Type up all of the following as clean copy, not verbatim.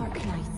Arknights.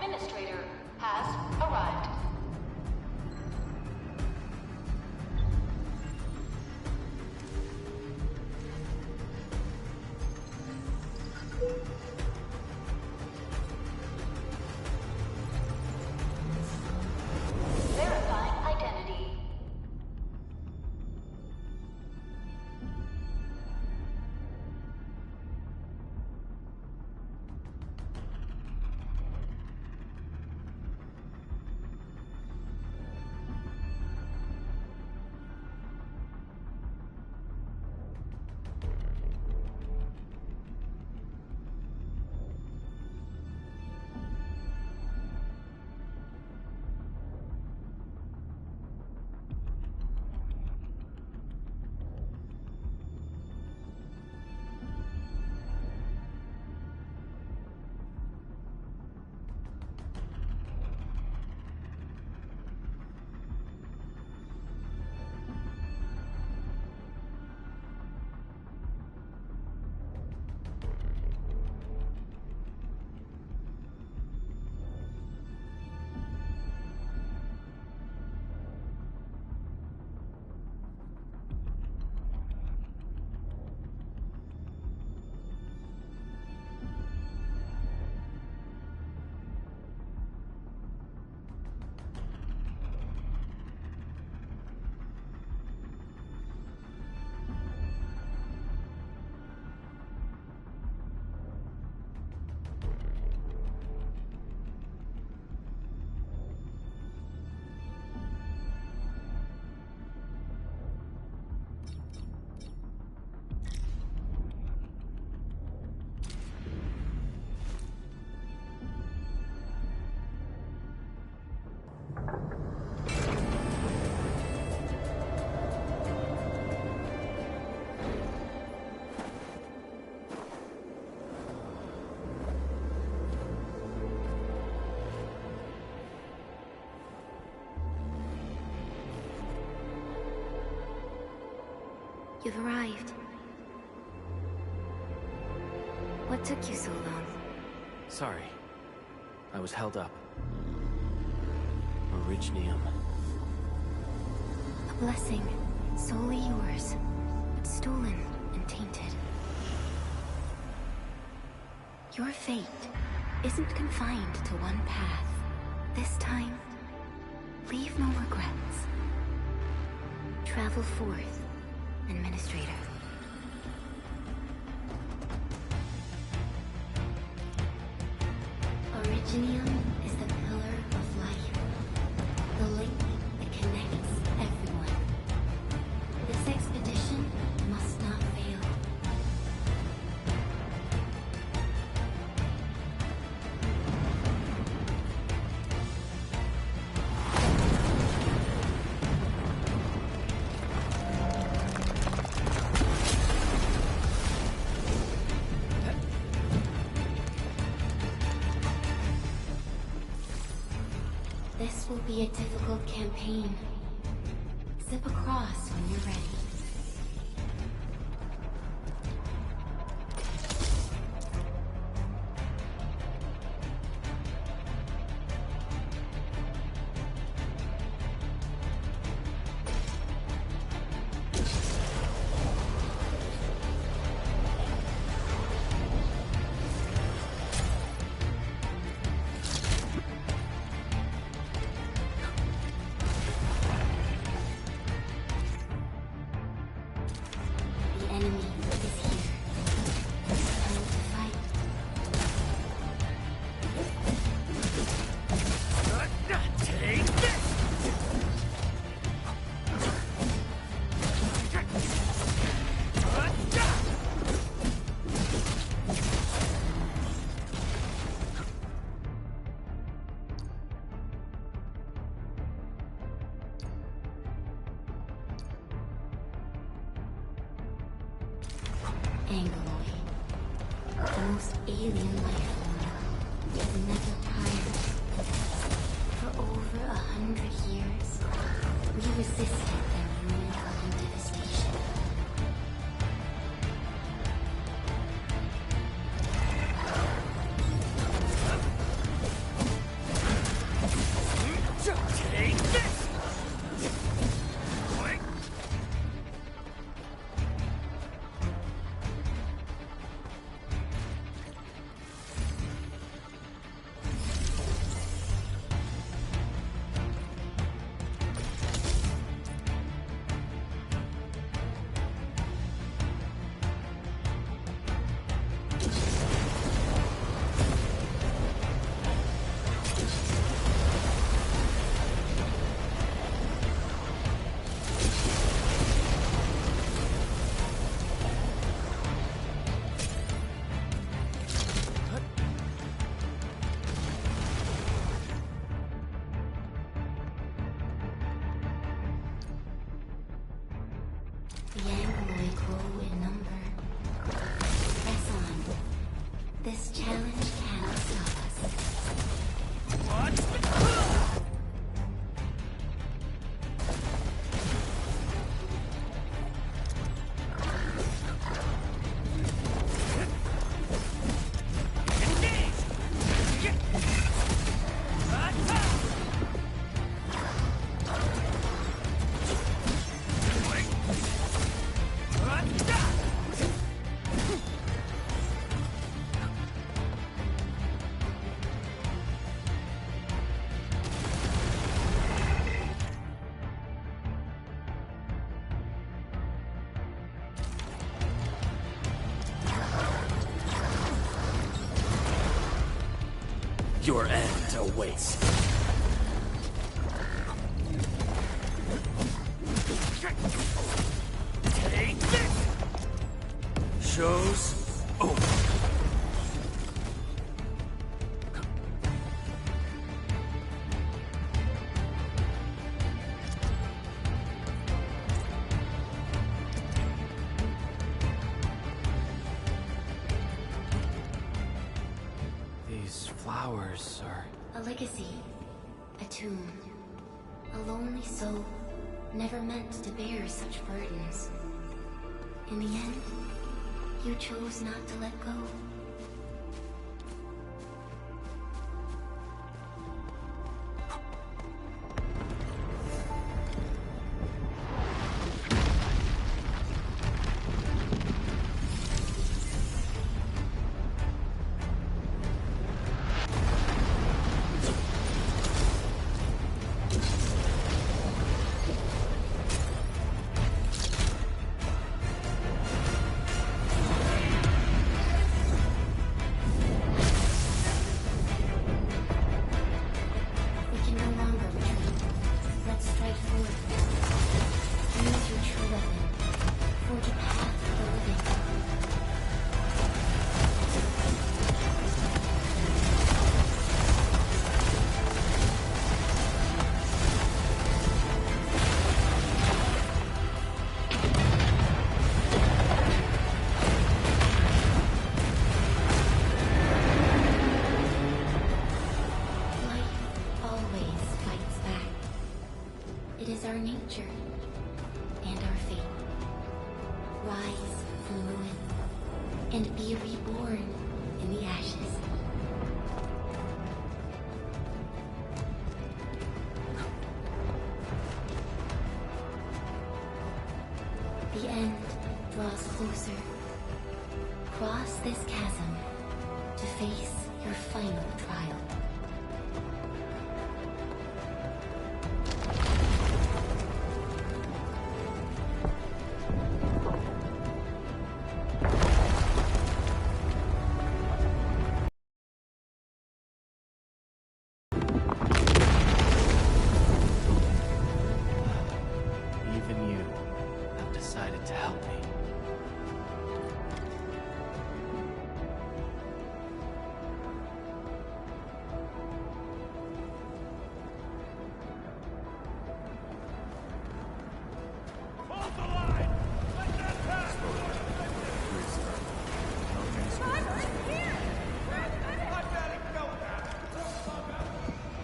Administrator has arrived. Verifying identity. You've arrived. What took you so long? Sorry. I was held up. Originium. A blessing, solely yours, but stolen and tainted. Your fate isn't confined to one path. This time, leave no regrets. Travel forth, Administrator. Originium is the pillar of life, the link that connects everyone. This expedition must not fail. This will be a difficult campaign. Zip across when you're ready. Angoloid, the most alien life form, has never prior. For over 100 years, we resisted their ruin-causing devastation. Take this! The Angoloid grow in number. Press on. This challenge cannot stop us. Your end awaits. Take this! Show's over. These flowers are... A legacy. A tomb. A lonely soul, never meant to bear such burdens. In the end, you chose not to let go. and be reborn in the ashes. The end draws closer. Cross this chasm to face your final trial. Even you have decided to help me. Hold the line! Let them pass! I've got it going now.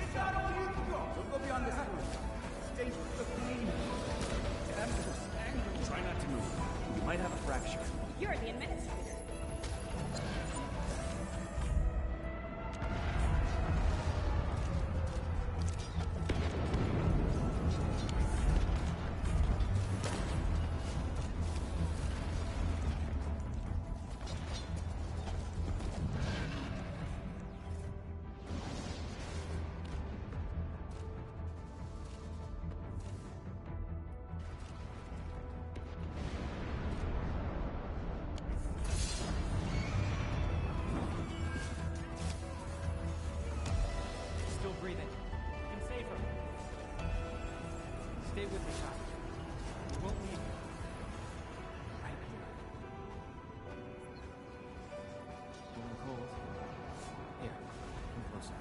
It's not all you can go. Don't go beyond this room. It's dangerous. Look, we need you. Try not to move. You might have a fracture. You're the administrator. Still breathing. You can save her. Stay with me, child. We won't leave you. Right here. Feeling cold? Here, come closer.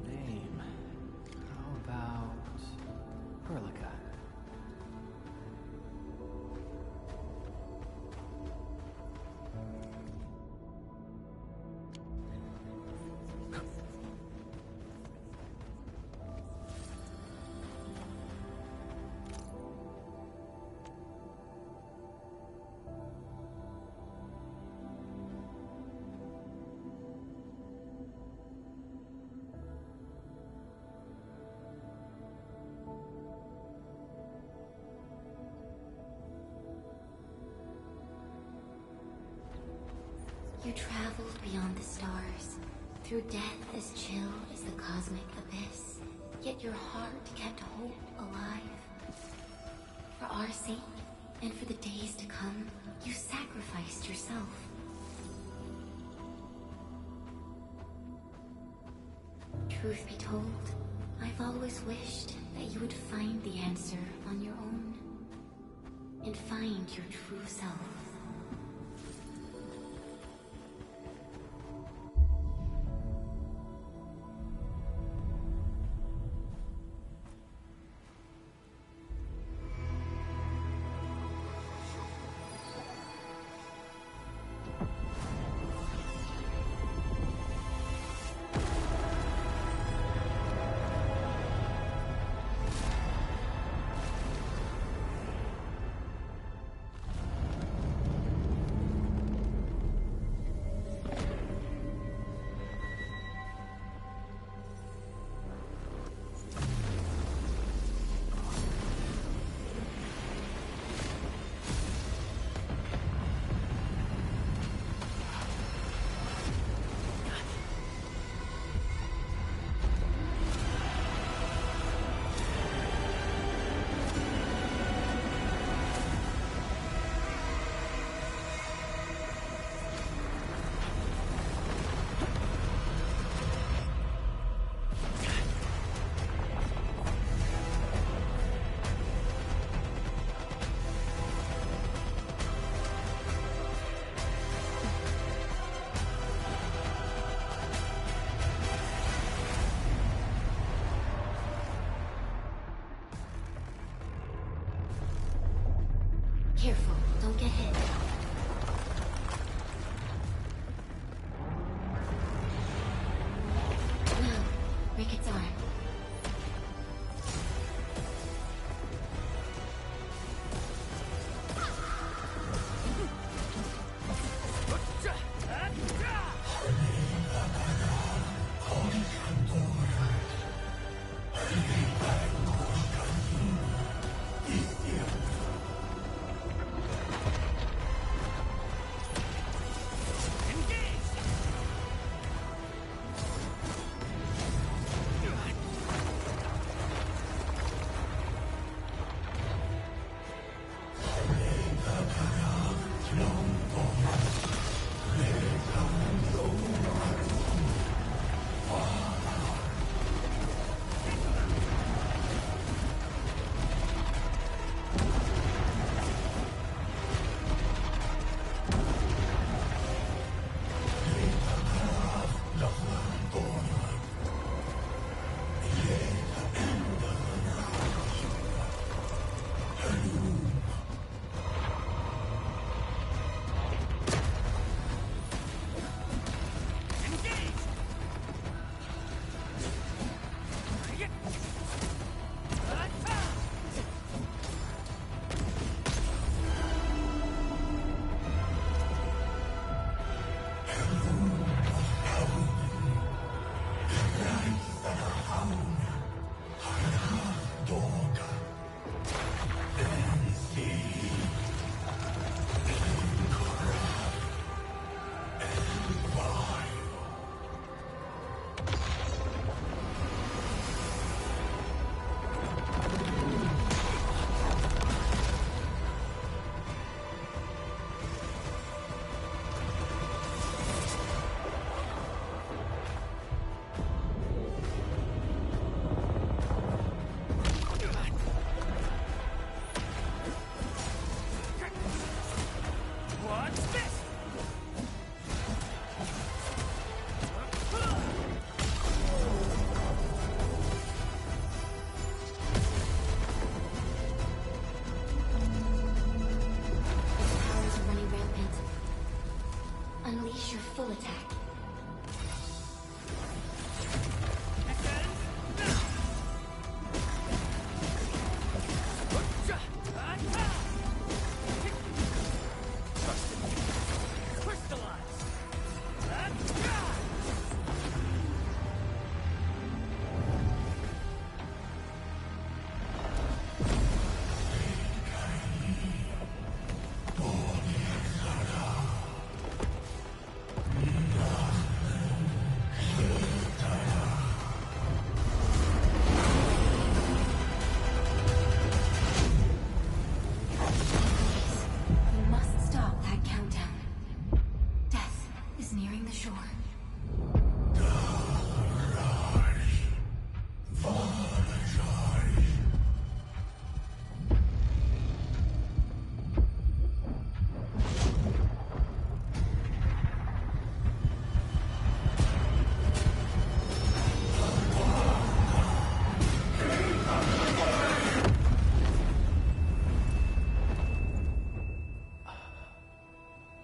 Name. How about Perlica? You traveled beyond the stars, through death as chill as the cosmic abyss. Yet your heart kept hope alive. For our sake, and for the days to come, you sacrificed yourself. Truth be told, I've always wished that you would find the answer on your own, and find your true self. Don't get hit. Now, break its arm. Unleash your full attack.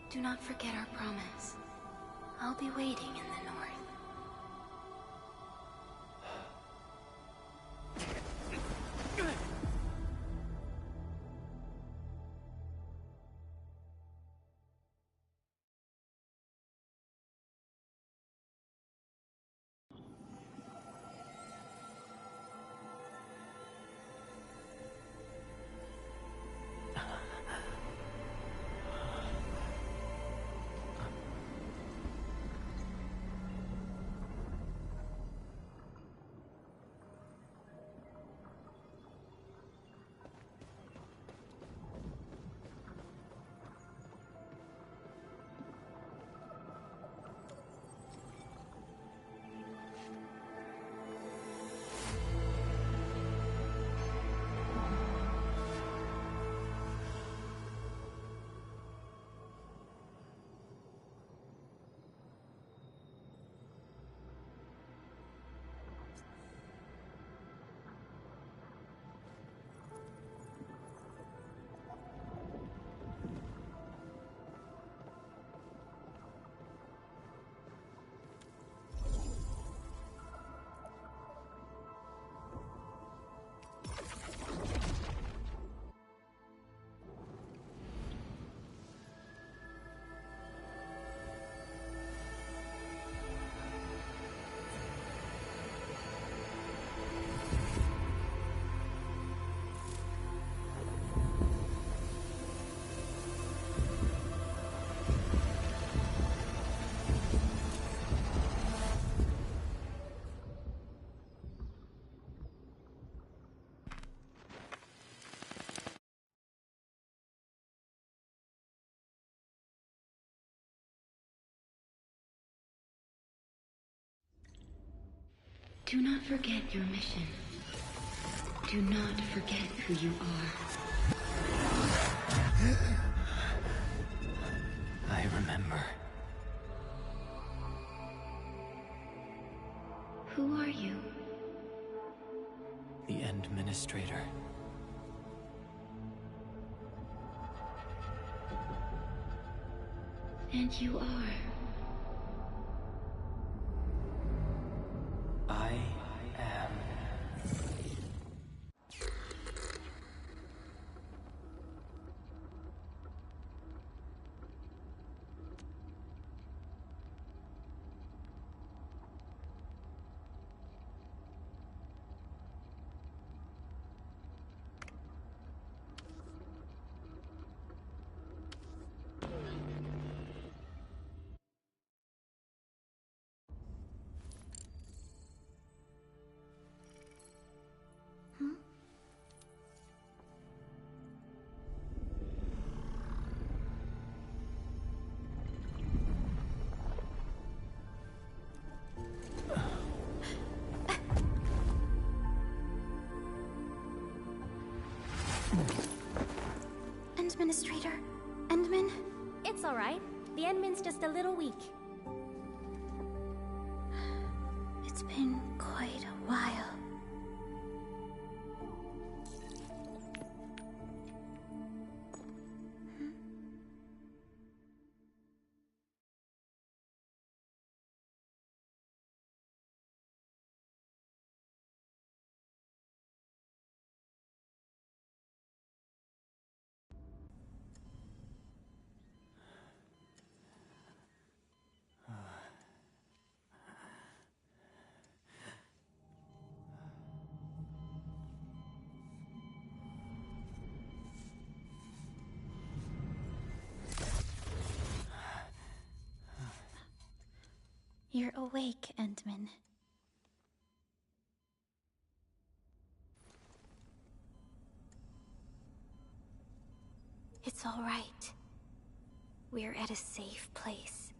Do not forget our promise. I'll be waiting in the north. Do not forget your mission. Do not forget who you are. I remember. Who are you? The Administrator. And you are. I am. Administrator? Endman? It's alright. The Endman's just a little weak. It's been quite a while. You're awake, Endman. It's all right. We're at a safe place.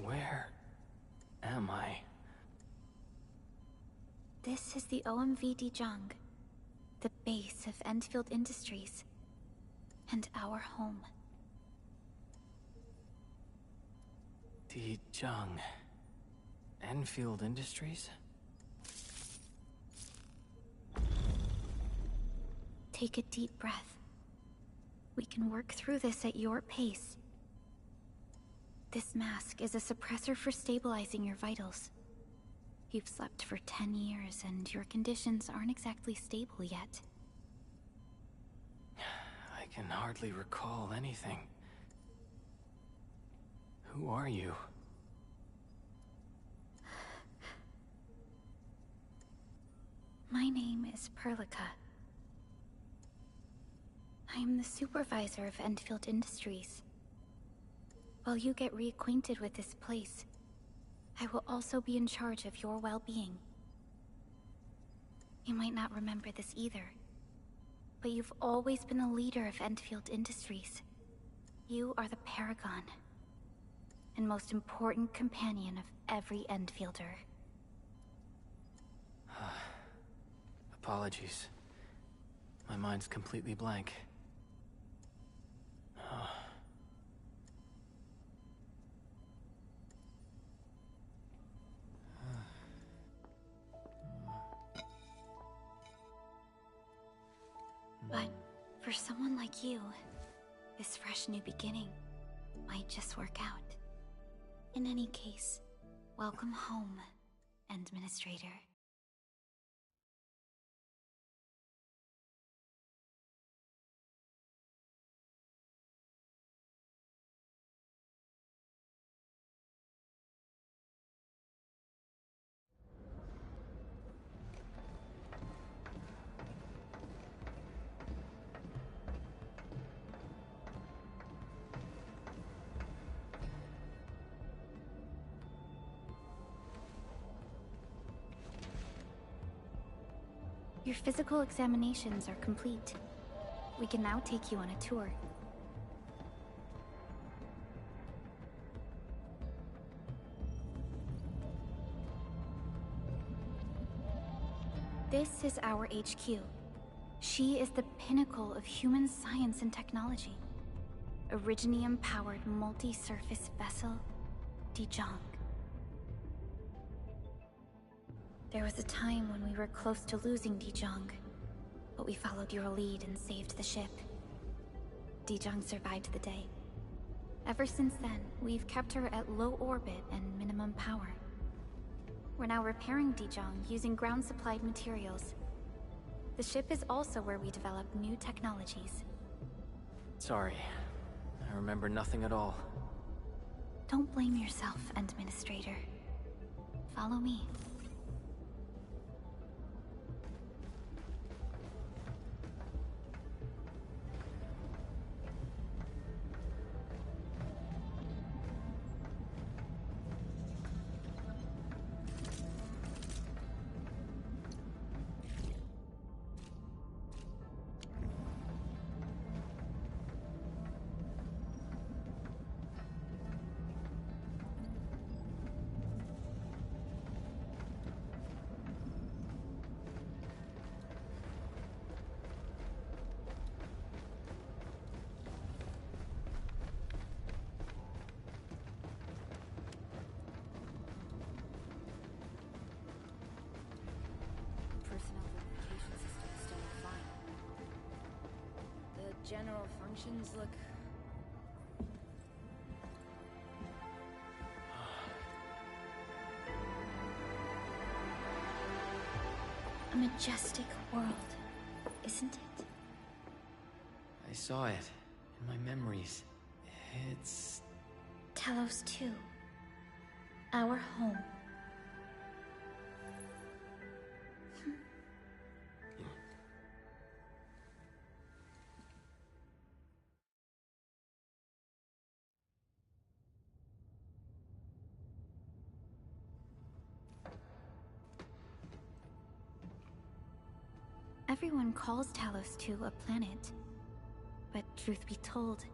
Where am I? This is the OMV Dijong, the base of Endfield Industries, and our home. Dijong. Endfield Industries? Take a deep breath. We can work through this at your pace. This mask is a suppressor for stabilizing your vitals. You've slept for 10 years, and your conditions aren't exactly stable yet. I can hardly recall anything. Who are you? My name is Perlica. I am the supervisor of Endfield Industries. While you get reacquainted with this place, I will also be in charge of your well-being. You might not remember this either, but you've always been a leader of Endfield Industries. You are the paragon, and most important companion of every Endfielder. Apologies. My mind's completely blank. But for someone like you, this fresh new beginning might just work out. In any case, welcome home, Administrator. Your physical examinations are complete. We can now take you on a tour. This is our HQ. She is the pinnacle of human science and technology. Originium-powered multi-surface vessel, Dijong. There was a time when we were close to losing Dijong, but we followed your lead and saved the ship. Dijong survived the day. Ever since then, we've kept her at low orbit and minimum power. We're now repairing Dijong using ground-supplied materials. The ship is also where we develop new technologies. Sorry. I remember nothing at all. Don't blame yourself, Administrator. Follow me. General functions look... A majestic world, isn't it? I saw it in my memories. It's... Talos 2. Our home. Everyone calls Talos 2 a planet. But truth be told,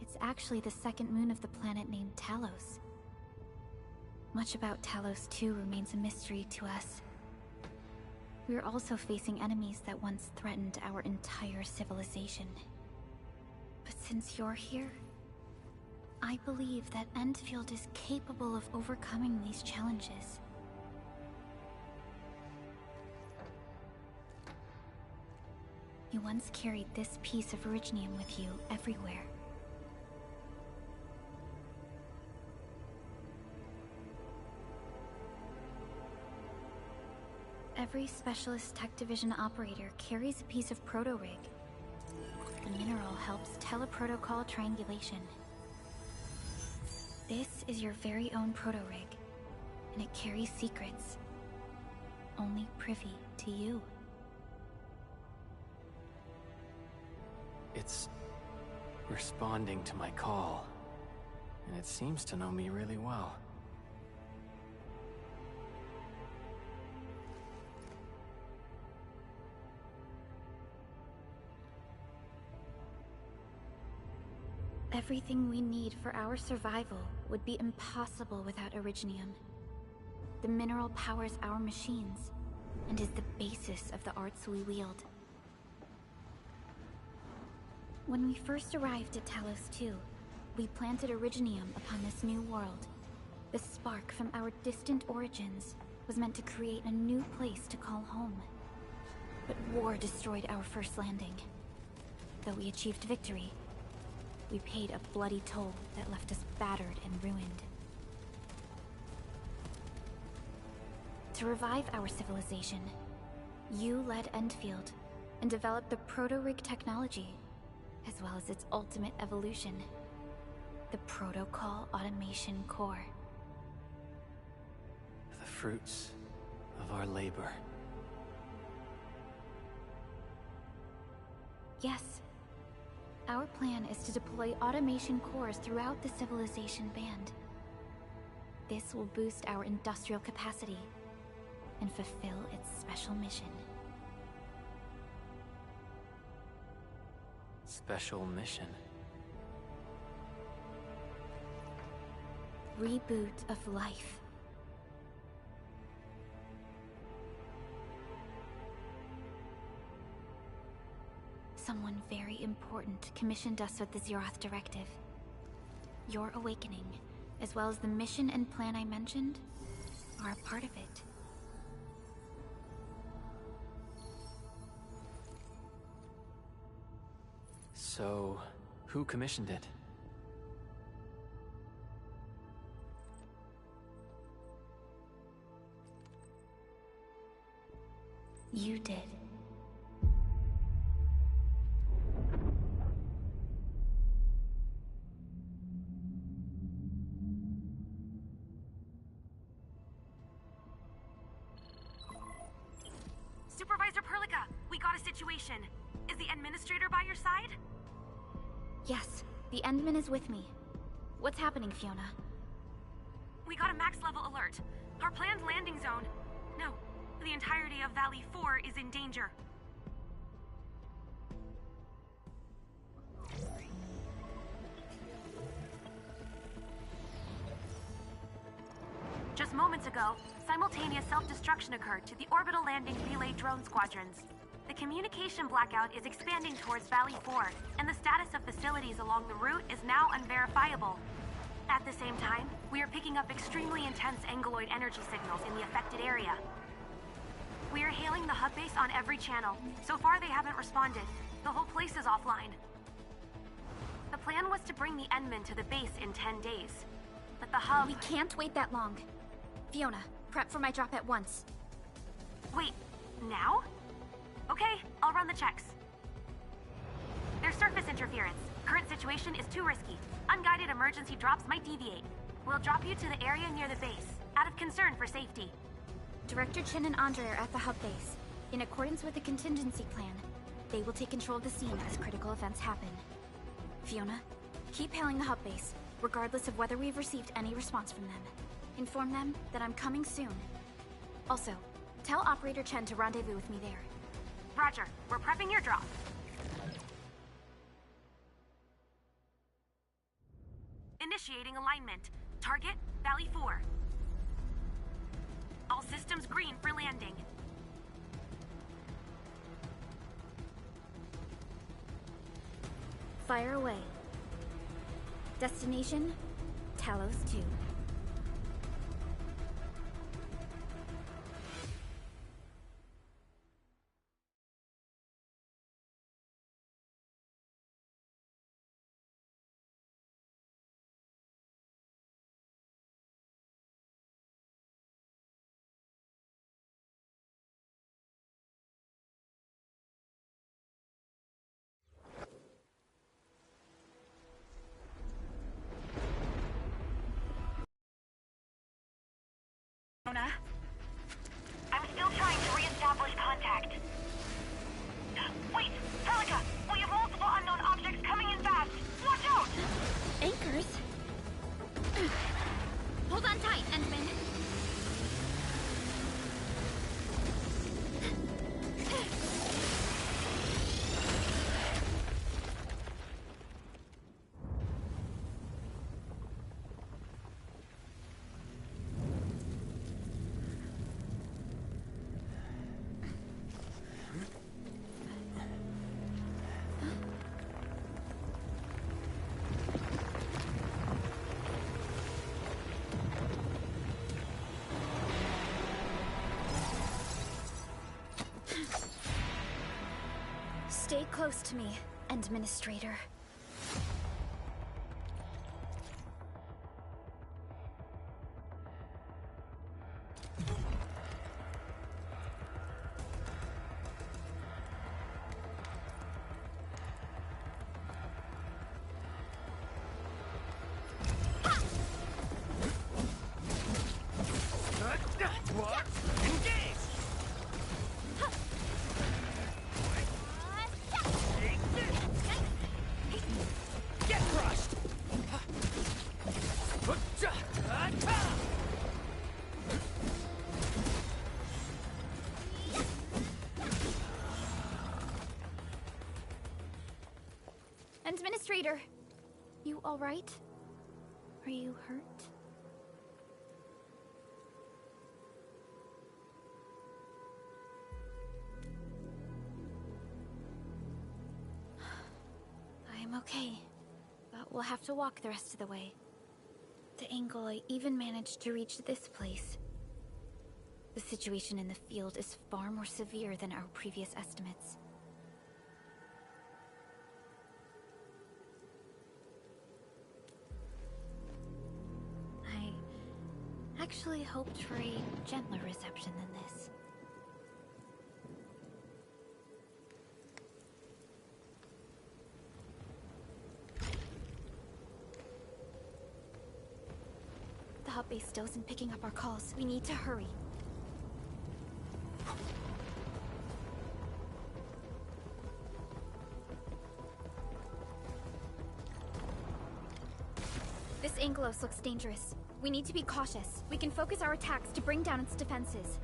it's actually the second moon of the planet named Talos. Much about Talos 2 remains a mystery to us. We're also facing enemies that once threatened our entire civilization. But since you're here, I believe that Endfield is capable of overcoming these challenges. You once carried this piece of Originium with you everywhere. Every Specialist Tech Division operator carries a piece of proto-rig. The mineral helps teleprotocol triangulation. This is your very own proto-rig, and it carries secrets. Only privy to you. It's responding to my call, and it seems to know me really well. Everything we need for our survival would be impossible without Originium. The mineral powers our machines, and is the basis of the arts we wield. When we first arrived at Talos 2, we planted Originium upon this new world. The spark from our distant origins was meant to create a new place to call home. But war destroyed our first landing. Though we achieved victory, we paid a bloody toll that left us battered and ruined. To revive our civilization, you led Endfield and developed the proto-rig technology, as well as its ultimate evolution, the Protocol Automation Core. The fruits of our labor. Yes. Our plan is to deploy automation cores throughout the civilization band. This will boost our industrial capacity and fulfill its special mission. Special mission? Reboot of life. Someone very important commissioned us with the Zeroth Directive. Your awakening, as well as the mission and plan I mentioned, are a part of it. So, who commissioned it? You did. Supervisor Perlica, we got a situation. Is the administrator by your side? Yes, the Endman is with me. What's happening, Fiona? We got a max level alert. Our planned landing zone... No, the entirety of Valley 4 is in danger. Just moments ago, simultaneous self-destruction occurred to the orbital landing relay drone squadrons. The communication blackout is expanding towards Valley 4, and the status of facilities along the route is now unverifiable. At the same time, we are picking up extremely intense angeloid energy signals in the affected area. We are hailing the hub base on every channel. So far, they haven't responded. The whole place is offline. The plan was to bring the Endman to the base in 10 days. But the hub... We can't wait that long. Fiona, prep for my drop at once. Wait, now? Okay, I'll run the checks. There's surface interference. Current situation is too risky. Unguided emergency drops might deviate. We'll drop you to the area near the base, out of concern for safety. Director Chen and Andre are at the hub base. In accordance with the contingency plan, they will take control of the scene as critical events happen. Fiona, keep hailing the hub base, regardless of whether we've received any response from them. Inform them that I'm coming soon. Also, tell Operator Chen to rendezvous with me there. Roger, we're prepping your drop. Initiating alignment. Target, Valley 4. All systems green for landing. Fire away. Destination, Talos 2. I'm still trying to re-establish contact. Wait! Perlica! We have multiple unknown objects coming in fast! Watch out! Anchors? Hold on tight, Endman. Stay close to me, Administrator. Administrator, you all right? Are you hurt? I'm okay, but we'll have to walk the rest of the way. The Anglo even managed to reach this place. The situation in the field is far more severe than our previous estimates. I actually hoped for a gentler reception than this. The hub base still isn't picking up our calls. We need to hurry. This Anglos looks dangerous. We need to be cautious. We can focus our attacks to bring down its defenses.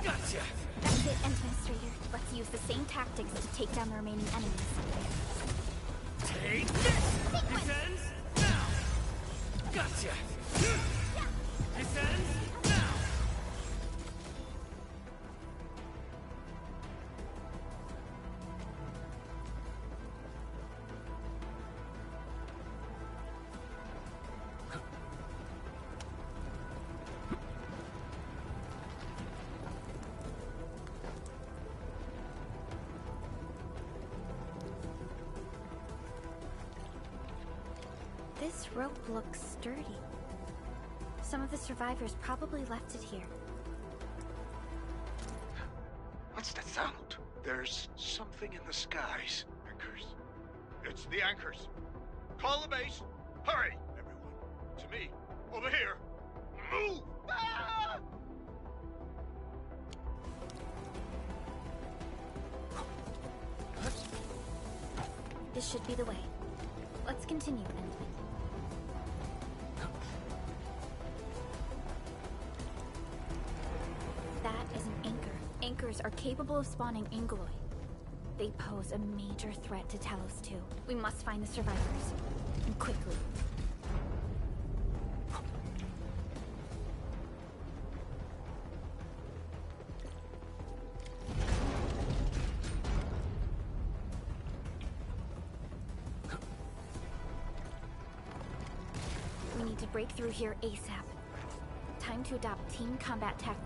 That's it, Administrator. Let's use the same tactics to take down the remaining enemies. Take this! Descends now! Gotcha! Descends now! This rope looks sturdy. Some of the survivors probably left it here. What's that sound? There's something in the skies. Anchors. It's the anchors. Call the base. Hurry, everyone. To me. Over here. Move! Ah! This should be the way. Let's continue, Endfield. That is an anchor. Anchors are capable of spawning Angoloi. They pose a major threat to Talos too. We must find the survivors. And quickly. We need to break through here ASAP. Time to adopt team combat tactics.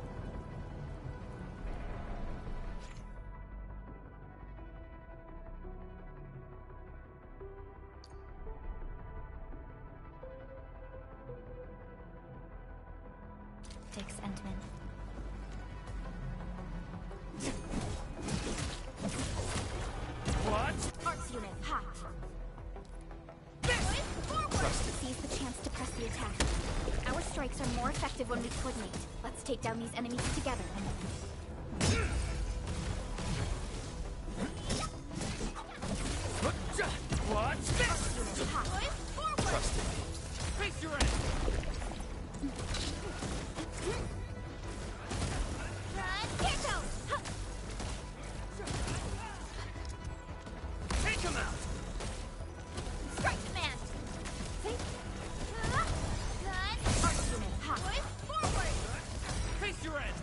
Endman. What? Arts unit, hot. Seize the chance to press the attack. Our strikes are more effective when we coordinate. Let's take down these enemies together. What? Trust me. Face your end. Take him out. Strike command. Forward. Face your end.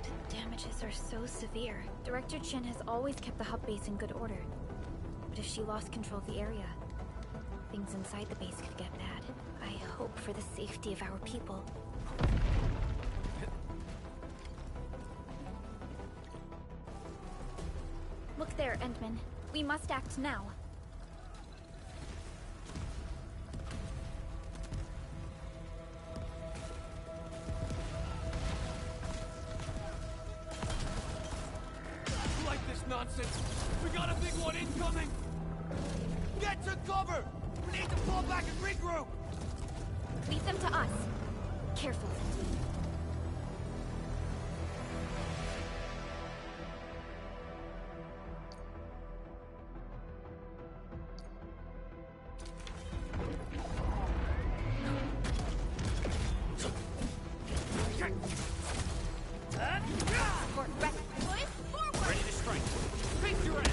The damages are so severe. Director Chin has always kept the hub base in good order. But if she lost control of the area, things inside the base could get bad. I hope for the safety of our people. Look there, Endman. We must act now. Like this nonsense. We got a big one incoming. Get to cover. We need to fall back and regroup. Leave them to us. Careful. Ready to strike. Face your end.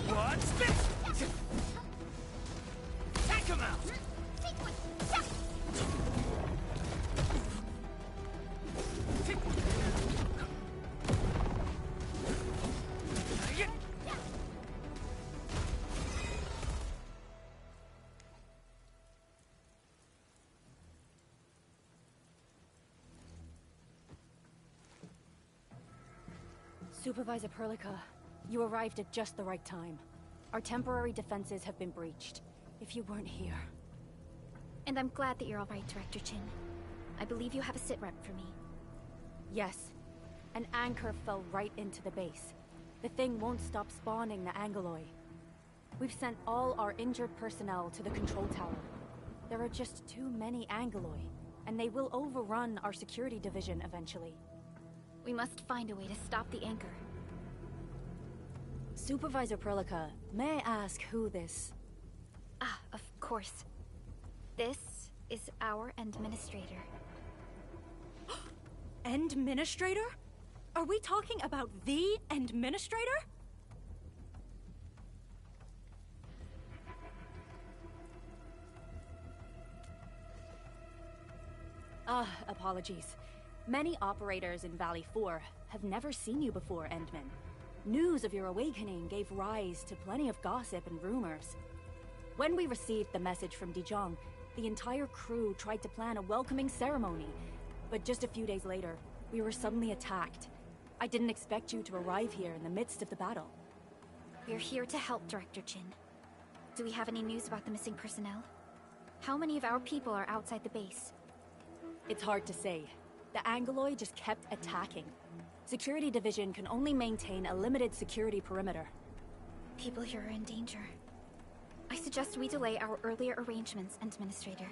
What's this? Take him out. Supervisor Perlica, you arrived at just the right time. Our temporary defenses have been breached. If you weren't here... And I'm glad that you're all right, Director Chin. I believe you have a sit rep for me. Yes. An anchor fell right into the base. The thing won't stop spawning the Angoloi. We've sent all our injured personnel to the control tower. There are just too many Angoloi, and they will overrun our security division eventually. We must find a way to stop the anchor. Supervisor Perlica, may I ask who this... Ah, of course. This is our administrator. Endministrator? Are we talking about the Endministrator? Apologies. Many operators in Valley 4 have never seen you before, Endman. News of your awakening gave rise to plenty of gossip and rumors. When we received the message from Dijon, the entire crew tried to plan a welcoming ceremony, but just a few days later, we were suddenly attacked. I didn't expect you to arrive here in the midst of the battle. We're here to help, Director Chin. Do we have any news about the missing personnel? How many of our people are outside the base? It's hard to say. The Angoloi just kept attacking. Security Division can only maintain a limited security perimeter. People here are in danger. I suggest we delay our earlier arrangements, Administrator.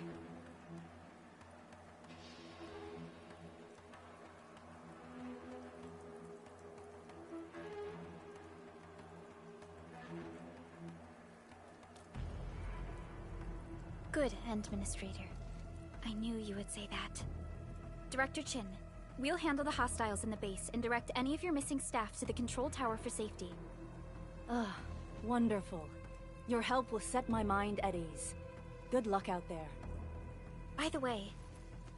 Good, Administrator. I knew you would say that. Director Chin, we'll handle the hostiles in the base and direct any of your missing staff to the control tower for safety. Wonderful. Your help will set my mind at ease. Good luck out there. By the way,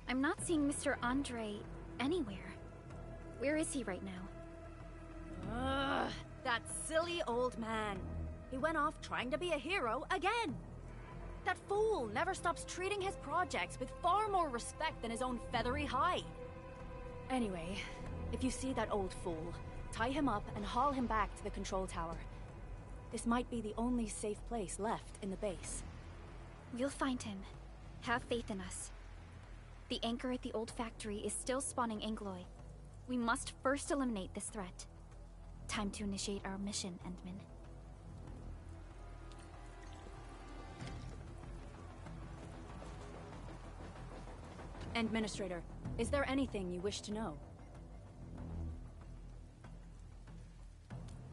I'm not seeing Mr. Andre anywhere. Where is he right now? That silly old man. He went off trying to be a hero again. That fool never stops treating his projects with far more respect than his own feathery hide. Anyway, if you see that old fool, tie him up and haul him back to the control tower. This might be the only safe place left in the base. We'll find him. Have faith in us. The anchor at the old factory is still spawning Angoloi. We must first eliminate this threat. Time to initiate our mission, Endman. Administrator, is there anything you wish to know?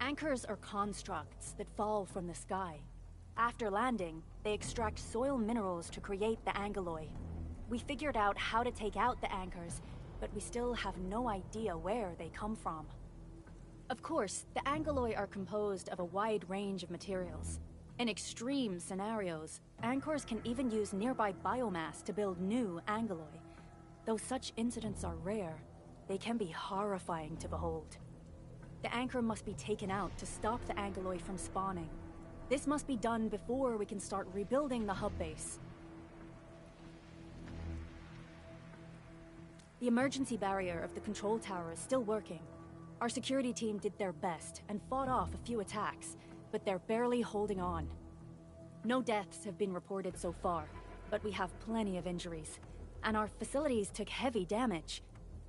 Anchors are constructs that fall from the sky. After landing, they extract soil minerals to create the Angoloi. We figured out how to take out the anchors, but we still have no idea where they come from. Of course, the Angoloi are composed of a wide range of materials. In extreme scenarios, anchors can even use nearby biomass to build new Angoloi. Though such incidents are rare, they can be horrifying to behold. The anchor must be taken out to stop the Angoloi from spawning. This must be done before we can start rebuilding the hub base. The emergency barrier of the control tower is still working. Our security team did their best and fought off a few attacks, but they're barely holding on. No deaths have been reported so far, but we have plenty of injuries. And our facilities took heavy damage.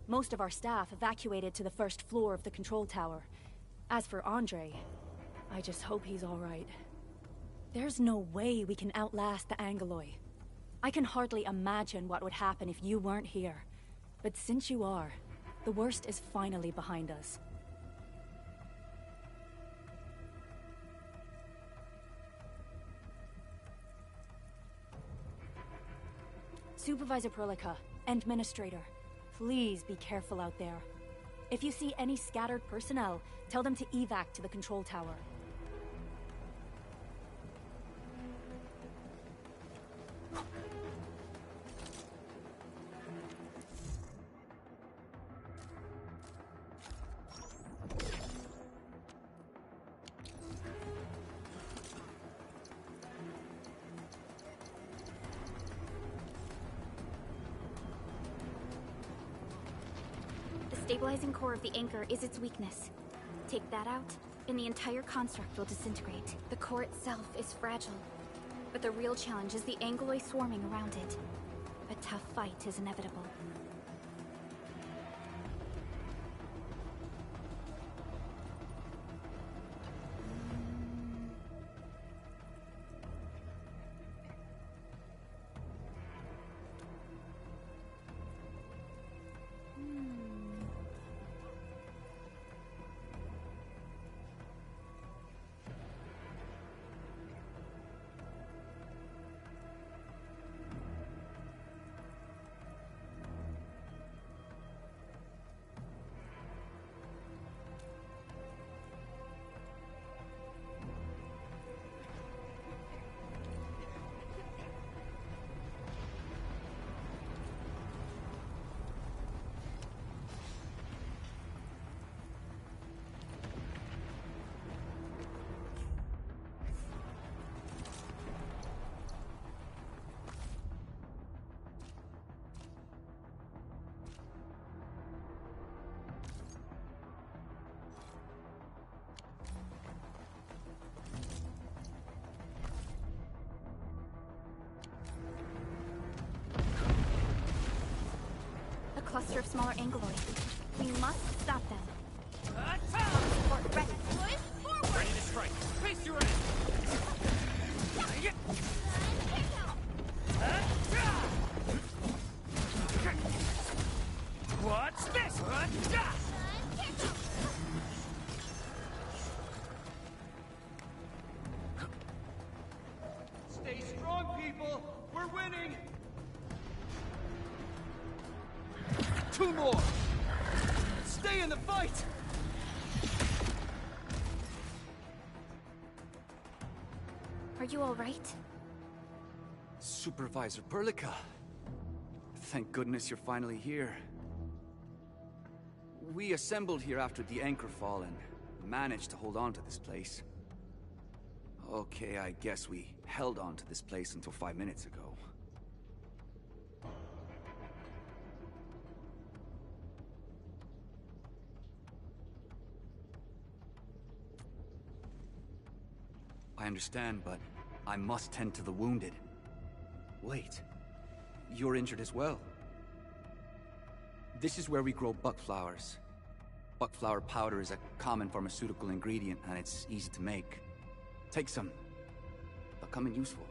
Most of our staff evacuated to the first floor of the control tower. As for Andre, I just hope he's all right. There's no way we can outlast the Angoloi. I can hardly imagine what would happen if you weren't here. But since you are, the worst is finally behind us. Supervisor Perlica, Administrator, please be careful out there. If you see any scattered personnel, tell them to evac to the control tower. The stabilizing core of the anchor is its weakness. Take that out, and the entire construct will disintegrate. The core itself is fragile, but the real challenge is the Angoloi swarming around it. A tough fight is inevitable. Cluster of smaller Angoloi. We must stop them. Support ready. Ready to strike. Face your end. What's this? Stay strong, people. We're winning. 2 more! Stay in the fight! Are you all right? Supervisor Perlica. Thank goodness you're finally here. We assembled here after the anchor fall and managed to hold on to this place. Okay, I guess we held on to this place until 5 minutes ago. I understand, but I must tend to the wounded. Wait, you're injured as well. This is where we grow buckflowers. Buckflower powder is a common pharmaceutical ingredient, and it's easy to make. Take some. They'll come in useful.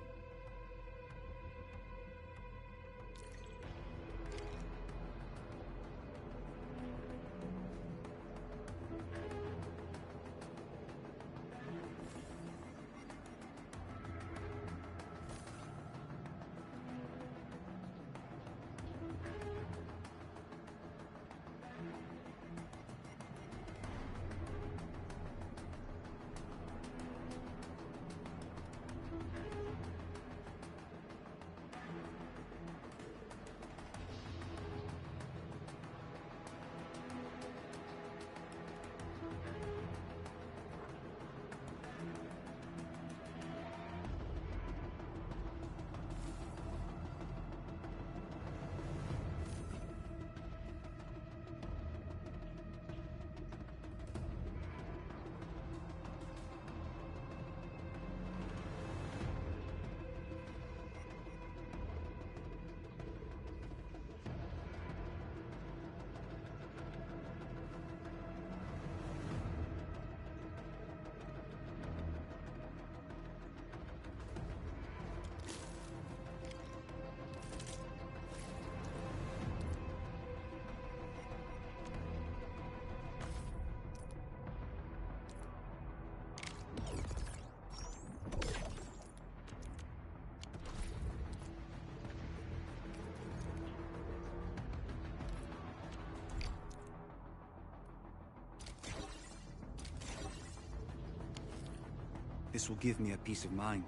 This will give me a peace of mind.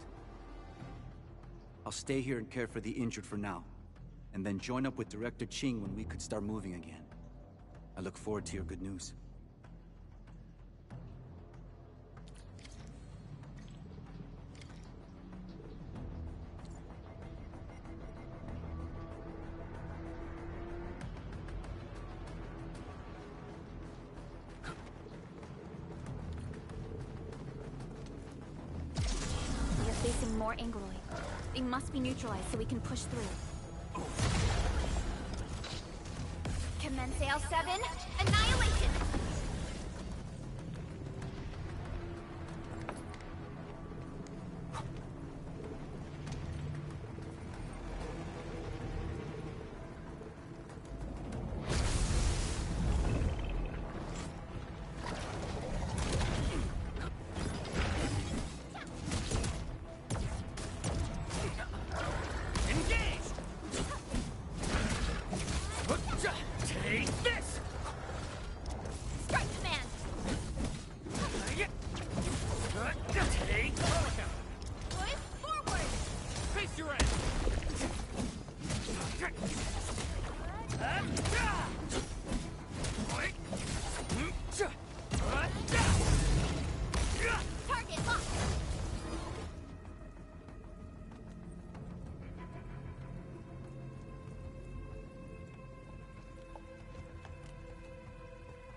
I'll stay here and care for the injured for now, and then join up with Director Ching when we could start moving again. I look forward to your good news. We are facing more Angloid. They must be neutralized so we can push through. Commence AL7, annihilation!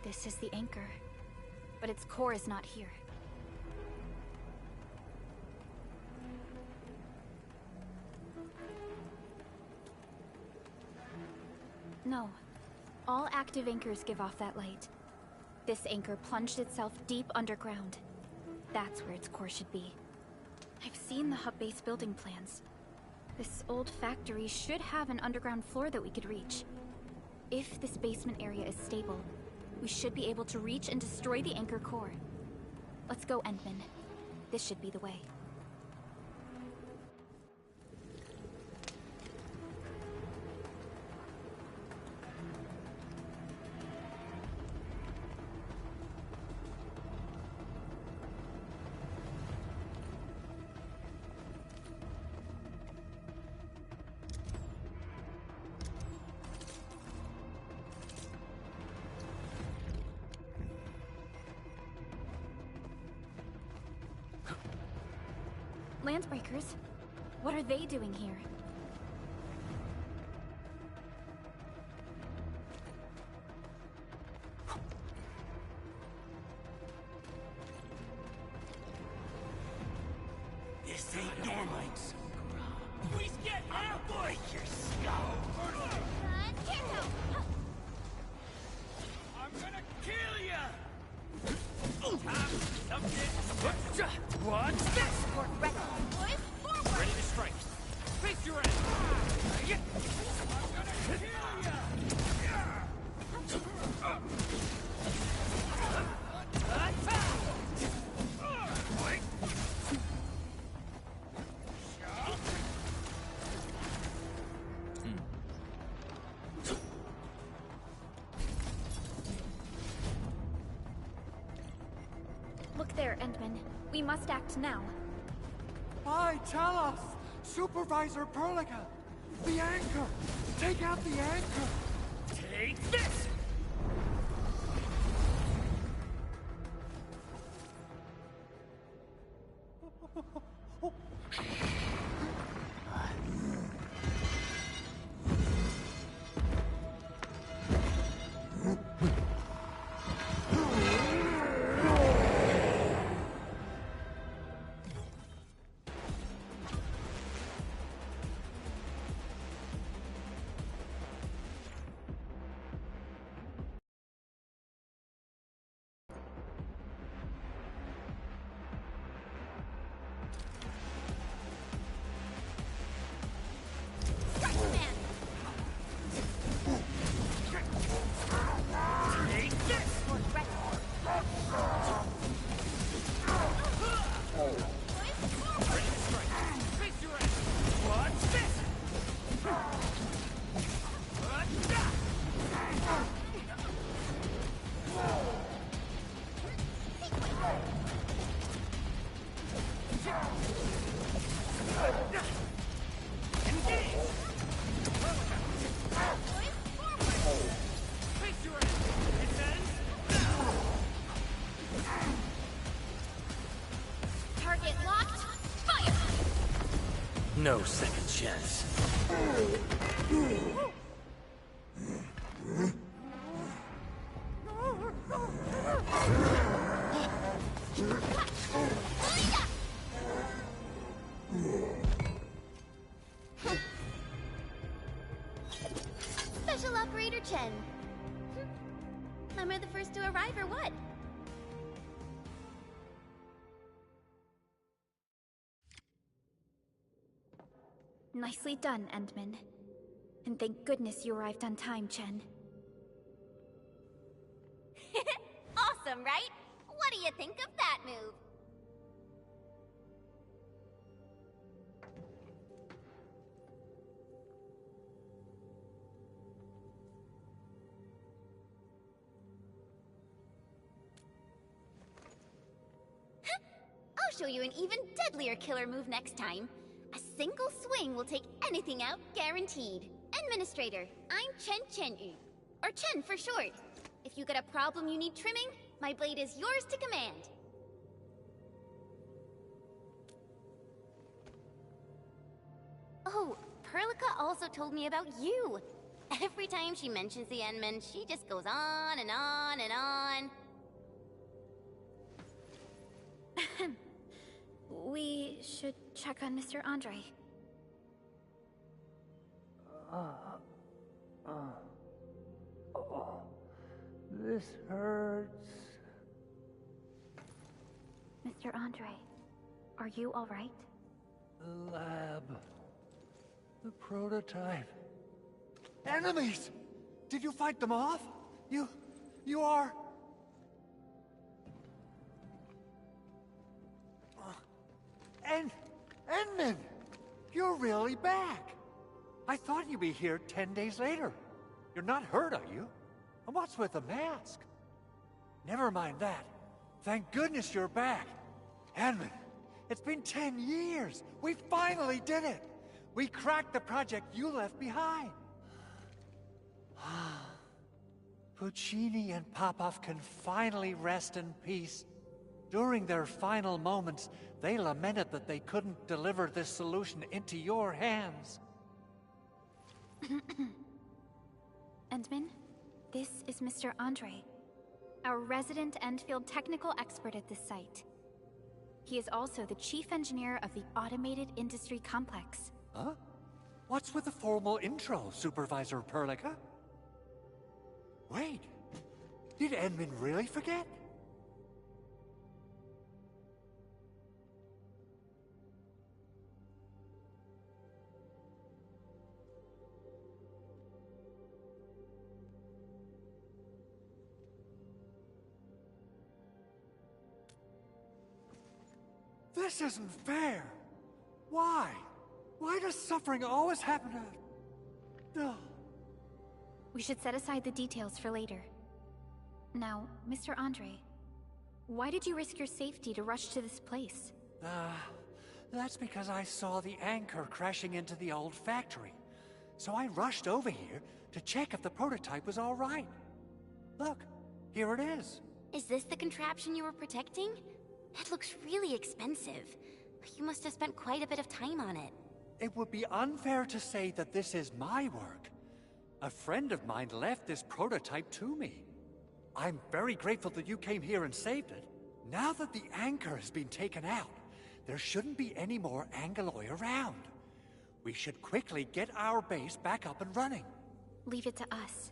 This is the anchor, but its core is not here. No. All active anchors give off that light. This anchor plunged itself deep underground. That's where its core should be. I've seen the hub base building plans. This old factory should have an underground floor that we could reach. If this basement area is stable, we should be able to reach and destroy the anchor core. Let's go, Endman. This should be the way. Landbreakers? What are they doing here? This ain't normal. Please get out! Break your skull! I'm gonna kill ya! Something! Watch this! Ready to strike. Face your end! I'm gonna kill ya! Look there, Endman. We must act now. Aye, tell us! Supervisor Perlica! The anchor! Take out the anchor! Take this! Target locked. Fire! No second chance. Special Operator Chen. Am I the first to arrive or what? Nicely done, Endman. And thank goodness you arrived on time, Chen. Awesome, right? What do you think of that move? I'll show you an even deadlier killer move next time. A single swing will take anything out, guaranteed. Administrator, I'm Chen Chen-yu. Or Chen for short. If you got a problem you need trimming, my blade is yours to command. Oh, Perlica also told me about you. Every time she mentions the Endman, she just goes on and on and on. We should check on Mr. Andre. This hurts. Mr. Andre, are you all right? The lab. The prototype. Enemies! Did you fight them off? You are... Endman! You're really back! I thought you'd be here 10 days later. You're not hurt, are you? And what's with the mask? Never mind that. Thank goodness you're back. Endman, it's been 10 years! We finally did it! We cracked the project you left behind! Puccini and Popov can finally rest in peace. During their final moments, they lamented that they couldn't deliver this solution into your hands. Endman, this is Mr. Andre, our resident Endfield technical expert at this site. He is also the chief engineer of the Automated Industry Complex. Huh? What's with the formal intro, Supervisor Perlica? Wait, did Endman really forget? This isn't fair. Why? Why does suffering always happen to... No. We should set aside the details for later. Now, Mr. Andre, why did you risk your safety to rush to this place? That's because I saw the anchor crashing into the old factory. So I rushed over here to check if the prototype was all right. Look, here it is. Is this the contraption you were protecting? It looks really expensive. You must have spent quite a bit of time on it. It would be unfair to say that this is my work. A friend of mine left this prototype to me. I'm very grateful that you came here and saved it. Now that the anchor has been taken out, there shouldn't be any more Angaloi around. We should quickly get our base back up and running. Leave it to us.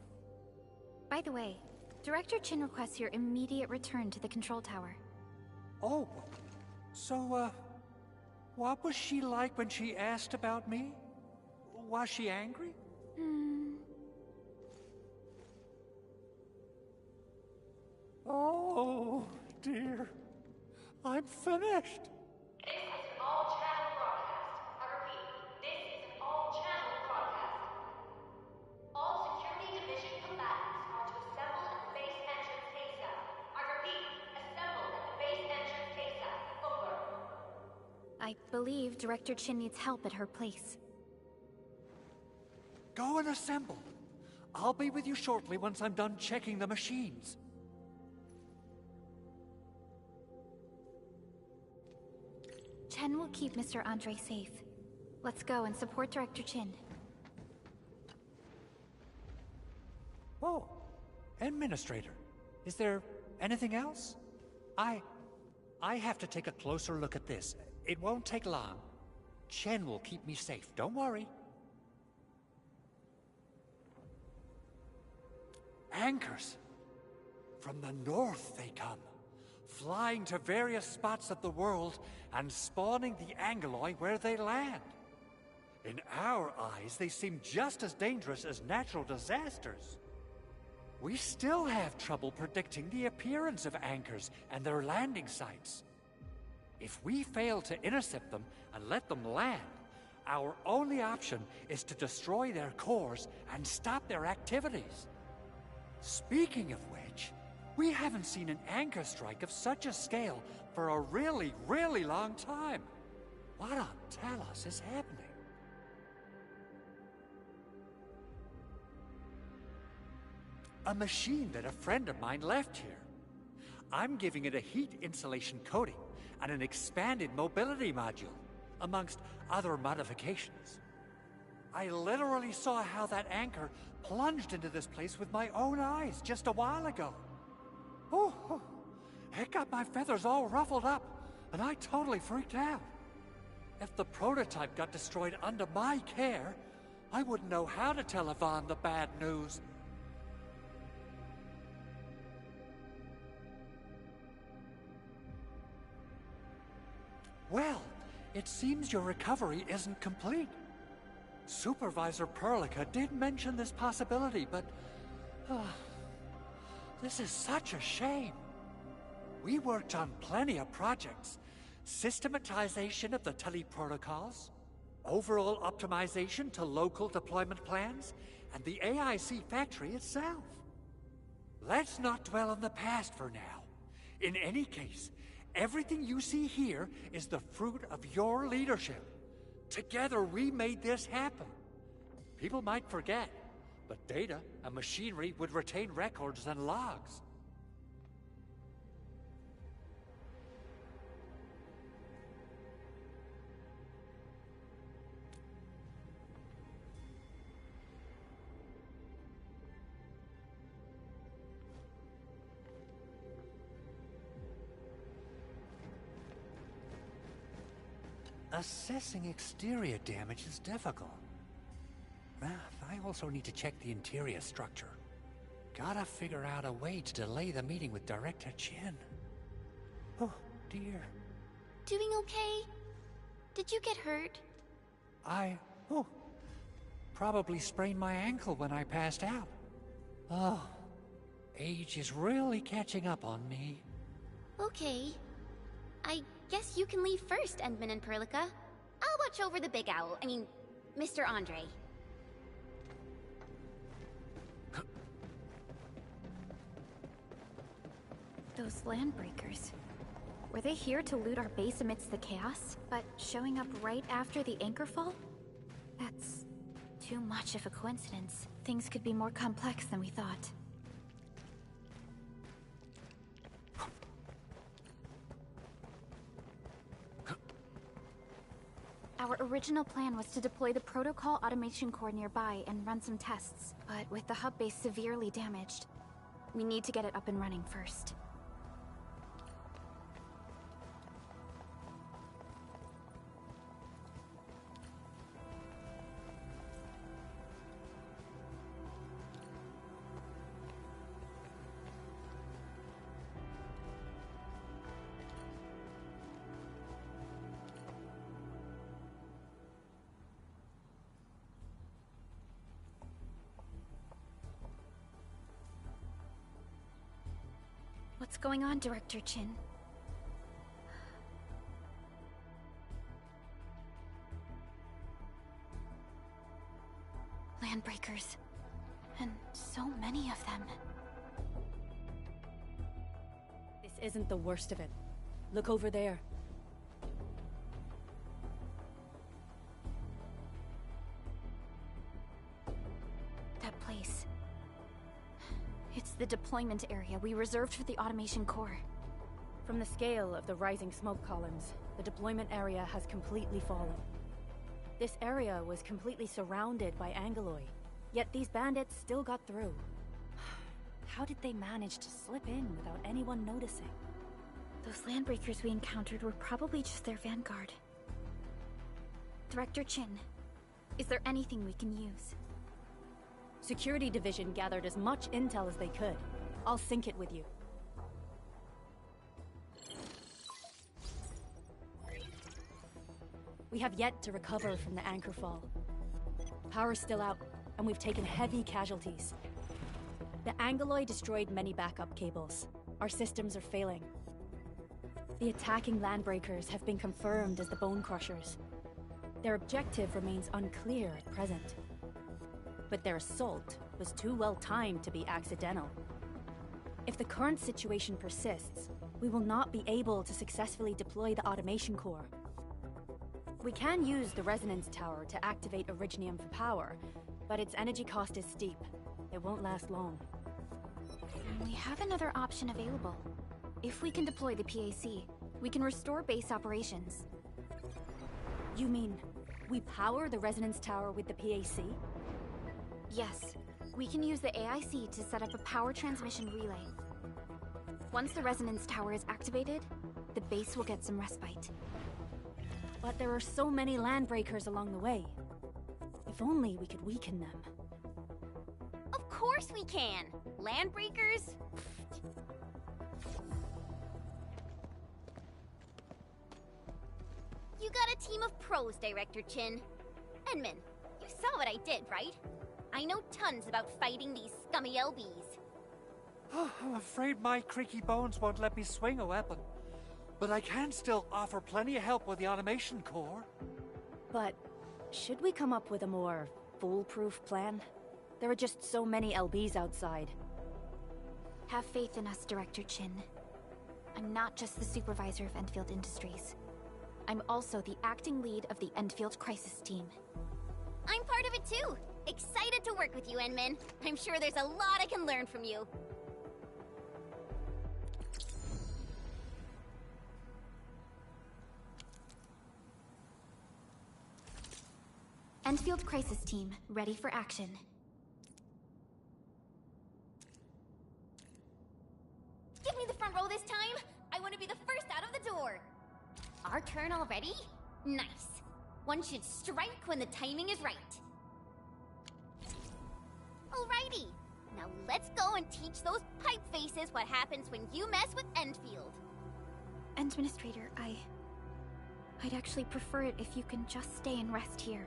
By the way, Director Chin requests your immediate return to the control tower. Oh, so, what was she like when she asked about me? Was she angry? Oh, dear. I'm finished. This is an all-channel broadcast. I repeat, this is an all-channel broadcast. All security division combatants are to assemble at the base entrance ASAP. I repeat, assemble at the base entrance ASAP. Over. I believe Director Chin needs help at her place. Go and assemble. I'll be with you shortly once I'm done checking the machines. Chen will keep Mr. Andre safe. Let's go and support Director Chin. Oh, Administrator. Is there anything else? I have to take a closer look at this. It won't take long. Chen will keep me safe, don't worry. Anchors. From the north they come, flying to various spots of the world and spawning the Angeloi where they land. In our eyes, they seem just as dangerous as natural disasters. We still have trouble predicting the appearance of anchors and their landing sites. If we fail to intercept them and let them land, our only option is to destroy their cores and stop their activities. Speaking of which, we haven't seen an anchor strike of such a scale for a really, really long time. What on Talos is happening? A machine that a friend of mine left here. I'm giving it a heat insulation coating and an expanded mobility module, amongst other modifications. I literally saw how that anchor plunged into this place with my own eyes just a while ago. Oh, it got my feathers all ruffled up, and I totally freaked out. If the prototype got destroyed under my care, I wouldn't know how to tell Yvonne the bad news. Well, it seems your recovery isn't complete. Supervisor Perlica did mention this possibility, but... this is such a shame. We worked on plenty of projects. Systematization of the teleprotocols, overall optimization to local deployment plans, and the AIC factory itself. Let's not dwell on the past for now. In any case, everything you see here is the fruit of your leadership. Together we made this happen. People might forget, but data and machinery would retain records and logs. Assessing exterior damage is difficult. I also need to check the interior structure. Gotta figure out a way to delay the meeting with Director Chin. Oh, dear. Doing okay? Did you get hurt? Probably sprained my ankle when I passed out. Oh, age is really catching up on me. Okay. I guess you can leave first, Endman and Perlica. I'll watch over the Big Owl. I mean, Mr. Andre. Those landbreakers. Were they here to loot our base amidst the chaos, but showing up right after the anchor fall? That's too much of a coincidence. Things could be more complex than we thought. Our original plan was to deploy the protocol automation core nearby and run some tests, but with the hub base severely damaged, we need to get it up and running first. What's going on, Director Chin? Landbreakers. And so many of them. This isn't the worst of it. Look over there. That place. It's the deployment area we reserved for the automation core. From the scale of the rising smoke columns, the deployment area has completely fallen. This area was completely surrounded by Angeloi, yet these bandits still got through. How did they manage to slip in without anyone noticing? Those landbreakers we encountered were probably just their vanguard. Director Chin, is there anything we can use? Security Division gathered as much intel as they could. I'll sync it with you. We have yet to recover from the anchor fall. Power's still out, and we've taken heavy casualties. The Angeloi destroyed many backup cables. Our systems are failing. The attacking landbreakers have been confirmed as the Bone Crushers. Their objective remains unclear at present. But their assault was too well timed to be accidental. If the current situation persists, we will not be able to successfully deploy the automation core. We can use the resonance tower to activate Originium for power, but its energy cost is steep. It won't last long. We have another option available. If we can deploy the PAC, we can restore base operations. You mean, we power the resonance tower with the PAC? Yes. We can use the AIC to set up a power transmission relay. Once the resonance tower is activated, the base will get some respite. But there are so many landbreakers along the way. If only we could weaken them. Of course we can! Landbreakers? You got a team of pros, Director Chin. Enman, you saw what I did, right? I know tons about fighting these scummy LBs. I'm afraid my creaky bones won't let me swing a weapon. But I can still offer plenty of help with the automation core. But should we come up with a more foolproof plan? There are just so many LBs outside. Have faith in us, Director Chin. I'm not just the supervisor of Endfield Industries. I'm also the acting lead of the Endfield Crisis Team. I'm part of it too! Excited to work with you, Enman. I'm sure there's a lot I can learn from you. Endfield Crisis Team, ready for action. Give me the front row this time! I want to be the first out of the door! Our turn already? Nice. One should strike when the timing is right. Alrighty. Now let's go and teach those pipe faces what happens when you mess with Endfield. Administrator, I'd actually prefer it if you can just stay and rest here.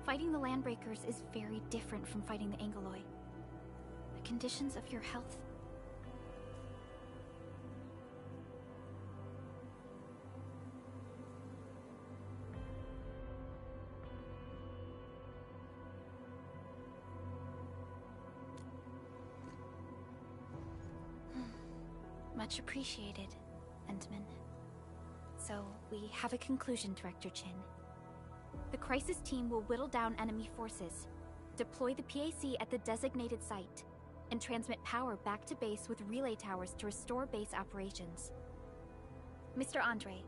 Fighting the Landbreakers is very different from fighting the Angeloi. The conditions of your health... Much appreciated, Endman. So, we have a conclusion, Director Chin. The Crisis Team will whittle down enemy forces, deploy the PAC at the designated site, and transmit power back to base with relay towers to restore base operations. Mr. Andre,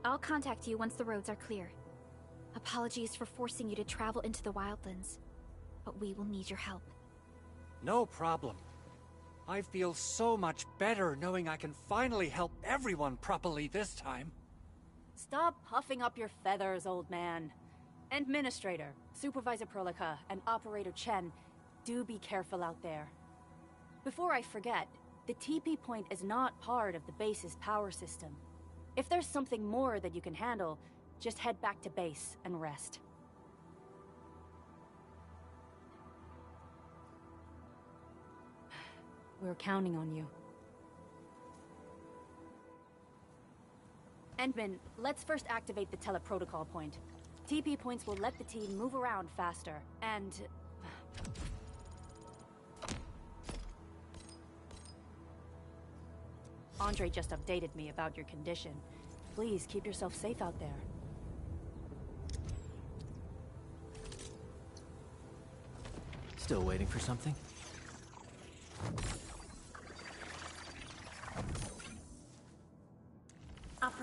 I'll contact you once the roads are clear. Apologies for forcing you to travel into the Wildlands, but we will need your help. No problem. I feel so much better knowing I can finally help everyone properly this time. Stop puffing up your feathers, old man. Administrator, Supervisor Prolica, and Operator Chen, do be careful out there. Before I forget, the TP point is not part of the base's power system. If there's something more that you can handle, just head back to base and rest. We're counting on you. Endman, let's first activate the teleprotocol point. TP points will let the team move around faster, and... Andre just updated me about your condition. Please keep yourself safe out there. Still waiting for something?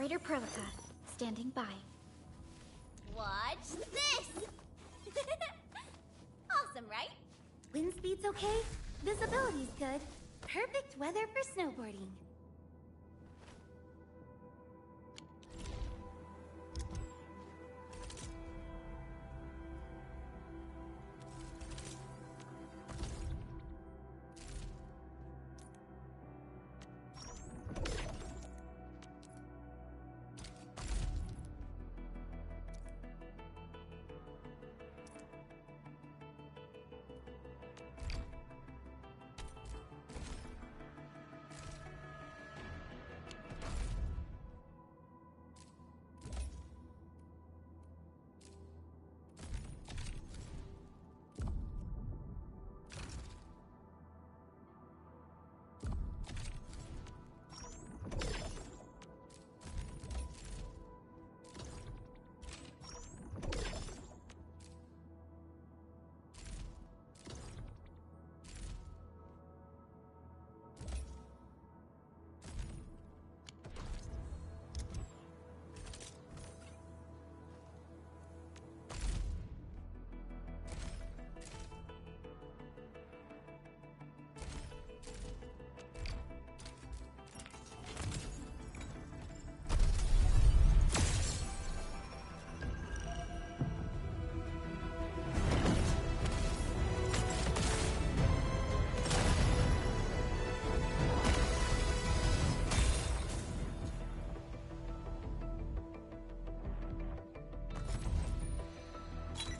Operator Perlica, standing by. Watch this! Awesome, right? Wind speed's okay? Visibility's good. Perfect weather for snowboarding.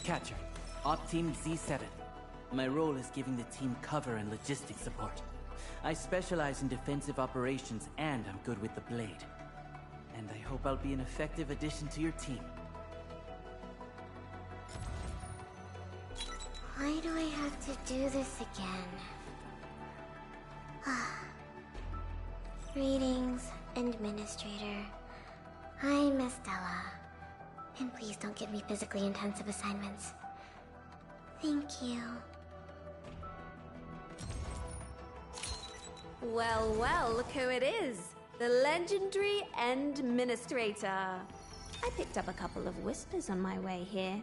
Catcher, Op Team Z7. My role is giving the team cover and logistics support. I specialize in defensive operations and I'm good with the blade. And I hope I'll be an effective addition to your team. Why do I have to do this again? Greetings, Administrator. I'm Estella. And please don't give me physically intensive assignments. Thank you. Well, well, look who it is. The legendary Endministrator. I picked up a couple of whispers on my way here.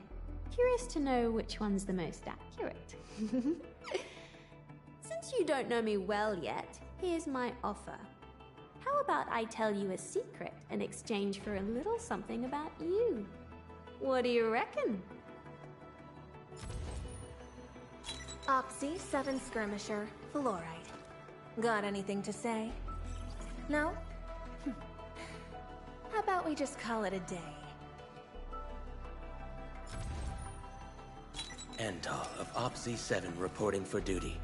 Curious to know which one's the most accurate. Since you don't know me well yet, here's my offer. How about I tell you a secret in exchange for a little something about you? What do you reckon? Oxy 7 Skirmisher, Fluoride. Got anything to say? No? How about we just call it a day? Antal of Opsy 7 reporting for duty.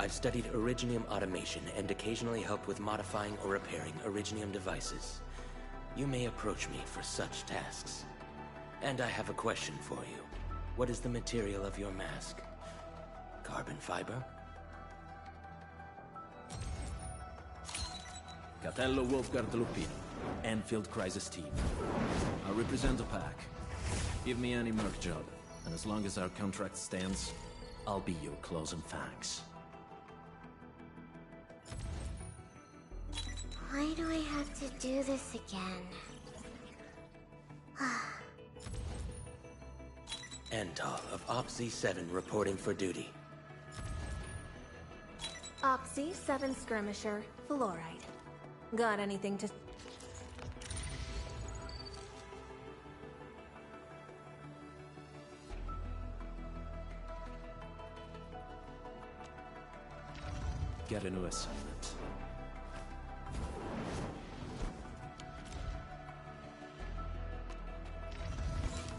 I've studied Originium automation and occasionally helped with modifying or repairing Originium devices. You may approach me for such tasks. And I have a question for you. What is the material of your mask? Carbon fiber? Catello Wolfgard Lupino, Endfield Crisis Team. I represent the pack. Give me any merc job, and as long as our contract stands, I'll be your claws and fangs. Why do I have to do this again? Antal of Opsy 7 reporting for duty. Oxy 7 Skirmisher, Fluoride. Got anything to... Get a new assignment.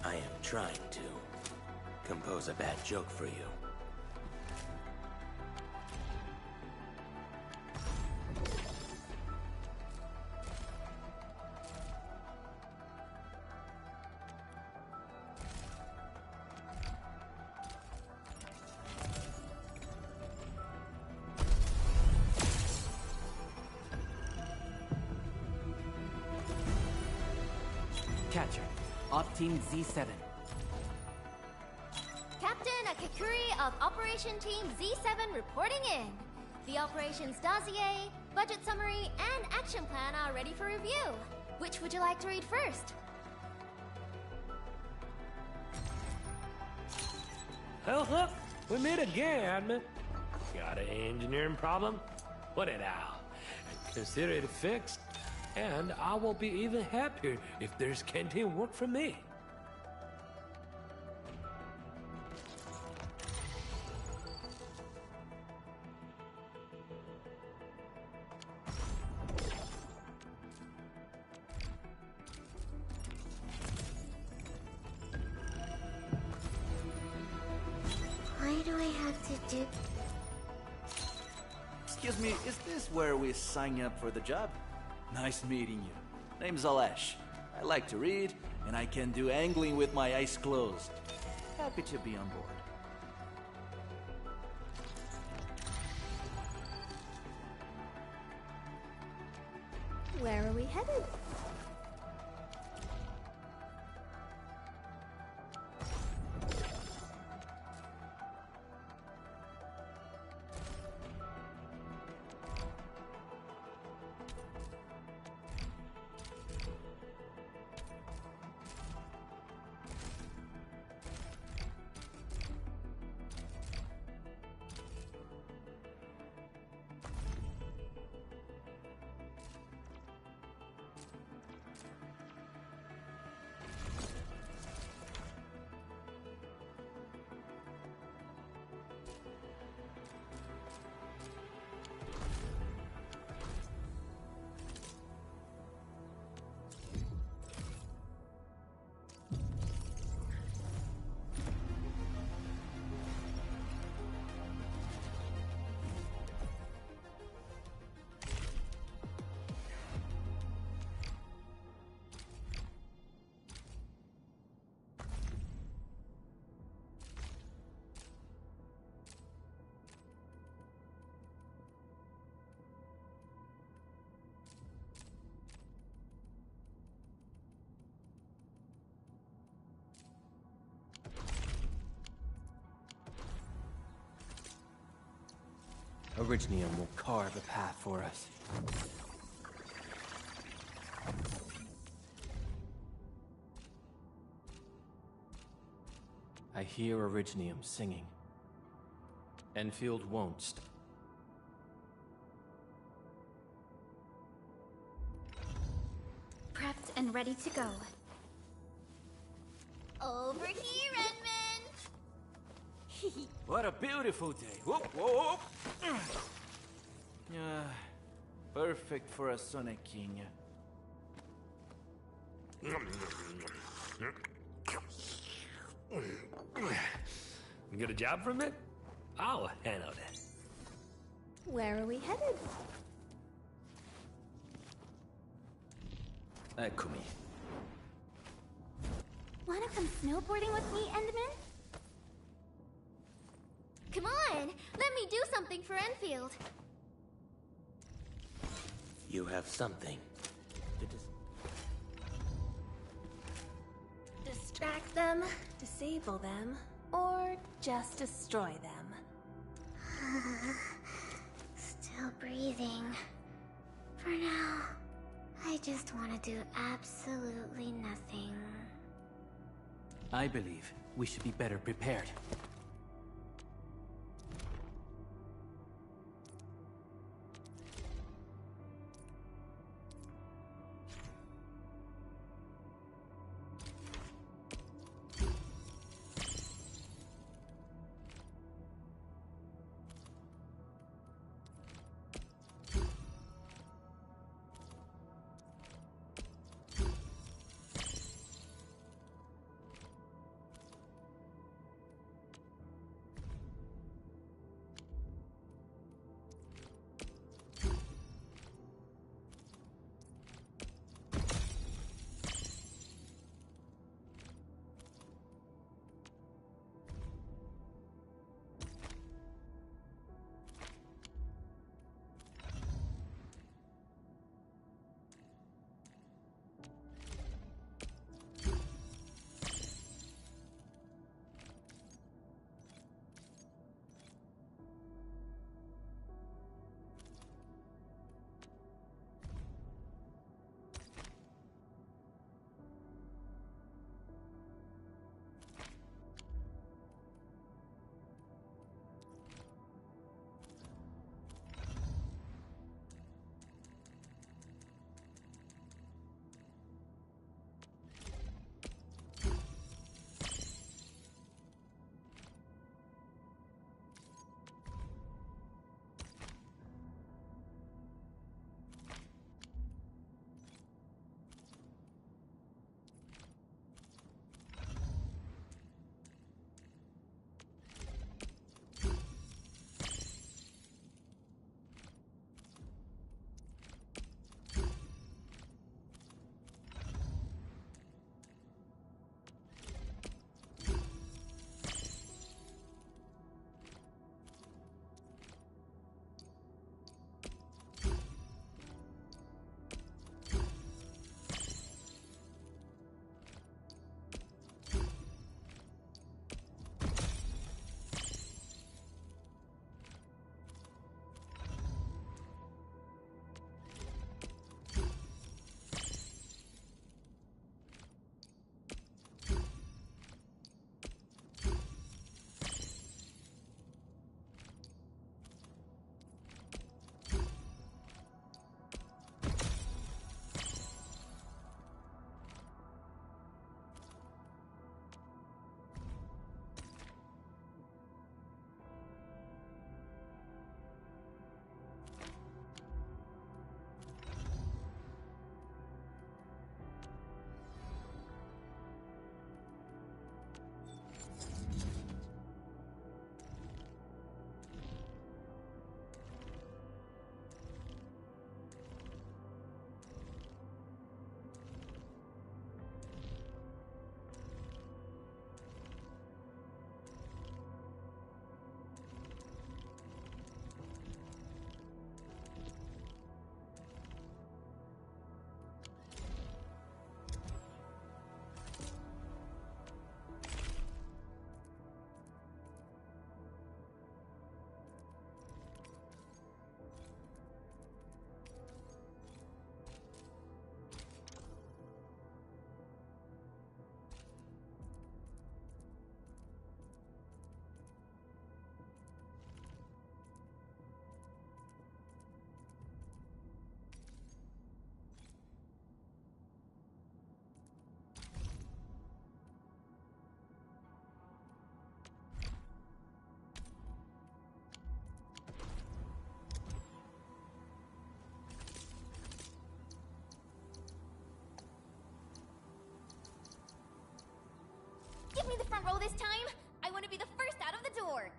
I am trying to compose a bad joke for you. Catcher, Op Team Z7. Captain Akakuri of Operation Team Z7 reporting in. The operations dossier, budget summary, and action plan are ready for review. Which would you like to read first? Well, look, we meet again, Admin. Got an engineering problem? Put it out. Consider it fixed, and I will be even happier if there's canteen work for me. Why do I have to do... Excuse me, is this where we sign up for the job? Nice meeting you. Name's Alesh. I like to read, and I can do angling with my eyes closed. Happy to be on board. Where are we headed? Originium will carve a path for us. I hear Originium singing. Enfield won't stop. Prepped and ready to go. Over here, Edmund! What a beautiful day. Whoop, whoop. Yeah, perfect for a Sonic King. You get a job from it? I'll handle it. Where are we headed? Eccomi. Wanna come snowboarding with me, Endman? Come on! Let me do something for Enfield! You have something to Distract them, disable them, or just destroy them. Still breathing. For now, I just want to do absolutely nothing. I believe we should be better prepared. row this time. I want to be the first out of the door.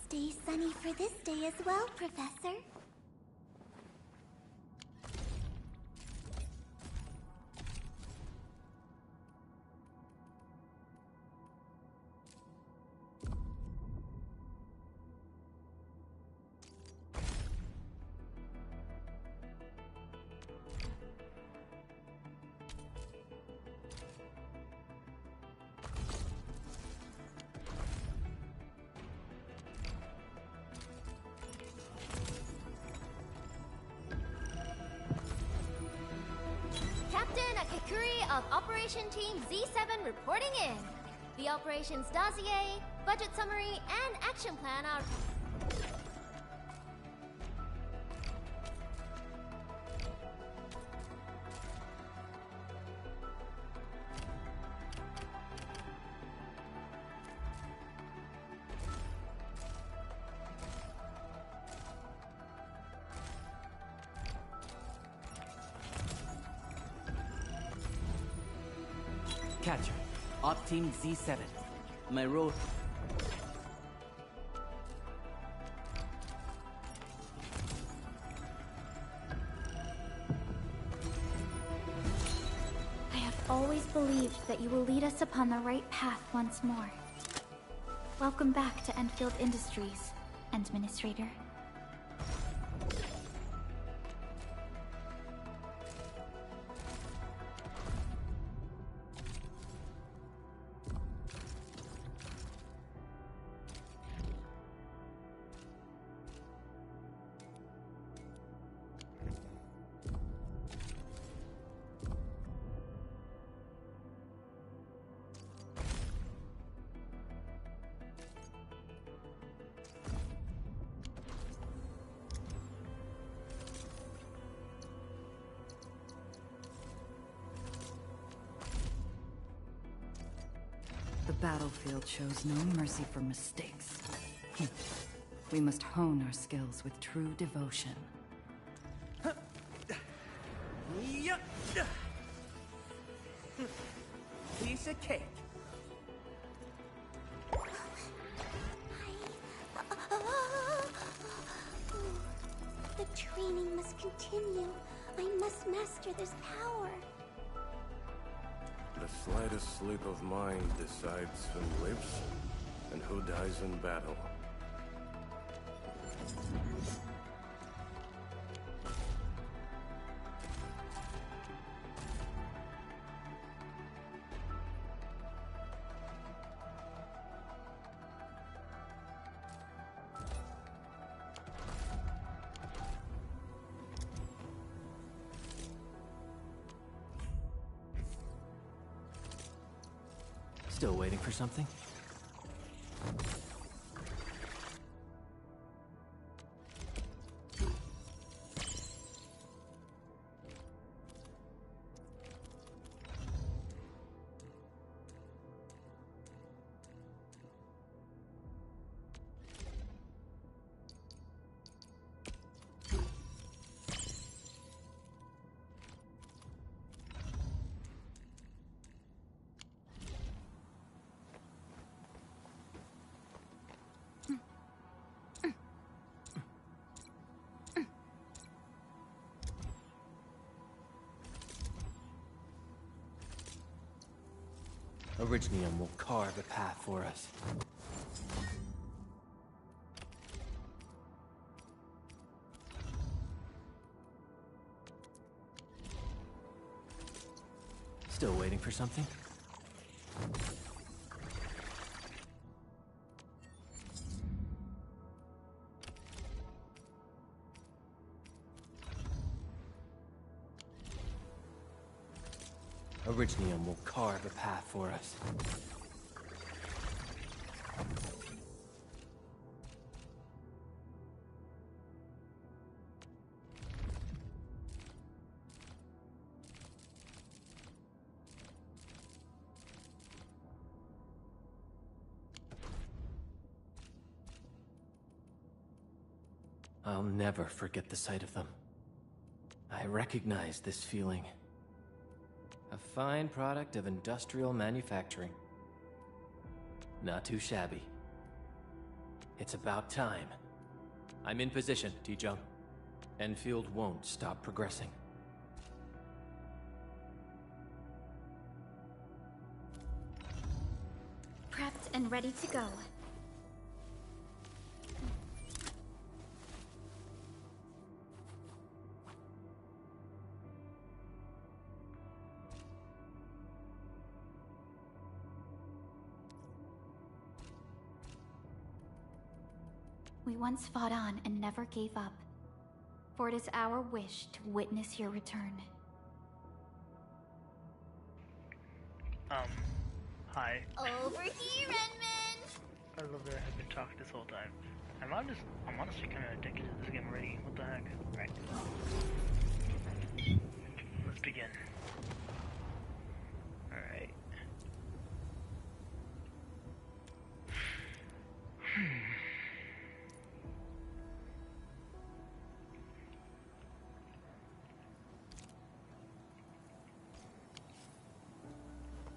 Stay sunny for this day as well, Professor. Captain Akakuri of Operation Team Z7 reporting in. The operations dossier, budget summary, and action plan are... Catcher, Op Team Z7. My role... I have always believed that you will lead us upon the right path once more. Welcome back to Endfield Industries, Administrator. The battlefield shows no mercy for mistakes. We must hone our skills with true devotion. Piece of cake. The training must continue. I must master this power. The slightest slip of mind decides who lives and who dies in battle. Still waiting for something? Originium will carve a path for us. Still waiting for something? Originium will carve a path for us. I'll never forget the sight of them. I recognize this feeling. A fine product of industrial manufacturing. Not too shabby. It's about time. I'm in position, T-Jung. Enfield won't stop progressing. Prepped and ready to go. We once fought on and never gave up, for it is our wish to witness your return. Hi. Over here, Redmond! I love that I've been talking this whole time. I'm honestly kind of addicted to this game already. What the heck? Right. Let's begin. Alright.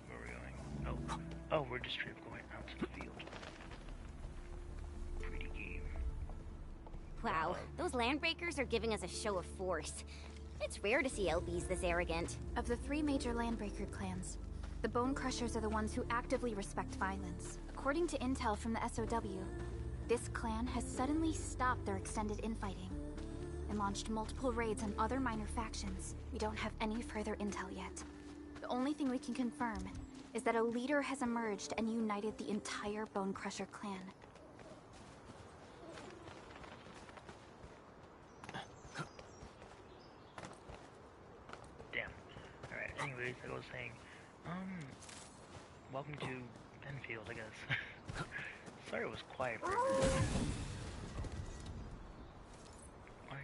Where are we going? Oh, we're just straight going out to the field. Pretty game. Wow, those landbreakers are giving us a show of force. It's rare to see LBs this arrogant. Of the 3 major landbreaker clans, the Bone Crushers are the ones who actively respect violence. According to intel from the SOW, this clan has suddenly stopped their extended infighting and launched multiple raids on other minor factions. We don't have any further intel yet. The only thing we can confirm is that a leader has emerged and united the entire Bone Crusher clan. Damn. Alright, anyways, like I was saying, welcome to Endfield, I guess. Sorry it was quiet for a minute. I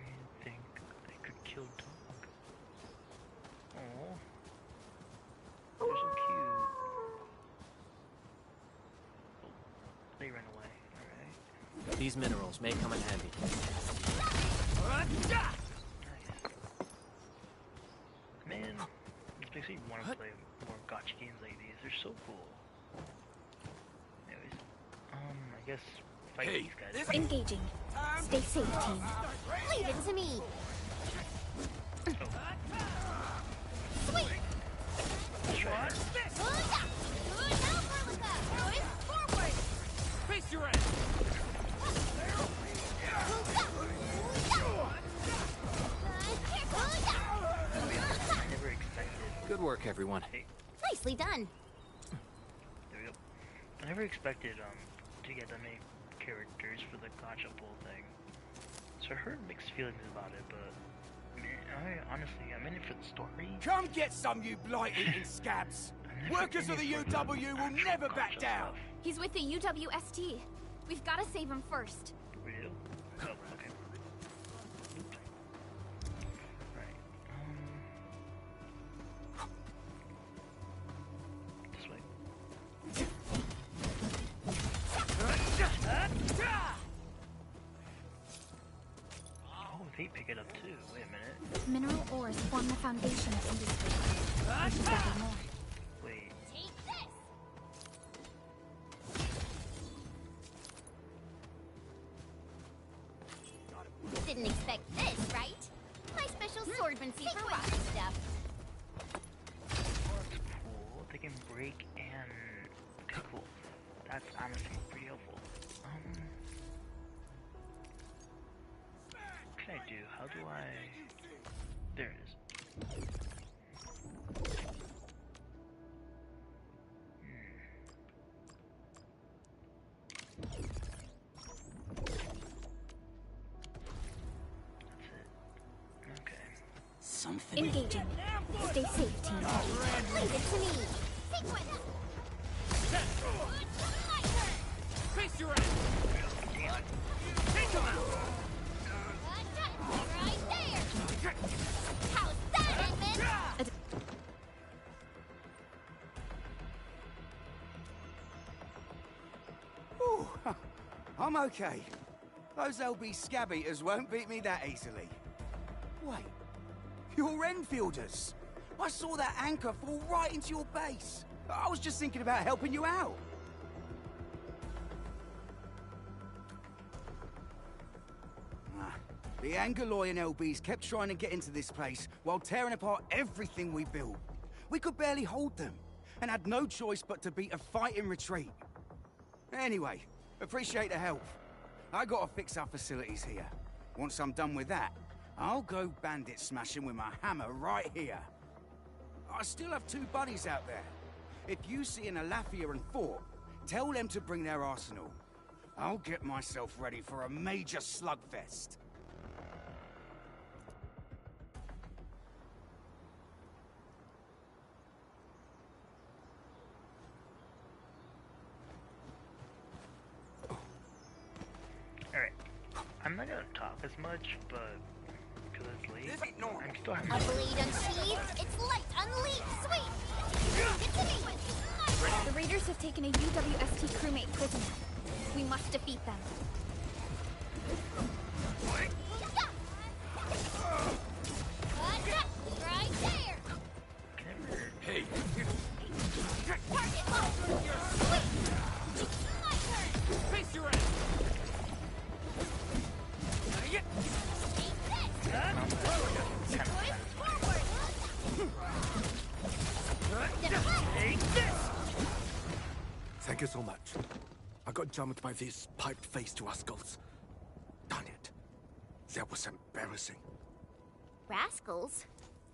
think I could kill dog. Oh, they're so cute. Oh, they ran away. Alright. These minerals may come in handy. Nice. Man, this makes me want to play more gotcha games like these. They're so cool. Anyways, I guess fight these guys. Engaging. Stay safe, team. Leave it to me! Sweet! What's this? Forward! Face your ass! Never expected. Good work, everyone. Nicely done. There we go. I never expected to get that many characters for the gotcha pool thing. So I heard mixed feelings about it, but man, I'm in it for the story. Come get some, you blight-eating scabs! Workers of the UW will never back down! He's with the UWST. We've got to save him first. We do? Oh, okay. Right. This way. Oh, they pick it up too. Wait a minute. Mineral ores form the foundation of industry. We should gather more. Wait. Take this! Didn't expect this, right? My special swordsmancy for rocky stuff. Oh, that's cool. They can break and do I... There it is. Something. Engaging. Stay safe, team. Leave it to me. Sequence. Face your ass! Take him out! Right there. How's that, Edmund? Ooh, I'm okay. Those LB scab eaters won't beat me that easily. Wait, you're Enfielders. I saw that anchor fall right into your base. I was just thinking about helping you out. The Angaloy and LBs kept trying to get into this place while tearing apart everything we built. We could barely hold them, and had no choice but to beat a fighting retreat. Anyway, appreciate the help. I gotta fix our facilities here. Once I'm done with that, I'll go bandit smashing with my hammer right here. I still have 2 buddies out there. If you see an Alafia and Fort, tell them to bring their arsenal. I'll get myself ready for a major slugfest. Alright. I'm not gonna talk as much, but because it's late, I'm still having A blade unsheathed, its light unleashed. Sweet! Get to me! The raiders have taken a UWST crewmate prisoner. We must defeat them. Right there! Hey! Target locked! Sweet! My turn! Face your ass! Thank you so much. I got jumped by these pipe-faced rascals. Darn it. That was embarrassing. Rascals?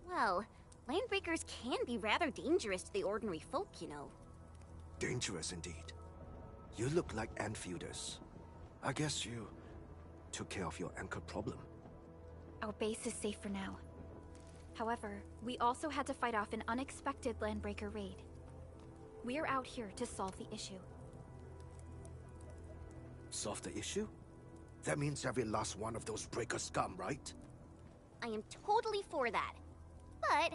Well, landbreakers can be rather dangerous to the ordinary folk, you know. Dangerous indeed. You look like Enfielders. I guess you took care of your anchor problem. Our base is safe for now. However, we also had to fight off an unexpected landbreaker raid. We're out here to solve the issue. Solve the issue? That means every last one of those breaker scum, right? I am totally for that. But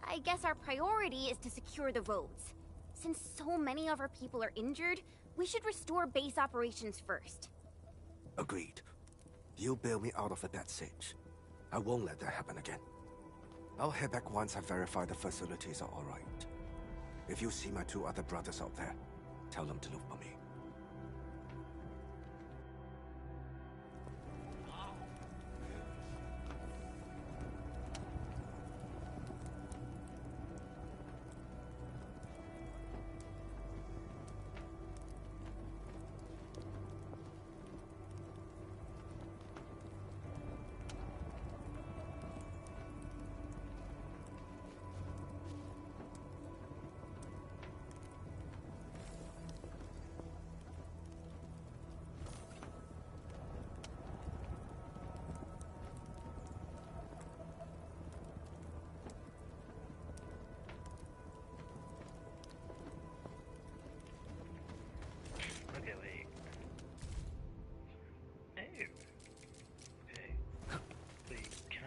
I guess our priority is to secure the roads. Since so many of our people are injured, we should restore base operations first. Agreed. You bail me out of a bad sitch. I won't let that happen again. I'll head back once I verify the facilities are alright. If you see my 2 other brothers out there, tell them to look for me. Okay, wait. Hey. Okay. Wait, can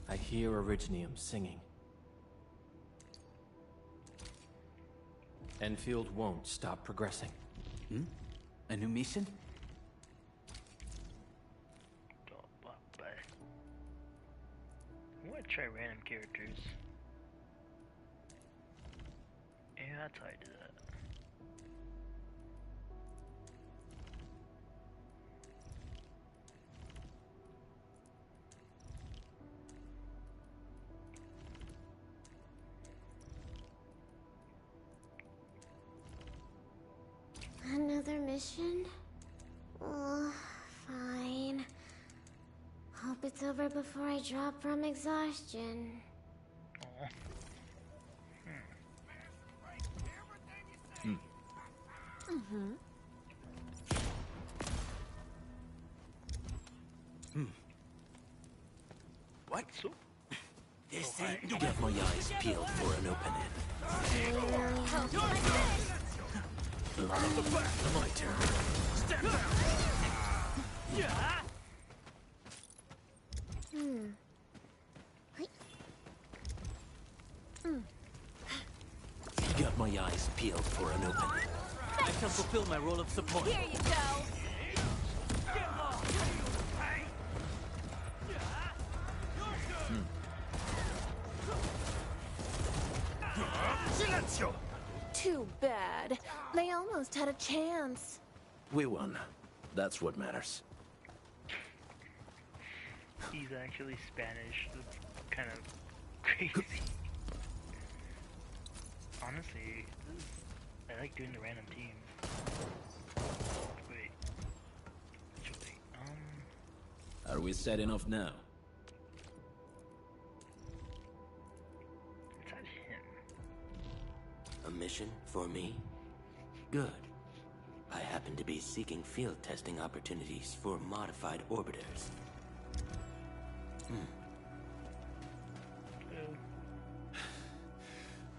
I hear Originium singing. Enfield won't stop progressing. A new mission? I want to try random characters. Yeah, that's how I do that. Another mission? Oh, fine. it's over before I drop from exhaustion. What? This ain't get my eyes peeled for an opening. Blood on the back. My turn. Step down. Yeah. Got my eyes peeled for an opening. I shall fulfill my role of support. Here you go. Too bad. They almost had a chance. We won. That's what matters. He's actually Spanish. That's kind of crazy. Honestly, I like doing the random teams. Wait. Actually, Are we set enough now? is that him? A mission for me? Good. I happen to be seeking field testing opportunities for modified orbiters.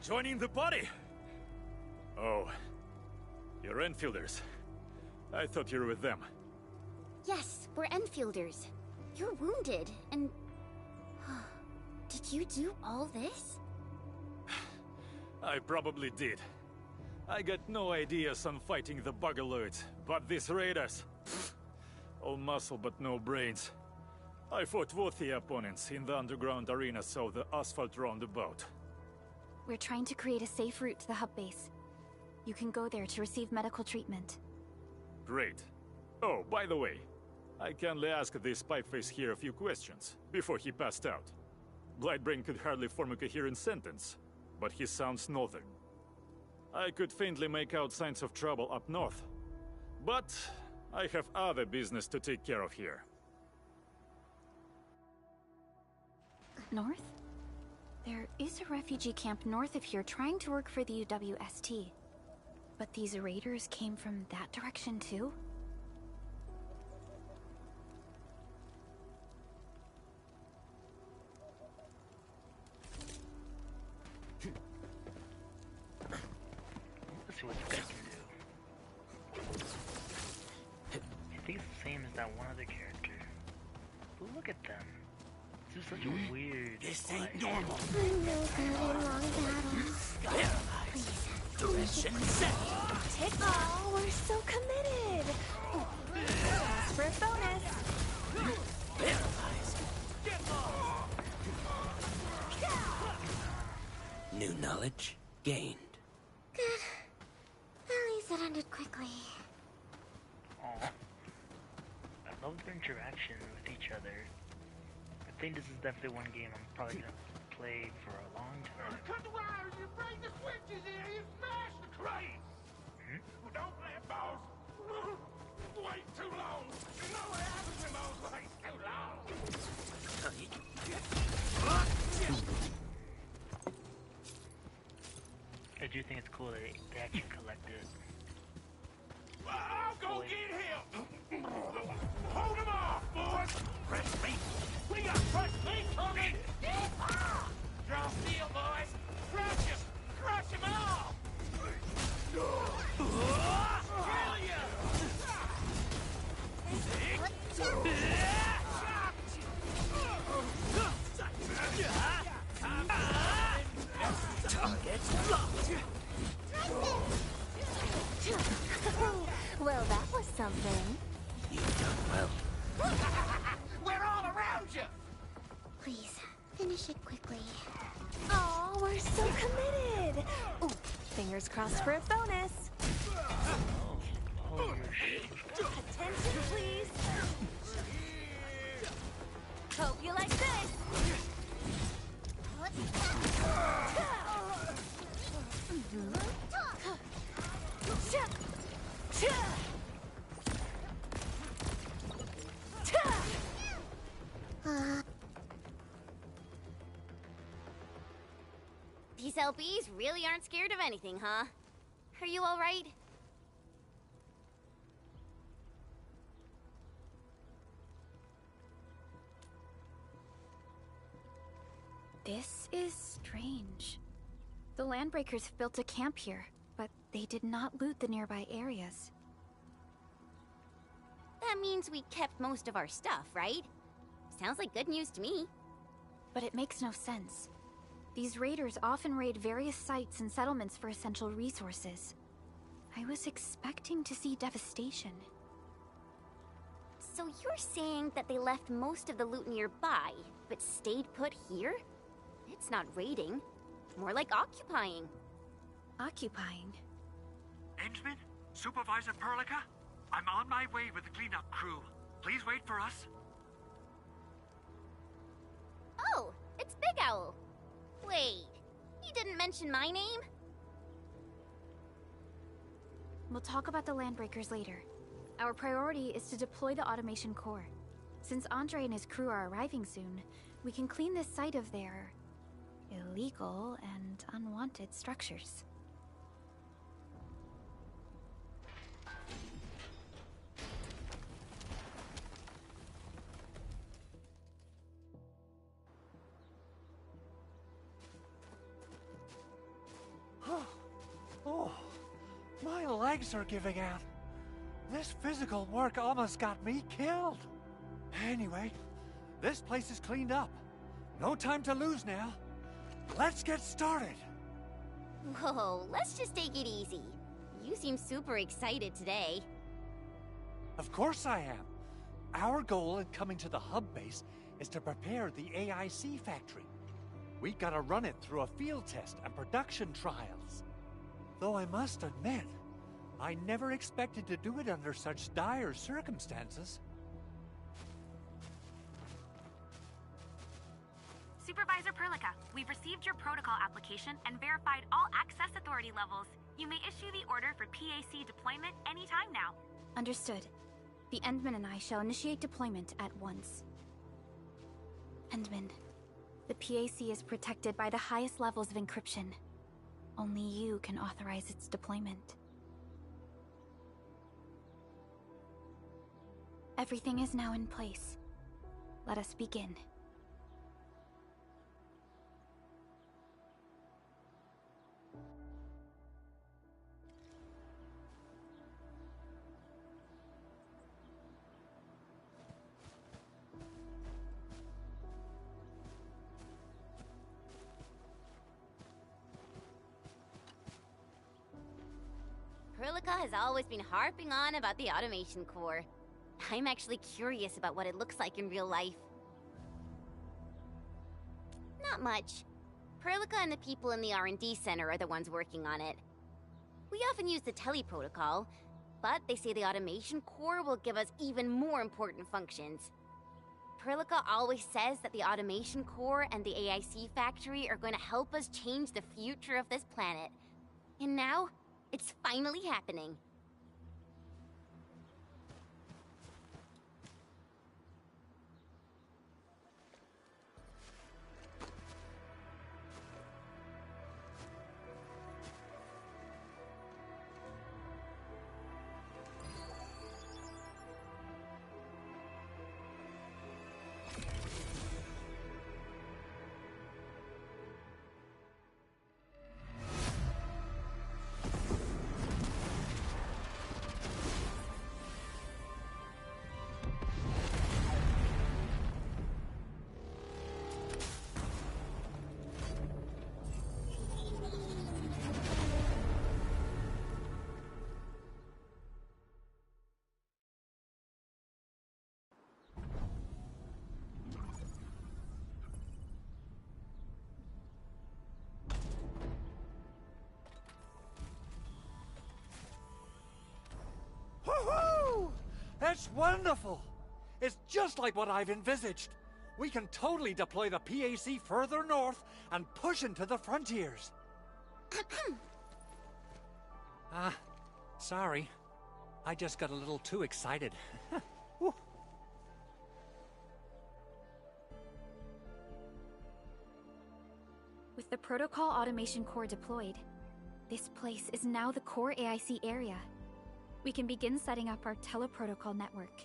Joining the party? Oh, you're Enfielders. I thought you were with them. Yes, we're Enfielders. You're wounded, and... Did you do all this? I probably did. I got no ideas on fighting the Bugaloids, but these raiders... all muscle but no brains. I fought worthy opponents in the underground arena so the asphalt roundabout. We're trying to create a safe route to the hub base. You can go there to receive medical treatment. Great. Oh, by the way, I kindly asked this pipeface here a few questions before he passed out. Blightbrain could hardly form a coherent sentence, but he sounds northern. I could faintly make out signs of trouble up north, but I have other business to take care of here. North? There is a refugee camp north of here trying to work for the UWST. But these raiders came from that direction too? Let's see what this guy can do. I think it's the same as that one other character. But look at them. This is such a weird... This ain't normal. I'm no good in long battles. Direction set. Oh, we're so committed. Ask for a bonus. New knowledge gained. Good. At least it ended quickly. Aw. I love their interaction with each other. I think this is definitely one game I'm probably gonna play for a long time. Cut the wires, you break the switches here, you smash the crate! Don't let balls wait too long. You know what happens when balls wait too long. I do think it's cool that they actually collect it. I'll go get him! Hold him off, boys! Fresh meat! We got fresh meat coming! Draw steel, boys! Crush him! Crush him all! Well, that was something. You've done well. We're all around you! Please, finish it quickly. Oh, we're so committed. Ooh, fingers crossed for a bonus. Attention, please. Hope you like this. LBs really aren't scared of anything, huh? Are you alright? This is strange. The Landbreakers built a camp here, but they did not loot the nearby areas. That means we kept most of our stuff, right? Sounds like good news to me. But it makes no sense. These raiders often raid various sites and settlements for essential resources. I was expecting to see devastation. So you're saying that they left most of the loot nearby, but stayed put here? It's not raiding. More like occupying. Occupying? Endman? Supervisor Perlica? I'm on my way with the cleanup crew. Please wait for us. Oh, it's Big Owl. Wait, you didn't mention my name? We'll talk about the Landbreakers later. Our priority is to deploy the automation core. Since Andre and his crew are arriving soon, we can clean this site of their illegal and unwanted structures. Oh, my legs are giving out. This physical work almost got me killed. Anyway, this place is cleaned up. No time to lose now. Let's get started. Whoa, let's just take it easy. You seem super excited today. Of course I am. Our goal in coming to the hub base is to prepare the AIC factory. We gotta run it through a field test and production trials. Though I must admit, I never expected to do it under such dire circumstances. Supervisor Perlica, we've received your protocol application and verified all access authority levels. You may issue the order for PAC deployment anytime now. Understood. The Endman and I shall initiate deployment at once. Endman, the PAC is protected by the highest levels of encryption. Only you can authorize its deployment. Everything is now in place. Let us begin. Perlica has always been harping on about the automation core. I'm actually curious about what it looks like in real life. Not much. Perlica and the people in the R&D center are the ones working on it. We often use the tele-protocol, but they say the automation core will give us even more important functions. Perlica always says that the automation core and the AIC factory are going to help us change the future of this planet. And now, it's finally happening. Woohoo! That's wonderful! It's just like what I've envisaged. We can totally deploy the PAC further north and push into the frontiers. Sorry. I just got a little too excited. With With the Protocol Automation Core deployed, this place is now the core AIC area. We can begin setting up our teleprotocol network.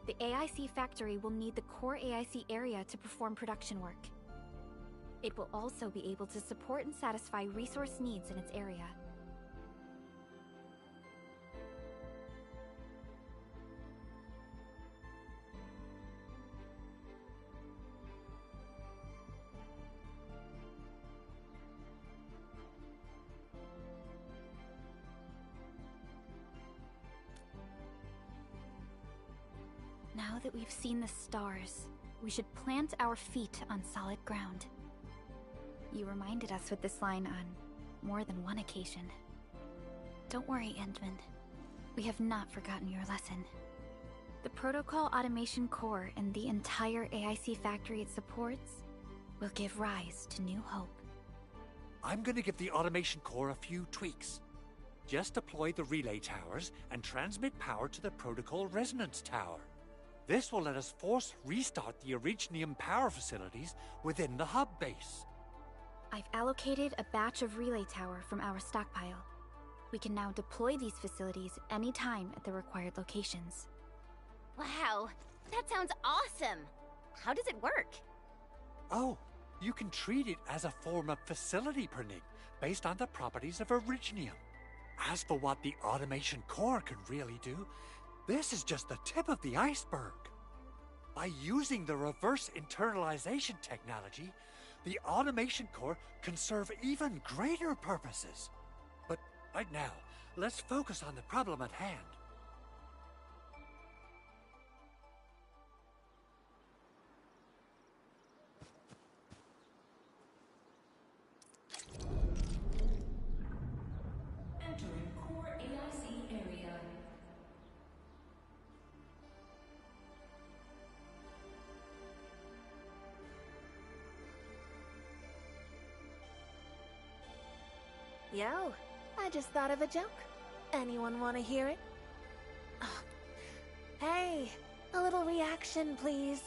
The AIC factory will need the core AIC area to perform production work. It will also be able to support and satisfy resource needs in its area. Now that we've seen the stars, we should plant our feet on solid ground. You reminded us with this line on more than one occasion. Don't worry, Endman. We have not forgotten your lesson. The Protocol Automation Core and the entire AIC factory it supports will give rise to new hope. I'm gonna give the Automation Core a few tweaks. Just deploy the relay towers and transmit power to the Protocol Resonance Tower. This will let us force restart the Originium power facilities within the hub base. I've allocated a batch of relay tower from our stockpile. We can now deploy these facilities anytime at the required locations. Wow, that sounds awesome! How does it work? Oh, you can treat it as a form of facility pernig based on the properties of Originium. As for what the Automation Core can really do, this is just the tip of the iceberg. By using the reverse internalization technology, the Automation Core can serve even greater purposes. But right now, let's focus on the problem at hand. Entering core AIC area. Yo, I just thought of a joke. Anyone want to hear it? Oh. Hey, a little reaction, please.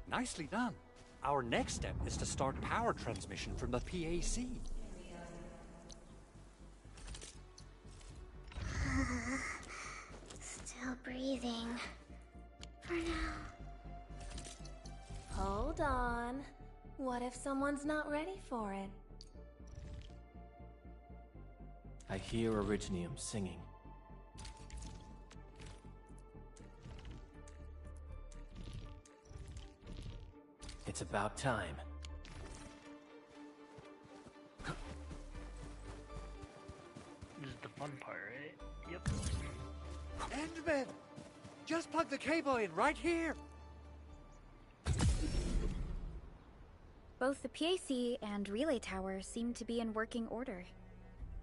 Nicely done. Our next step is to start power transmission from the PAC. Still breathing. For now. Hold on. What if someone's not ready for it? I hear Originium singing. It's about time. This is the fun part, right? Yep. Endman! Just plug the cable in right here! Both the PAC and relay tower seem to be in working order.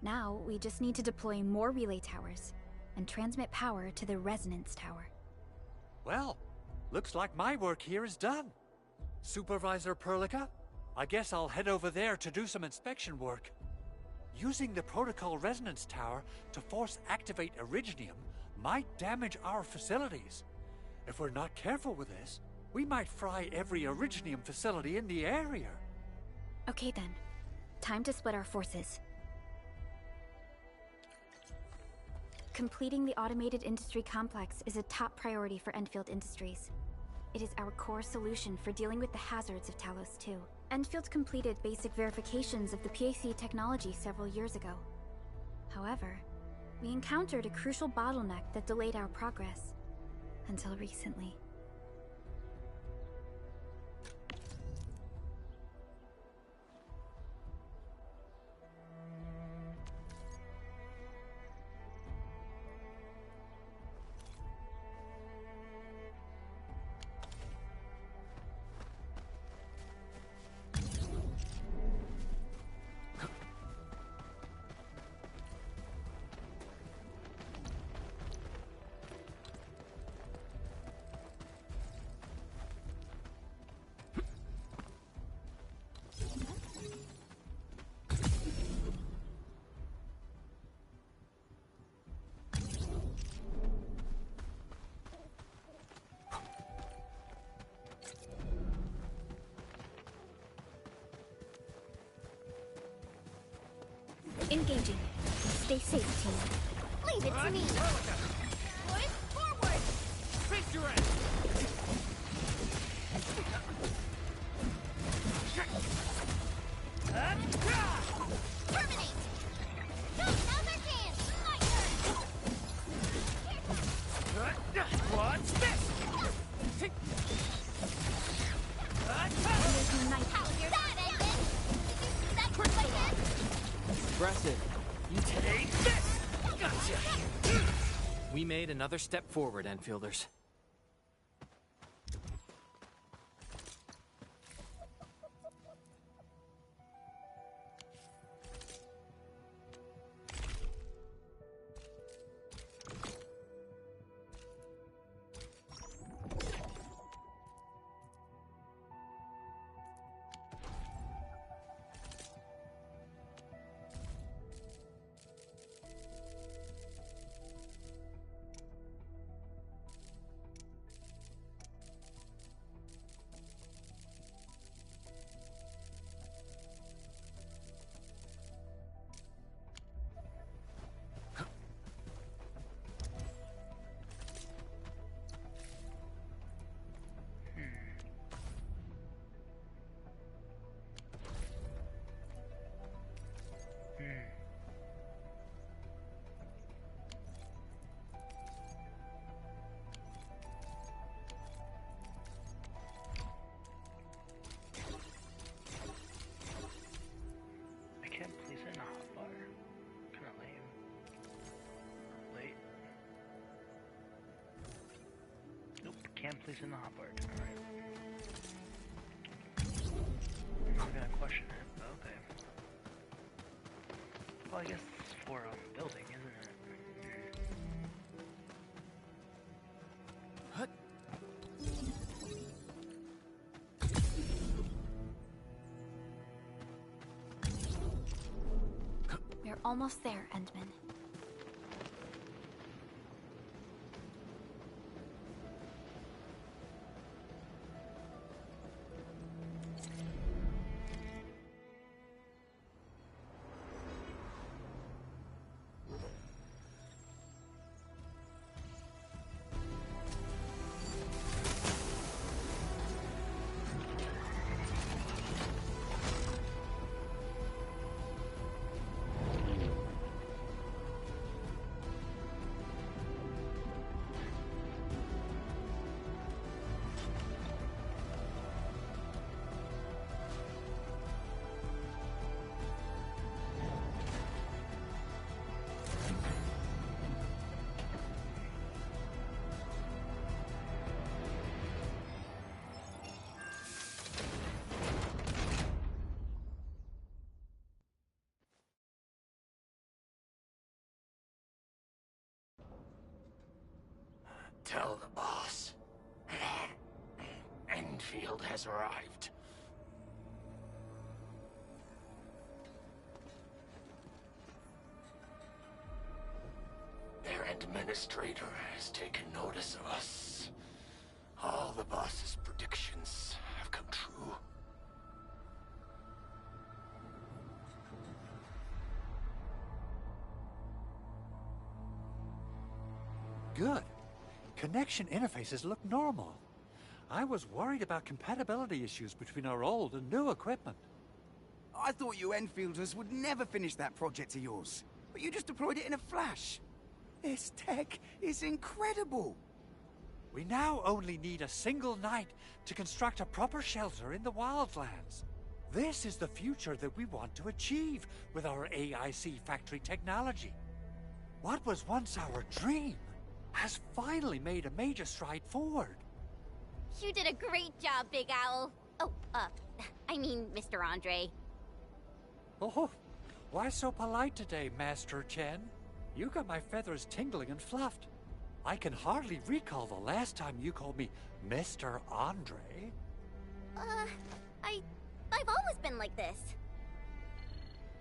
Now, we just need to deploy more relay towers and transmit power to the resonance tower. Well, looks like my work here is done. Supervisor Perlica, I guess I'll head over there to do some inspection work. Using the Protocol Resonance Tower to force activate Originium might damage our facilities. If we're not careful with this, we might fry every Originium facility in the area. Okay then. Time to split our forces. Completing the automated industry complex is a top priority for Endfield Industries. It is our core solution for dealing with the hazards of Talos 2. Endfield completed basic verifications of the PAC technology several years ago. However, we encountered a crucial bottleneck that delayed our progress. Until recently. Engaging. Stay safe, team. Leave it to me. Foot forward. Face your ass. Terminate. Go, now's our chance. My turn. What's this? How's your that, Edmund? Did you see that quick like that? Impressive. You take this. Gotcha. We made another step forward, Enfielders. I can't place it in a hotbar. Kinda lame. Wait. Nope, can't place it in the hotbar. Alright. I'm not gonna question it, but okay. Well, I guess it's for building, isn't it? We're almost there, Endman. Tell the boss. Endfield has arrived. Their administrator has taken notice of us. All the boss's predictions have come true. Good. Connection interfaces look normal. I was worried about compatibility issues between our old and new equipment. I thought you Enfielders would never finish that project of yours, but you just deployed it in a flash. This tech is incredible. We now only need a single night to construct a proper shelter in the wildlands. This is the future that we want to achieve with our AIC factory technology. What was once our dream has finally made a major stride forward. You did a great job, Big Owl. Oh, I mean, Mr. Andre. Oh, why so polite today, Master Chen? You got my feathers tingling and fluffed. I can hardly recall the last time you called me Mr. Andre. I've always been like this.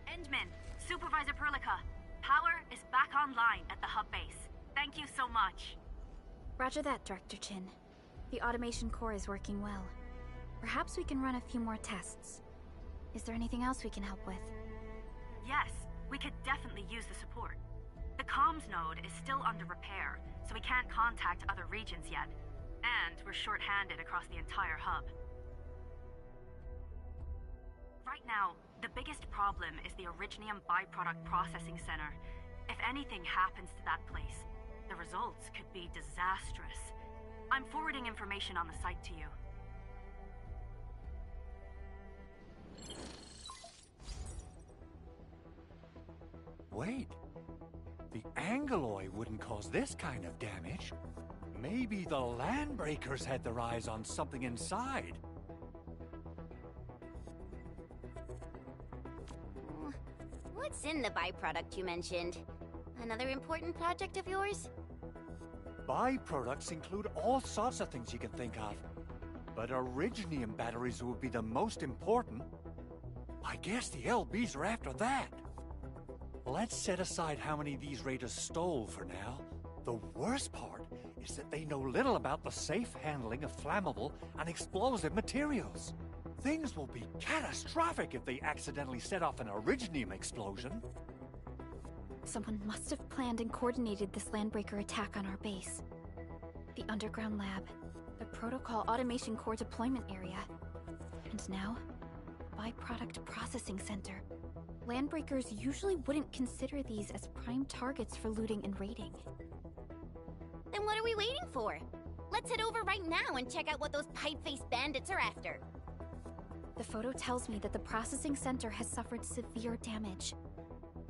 Endman, Supervisor Perlica, power is back online at the hub base. Thank you so much. Roger that, Director Chin. The automation core is working well. Perhaps we can run a few more tests. Is there anything else we can help with? Yes, We could definitely use the support. The comms node is still under repair, so we can't contact other regions yet. And we're short-handed across the entire hub. Right now, the biggest problem is the Originium byproduct processing center. If anything happens to that place, the results could be disastrous. I'm forwarding information on the site to you. Wait. The Angeloy wouldn't cause this kind of damage. Maybe the Landbreakers had their eyes on something inside. What's in the byproduct you mentioned? Another important project of yours? Byproducts include all sorts of things you can think of. But Originium batteries would be the most important. I guess the LBs are after that. Let's set aside how many these raiders stole for now. The worst part is that they know little about the safe handling of flammable and explosive materials. Things will be catastrophic if they accidentally set off an Originium explosion. Someone must have planned and coordinated this Landbreaker attack on our base. The underground lab, the Protocol Automation Core deployment area, and now, Byproduct Processing Center. Landbreakers usually wouldn't consider these as prime targets for looting and raiding. Then what are we waiting for? Let's head over right now and check out what those pipe-faced bandits are after. The photo tells me that the processing center has suffered severe damage.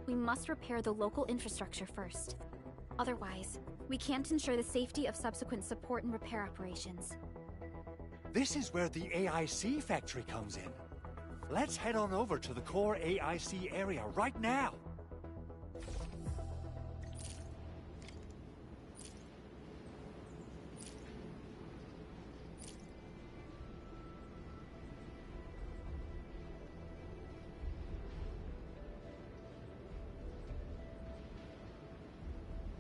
We must repair the local infrastructure first. Otherwise, we can't ensure the safety of subsequent support and repair operations. This is where the AIC factory comes in. Let's head on over to the core AIC area right now.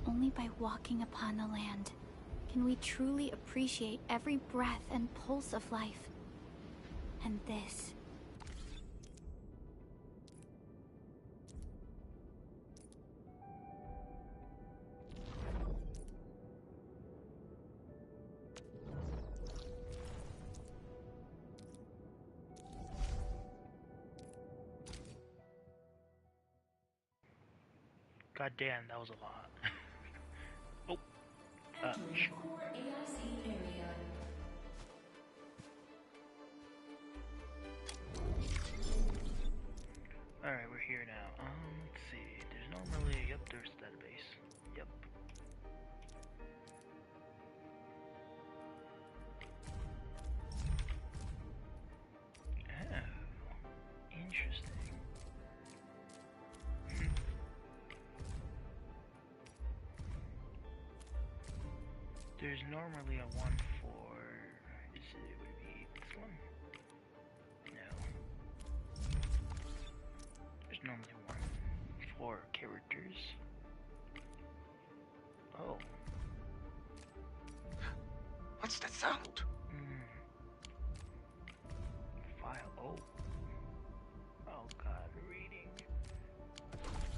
Only by walking upon the land can we truly appreciate every breath and pulse of life. And this. God damn, that was a lot. Oh. Entering core AIC area. Alright, we're here now. Let's see. There's normally... Yep, there's a database. Yep. Oh. Interesting. There's normally a one for... would it be this one? No. There's normally one for characters. Oh. What's that sound? File. Oh. Oh god, reading.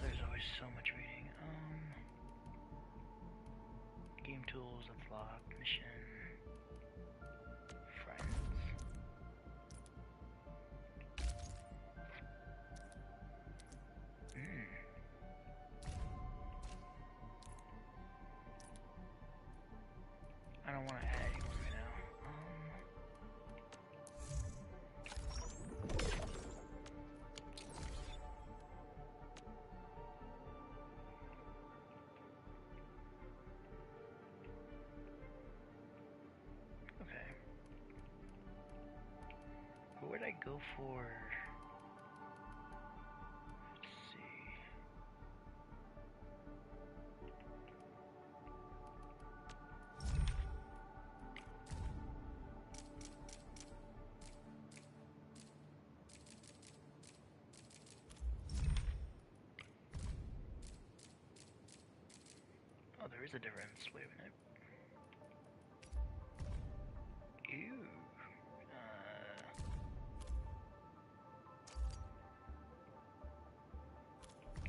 There's always so much reading. Game tools, unlock, mission, friends. I don't want to add anyone right now. Okay. But where'd I go for? Let's see. Oh, there is a difference. Wait a minute. Ew.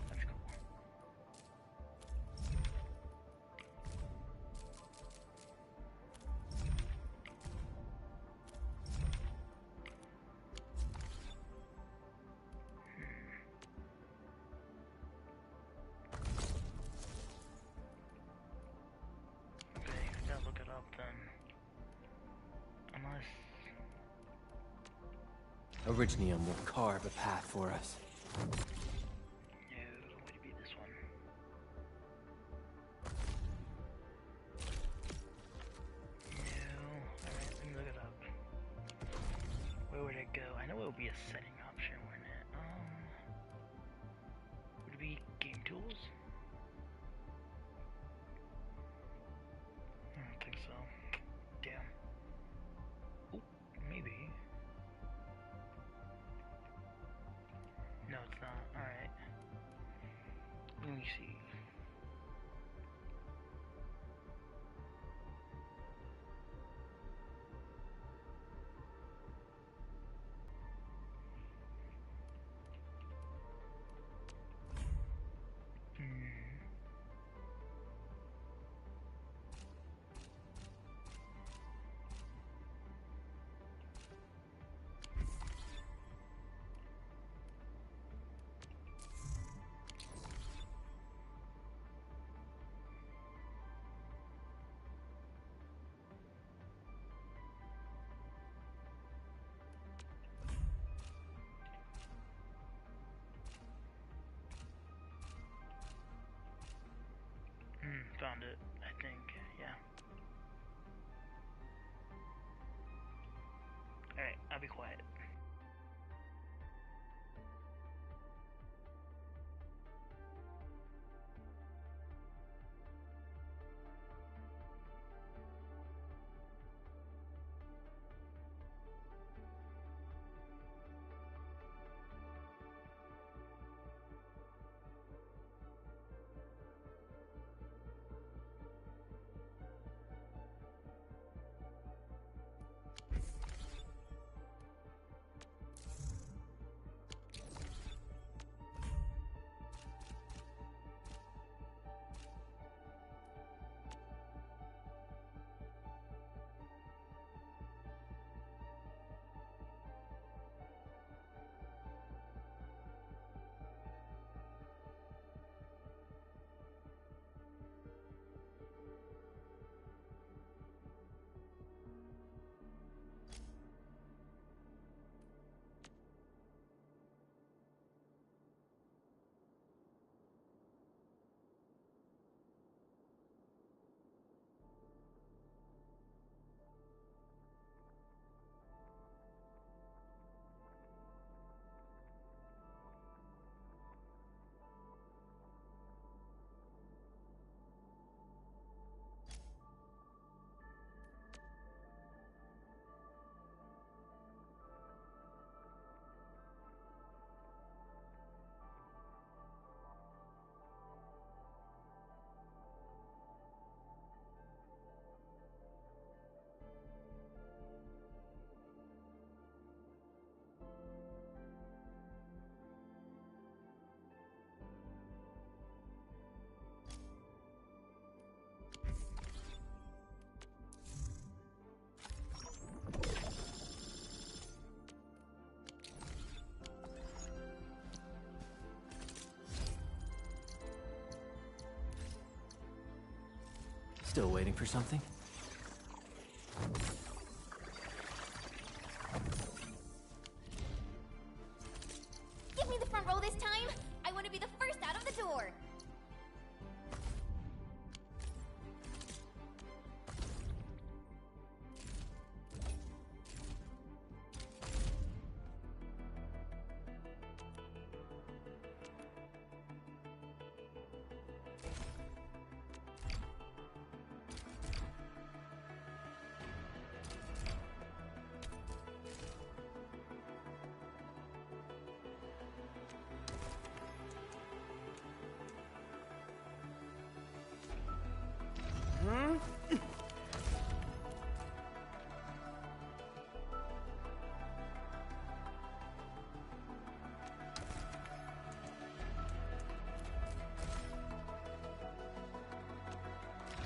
That's cool. Originium will carve a path for us. No, would it be this one? No. Alright, let me look it up. Where would it go? I know it would be a setting option, wouldn't it? Would it be game tools? I don't think so. Damn. Oh, maybe. No, it's not. Alright. Let me see. Found it, I think, yeah. Alright, I'll be quiet. Still waiting for something? Give me the front row this time! I want to be the first out of the door!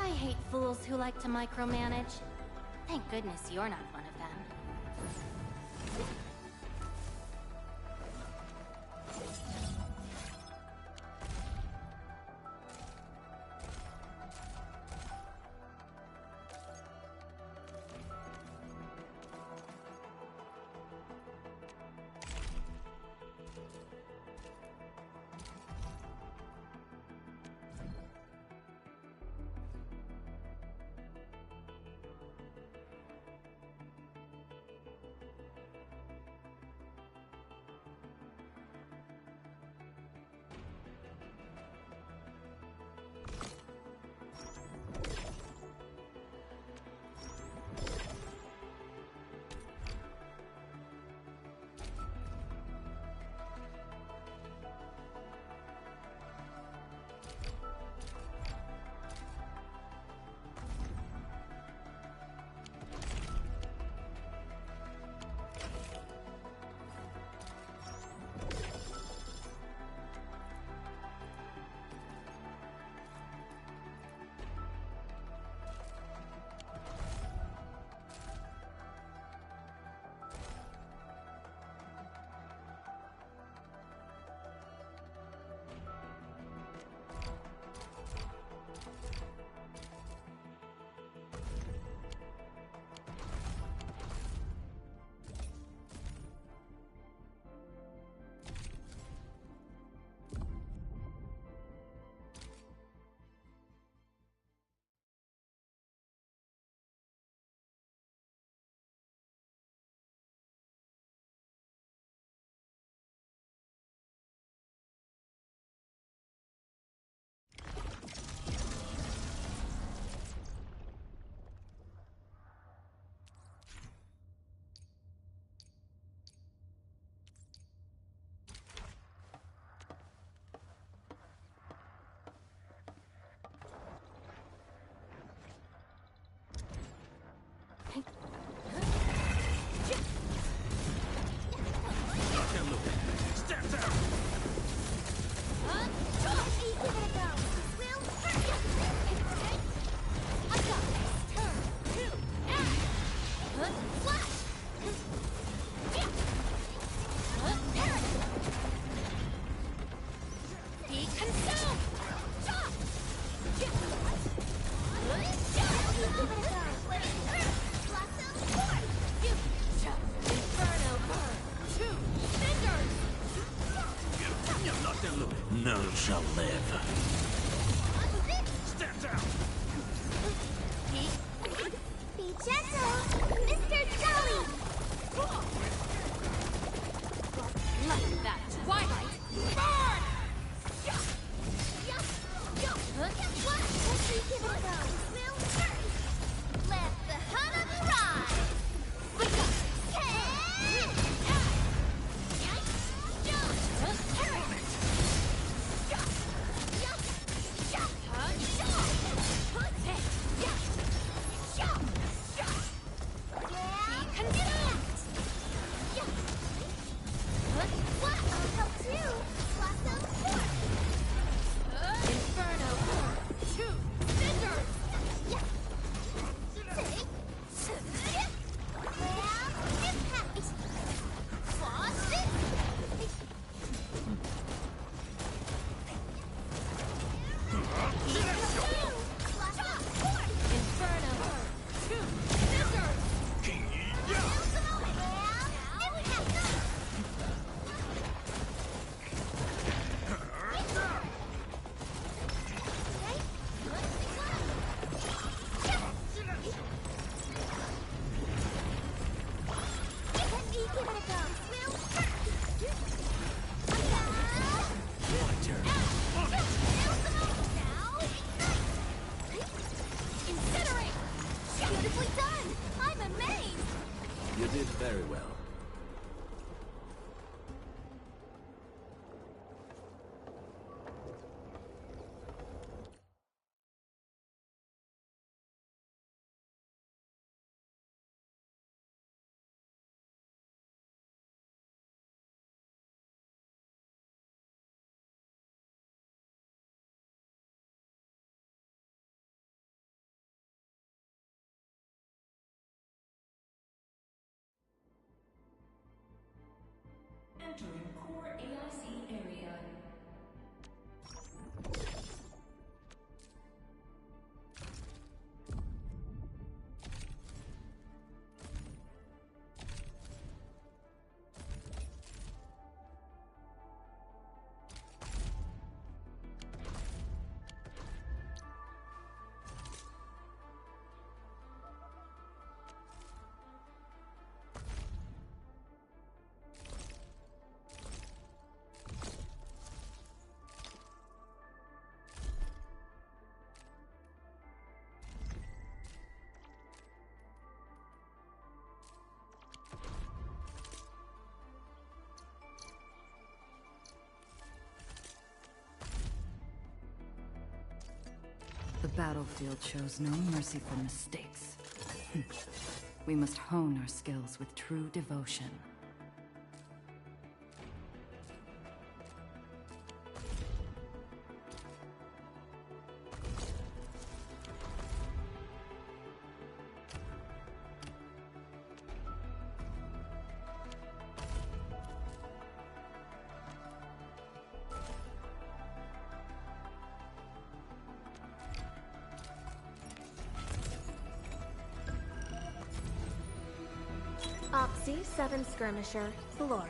I hate fools who like to micromanage. Thank goodness you're not one of them. None shall live. Stand down! Be gentle, Mr. Jolly! Like that, Twilight! Burn! Guess what? Let's see give it a go. We'll first let the hunt rise! You did very well. Entering core AIC area. The battlefield shows no mercy for mistakes. We must hone our skills with true devotion. Opsy 7 Skirmisher, Valorite.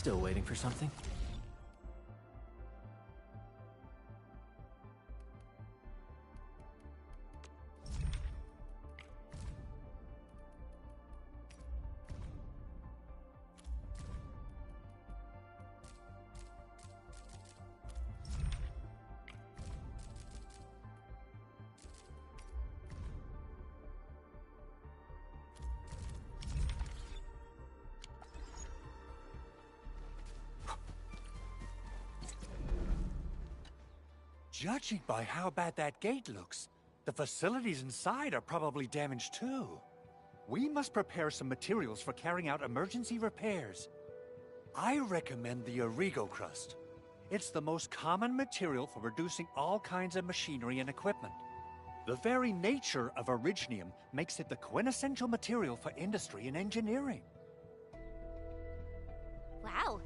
Still waiting for something? Judging by how bad that gate looks, the facilities inside are probably damaged too. We must prepare some materials for carrying out emergency repairs. I recommend the Origo crust. It's the most common material for producing all kinds of machinery and equipment. The very nature of originium makes it the quintessential material for industry and engineering. Wow,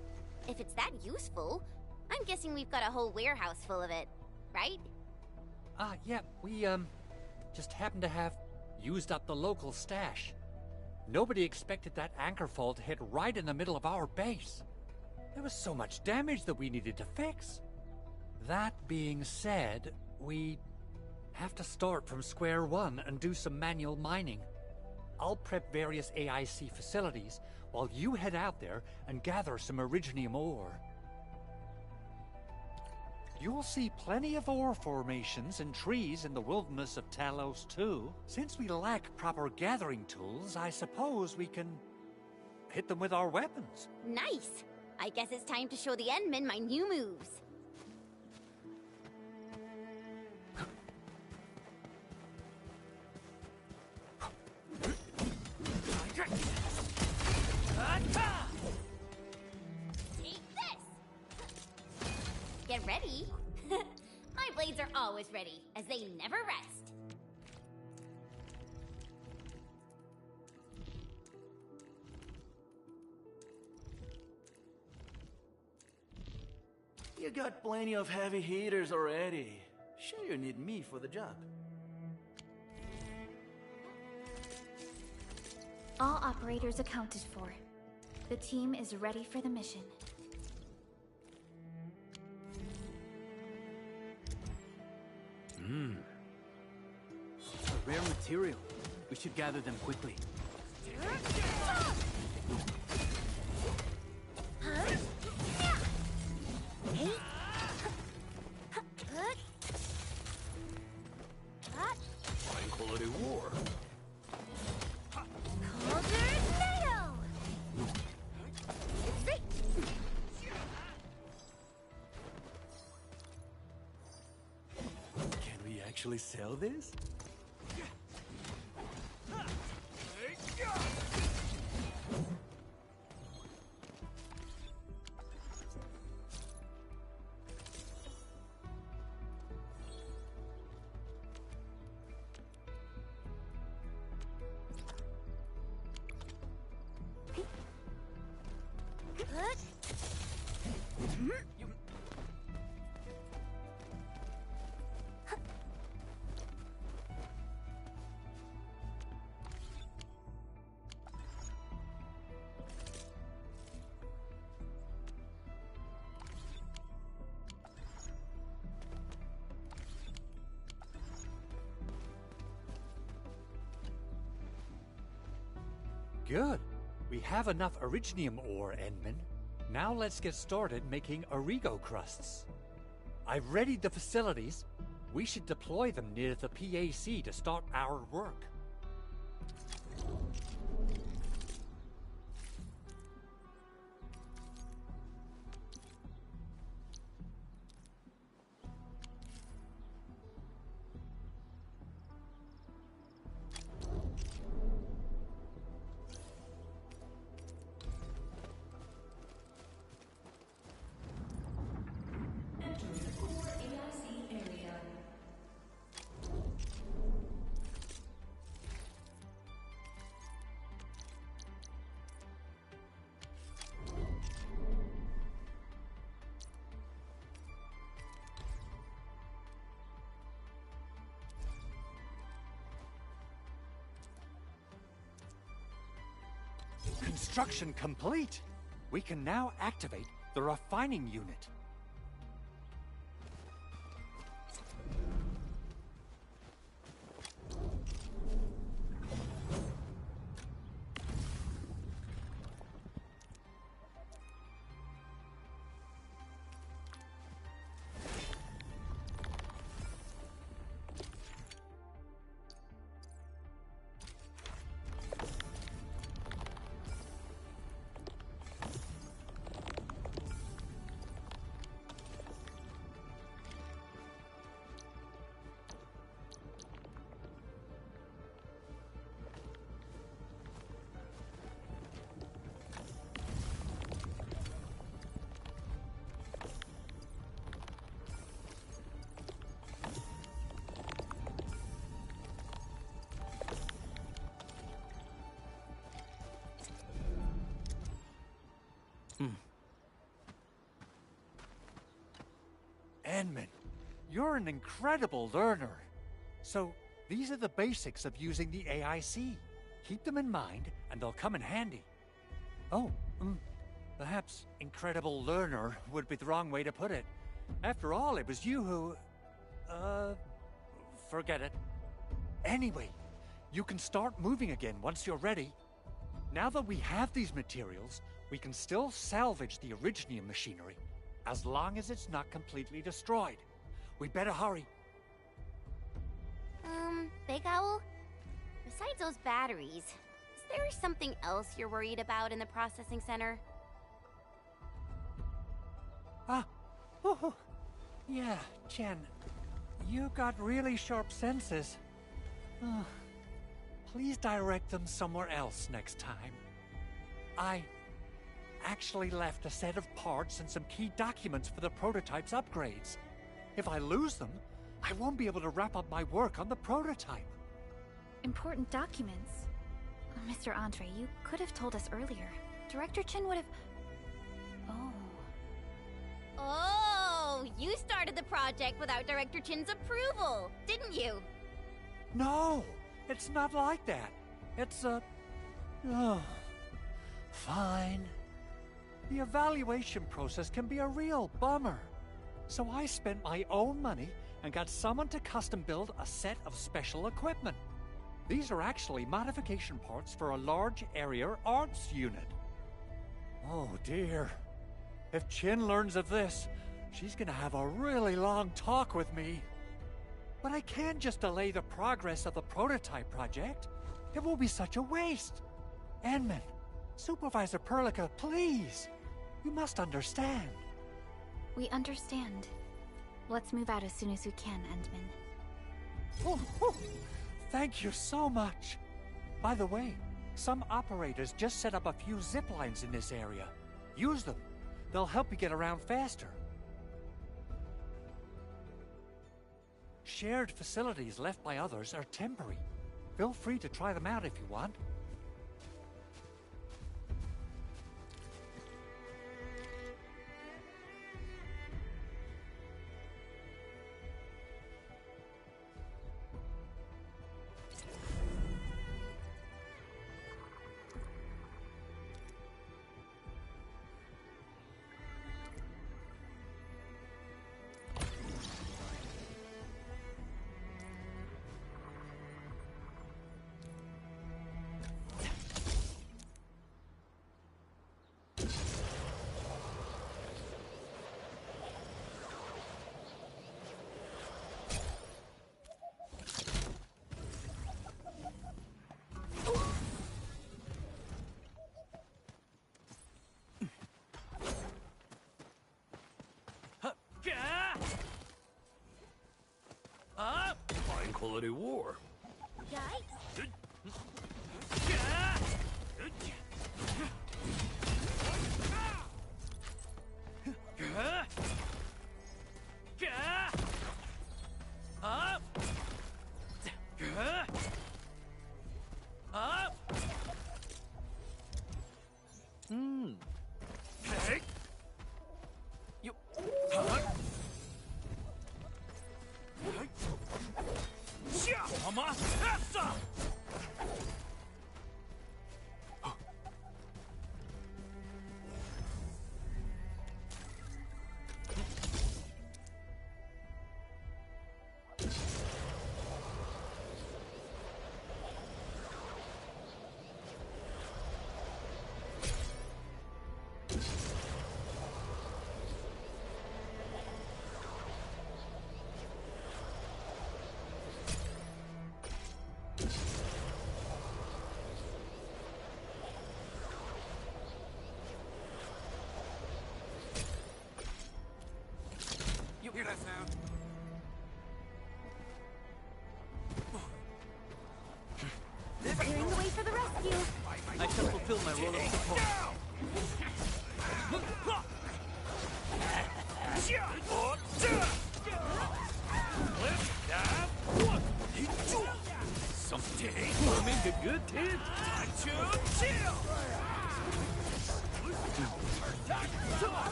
if it's that useful, I'm guessing we've got a whole warehouse full of it, right? Yeah, we, just happen to have used up the local stash. Nobody expected that anchor fall to hit right in the middle of our base. There was so much damage that we needed to fix. That being said, we have to start from square one and do some manual mining. I'll prep various AIC facilities while you head out there and gather some originium ore. You'll see plenty of ore formations and trees in the wilderness of Talos too. Since we lack proper gathering tools, I suppose we can hit them with our weapons. Nice! I guess it's time to show the Endmen my new moves. Take this! Get ready. My blades are always ready, as they never rest. You got plenty of heavy hitters already. Sure you need me for the job. All operators accounted for. The team is ready for the mission. A rare material. We should gather them quickly. Fine quality war. Can we actually sell this? Good. We have enough originium ore, Endman. Now let's get started making Origo crusts. I've readied the facilities. We should deploy them near the PAC to start our work. Entering the core AIC area. Construction complete. we can now activate the refining unit. Enman, you're an incredible learner. So, these are the basics of using the AIC. Keep them in mind, and they'll come in handy. Oh, perhaps incredible learner would be the wrong way to put it. After all, it was you who... forget it. Anyway, you can start moving again once you're ready. Now that we have these materials, we can still salvage the Originium machinery, as long as it's not completely destroyed. We better hurry. Big Owl? Besides those batteries, is there something else you're worried about in the processing center? Yeah, Chen. You got really sharp senses. Please direct them somewhere else next time. I actually left a set of parts and some key documents for the prototype's upgrades. If I lose them, I won't be able to wrap up my work on the prototype. Important documents? Mr. Andre, you could have told us earlier. Director Chen would have... Oh, you started the project without Director Chin's approval, didn't you? No, it's not like that. It's fine. The evaluation process can be a real bummer. So I spent my own money and got someone to custom build a set of special equipment. These are actually modification parts for a large area arts unit. Oh dear. If Chin learns of this, she's gonna have a really long talk with me. But I can't just delay the progress of the prototype project. It will be such a waste. Enman, Supervisor Perlica, please. You must understand. We understand. Let's move out as soon as we can, Endman. Thank you so much. By the way, some operators just set up a few zip lines in this area. Use them. They'll help you get around faster. Shared facilities left by others are temporary. Feel free to try them out if you want. Fine quality war. you. I shall fulfill my role of support. Someday we'll make a good hit.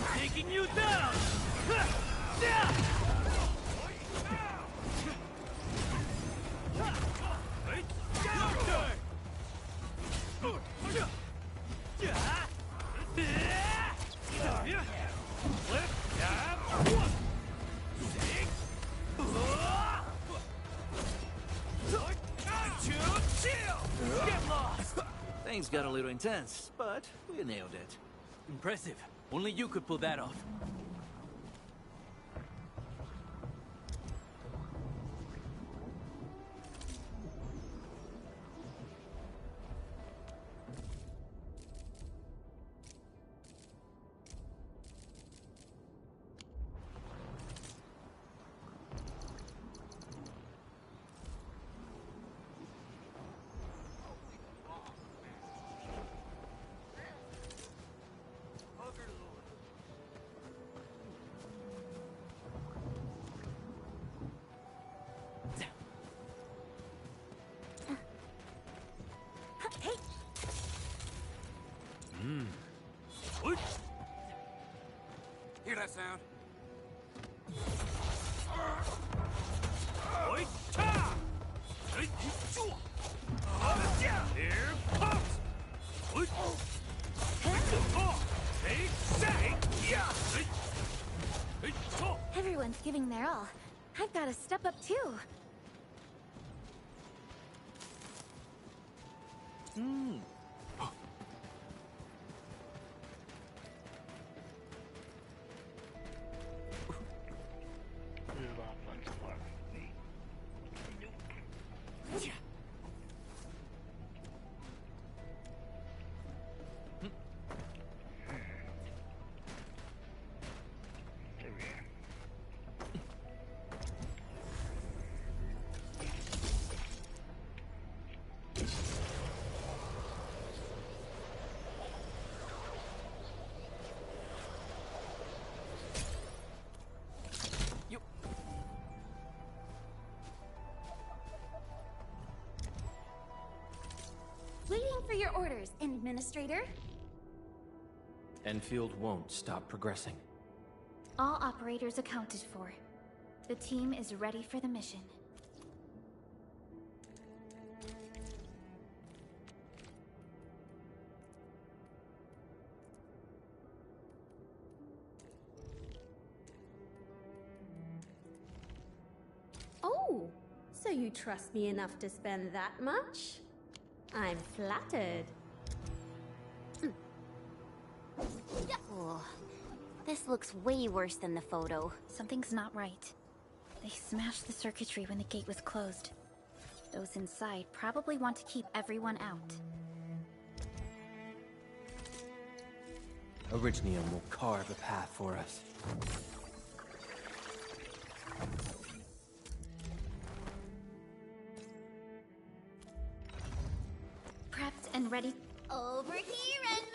I'm taking you down. Things got a little intense, but we nailed it. Impressive. Only you could pull that off. Hear that sound? Here comes. Everyone's giving their all. I've got to step up too. This is a lot of fun so far. Wait. Nope. Over here. Waiting for your orders, Administrator. Enfield won't stop progressing. All operators accounted for. The team is ready for the mission. Oh, so you trust me enough to spend that much? I'm flattered. Oh, this looks way worse than the photo. Something's not right. They smashed the circuitry when the gate was closed. Those inside probably want to keep everyone out. Originium will carve a path for us. Prepped and ready. Over here, Edmund!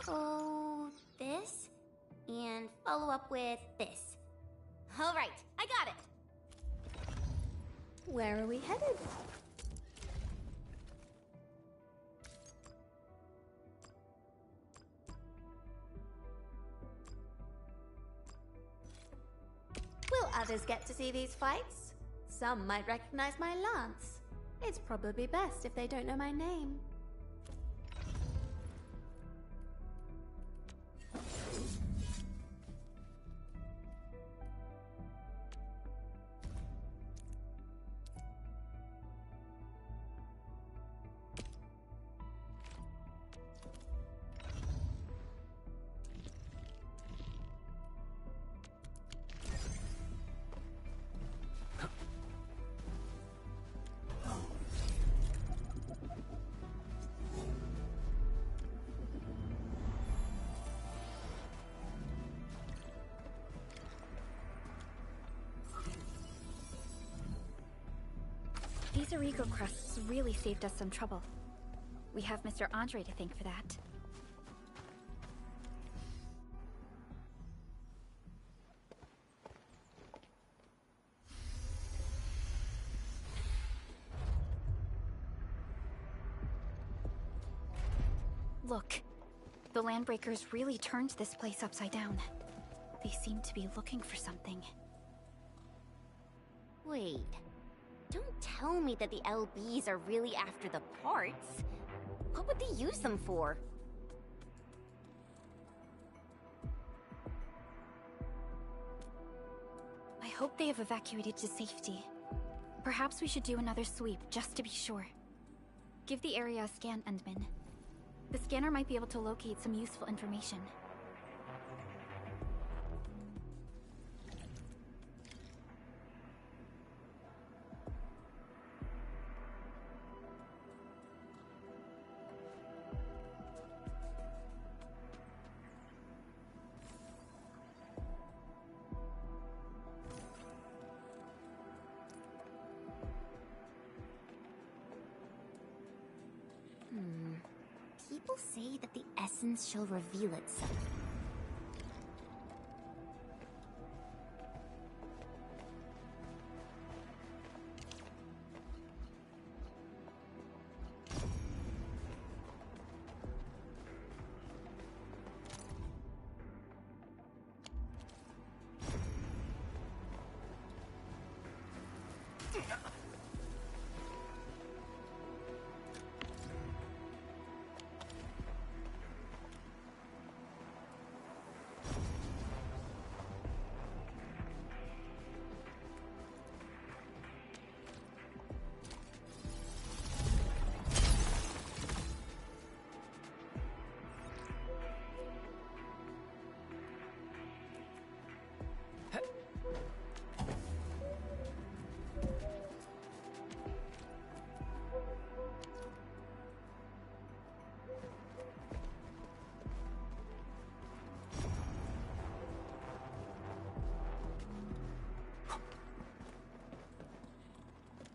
So, this, and follow up with this. All right, I got it. Where are we headed? Will others get to see these fights? Some might recognize my lance. It's probably best if they don't know my name. These Origo crusts really saved us some trouble. We have Mr. Andre to thank for that. Look, the Landbreakers really turned this place upside down. They seem to be looking for something. Wait. Don't tell me that the LBs are really after the parts. What would they use them for? I hope they have evacuated to safety. Perhaps we should do another sweep, just to be sure. Give the area a scan, Endman. The scanner might be able to locate some useful information. People say that the essence shall reveal itself.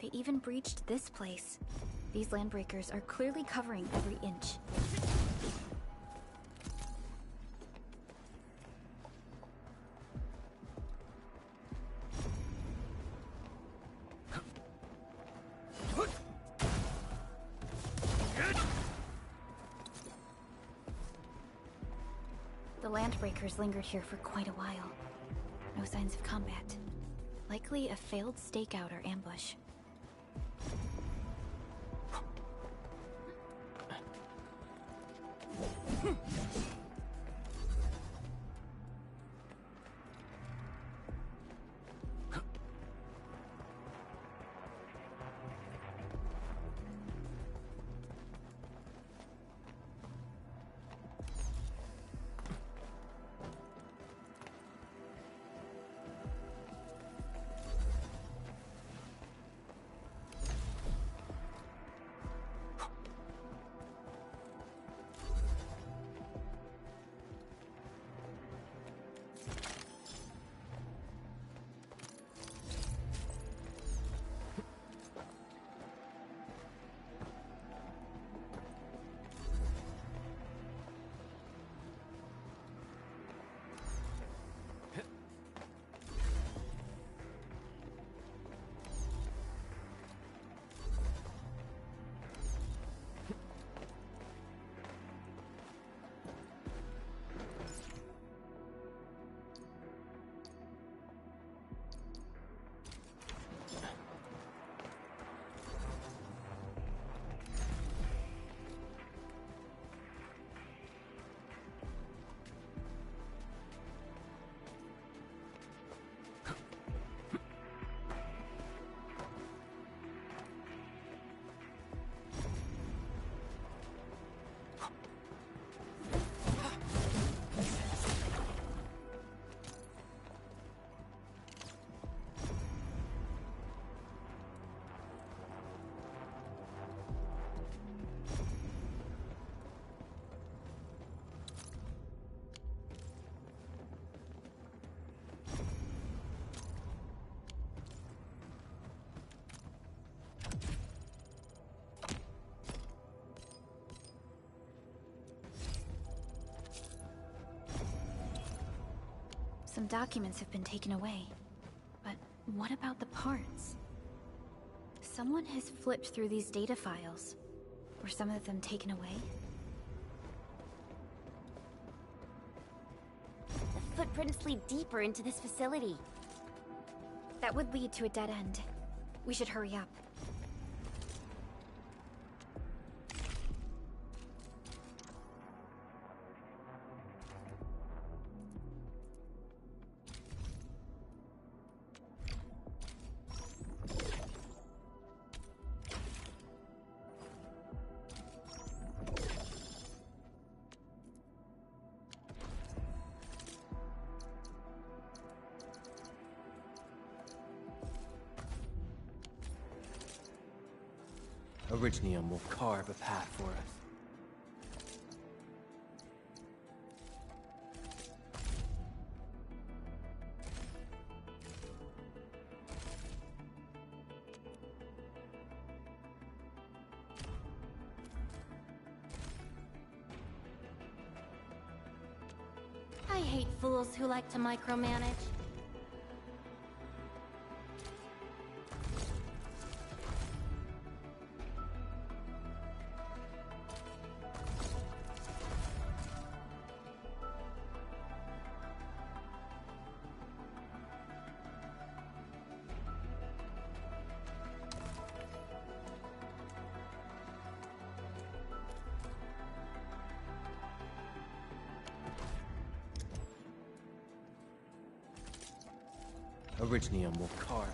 They even breached this place. These Landbreakers are clearly covering every inch. The Landbreakers lingered here for quite a while. No signs of combat. Likely a failed stakeout or ambush. Some documents have been taken away. But what about the parts? Someone has flipped through these data files. Were some of them taken away? The footprints lead deeper into this facility. That would lead to a dead end. We should hurry up. Orignium will carve a path for us. I hate fools who like to micromanage. Orignium will carve.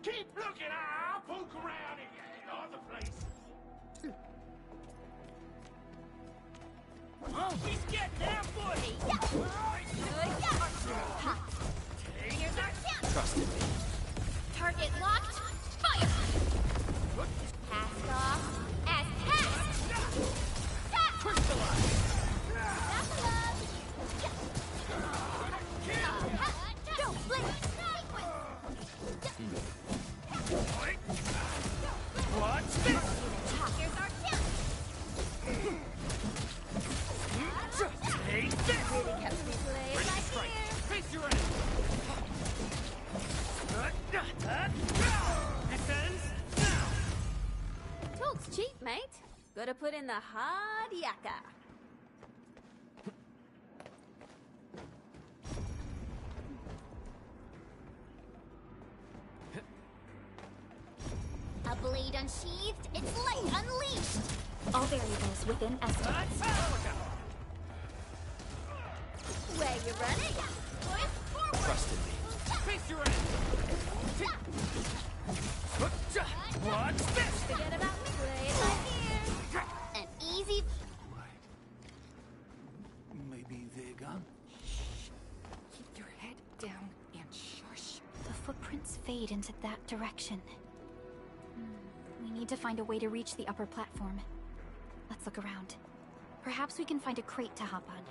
Keep looking, I'll poke around in other places. Oh, he's getting that foot! Here's our chance! Trust in me. Target locked, fire! Cast off, as cast! Crystallize! Don't blink! What's this? Here's our chance! Take this! Really kept me playing right here! Face your enemy! Descends now! Talk's cheap, mate. Gotta put in the hard yakka. A blade unsheathed, its light unleashed! All variables within estimates. Where you running? Push forward! Trust in me. Face your enemy! What's this? Forget about me, play it right here! An easy... Maybe they're gone? Keep your head down and shush. The footprints fade into that direction. We need to find a way to reach the upper platform. Let's look around. Perhaps we can find a crate to hop on.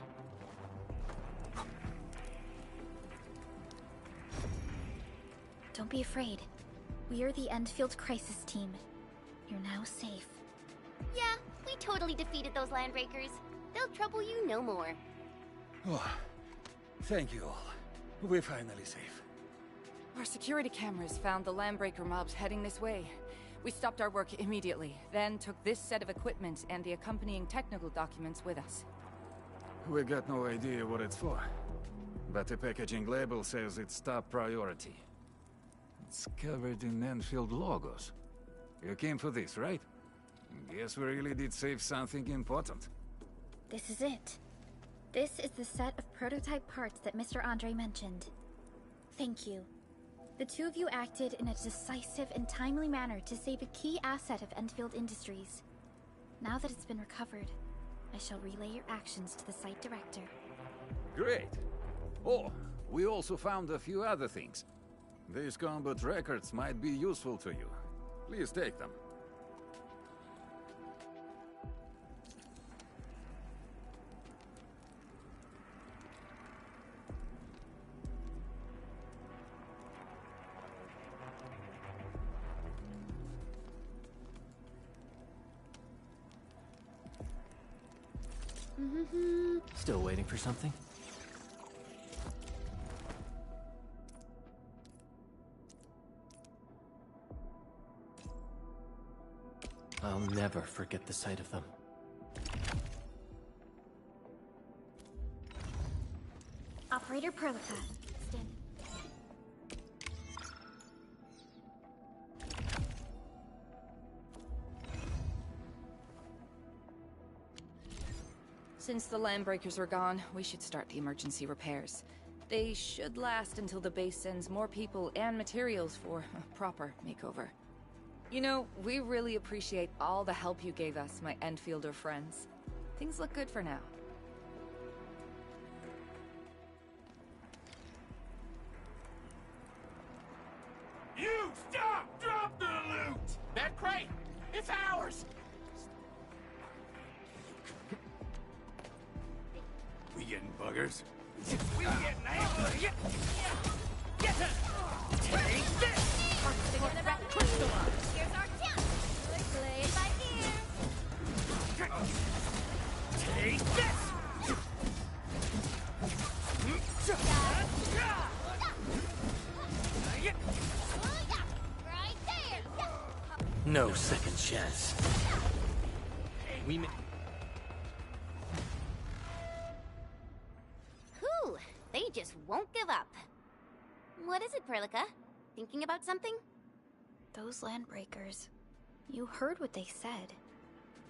Don't be afraid. We are the Endfield crisis team. You're now safe. Yeah, we totally defeated those landbreakers. They'll trouble you no more. Oh, thank you all. We're finally safe. Our security cameras found the landbreaker mobs heading this way. We stopped our work immediately, then took this set of equipment and the accompanying technical documents with us. We got no idea what it's for, but the packaging label says it's top priority. It's covered in Enfield logos. You came for this, right? Guess we really did save something important. This is it. This is the set of prototype parts that Mr. Andre mentioned. Thank you. The two of you acted in a decisive and timely manner to save a key asset of Endfield Industries. Now that it's been recovered, I shall relay your actions to the site director. Great. Oh, we also found a few other things. These combat records might be useful to you. Please take them. Still waiting for something? I'll never forget the sight of them. Operator Perlica, stand. Since the landbreakers are gone, we should start the emergency repairs. They should last until the base sends more people and materials for a proper makeover. You know, we really appreciate all the help you gave us, my Enfielder friends. Things look good for now. You stop! Drop the loot! That crate! It's ours! We getting buggers? We getting ambushed! Get her! Take this! Here's our chance! Play it by ear! Take this! Right there! No second chance. We may... Whew, they just won't give up. What is it, Perlica? Thinking about something? Those landbreakers. You heard what they said.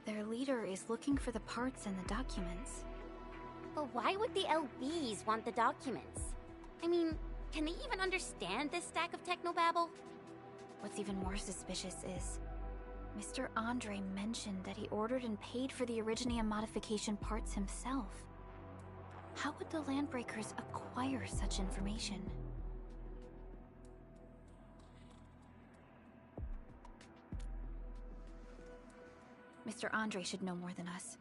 Their leader is looking for the parts and the documents. But why would the LBs want the documents? I mean, can they even understand this stack of technobabble? What's even more suspicious is Mr. Andre mentioned that he ordered and paid for the Originium modification parts himself. How would the Landbreakers acquire such information? Mr. Andre should know more than us.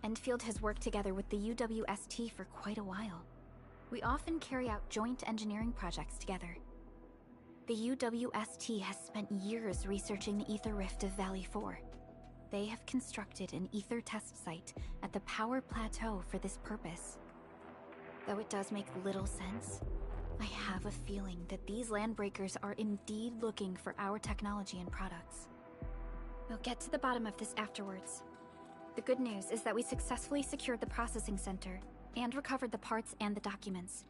Endfield has worked together with the UWST for quite a while. We often carry out joint engineering projects together. The UWST has spent years researching the Ether Rift of Valley 4. They have constructed an Ether test site at the Power Plateau for this purpose. Though it does make little sense, I have a feeling that these Landbreakers are indeed looking for our technology and products. We'll get to the bottom of this afterwards. The good news is that we successfully secured the processing center and recovered the parts and the documents.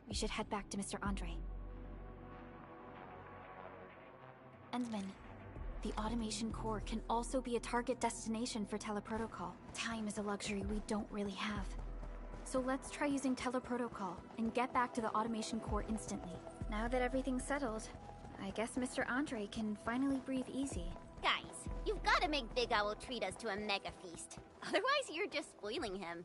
We should head back to Mr. Andre. Endman, the automation core can also be a target destination for teleprotocol. Time is a luxury we don't really have. So let's try using teleprotocol and get back to the automation core instantly. Now that everything's settled, I guess Mr. Andre can finally breathe easy. Guys, you've got to make Big Owl treat us to a mega feast. Otherwise, you're just spoiling him.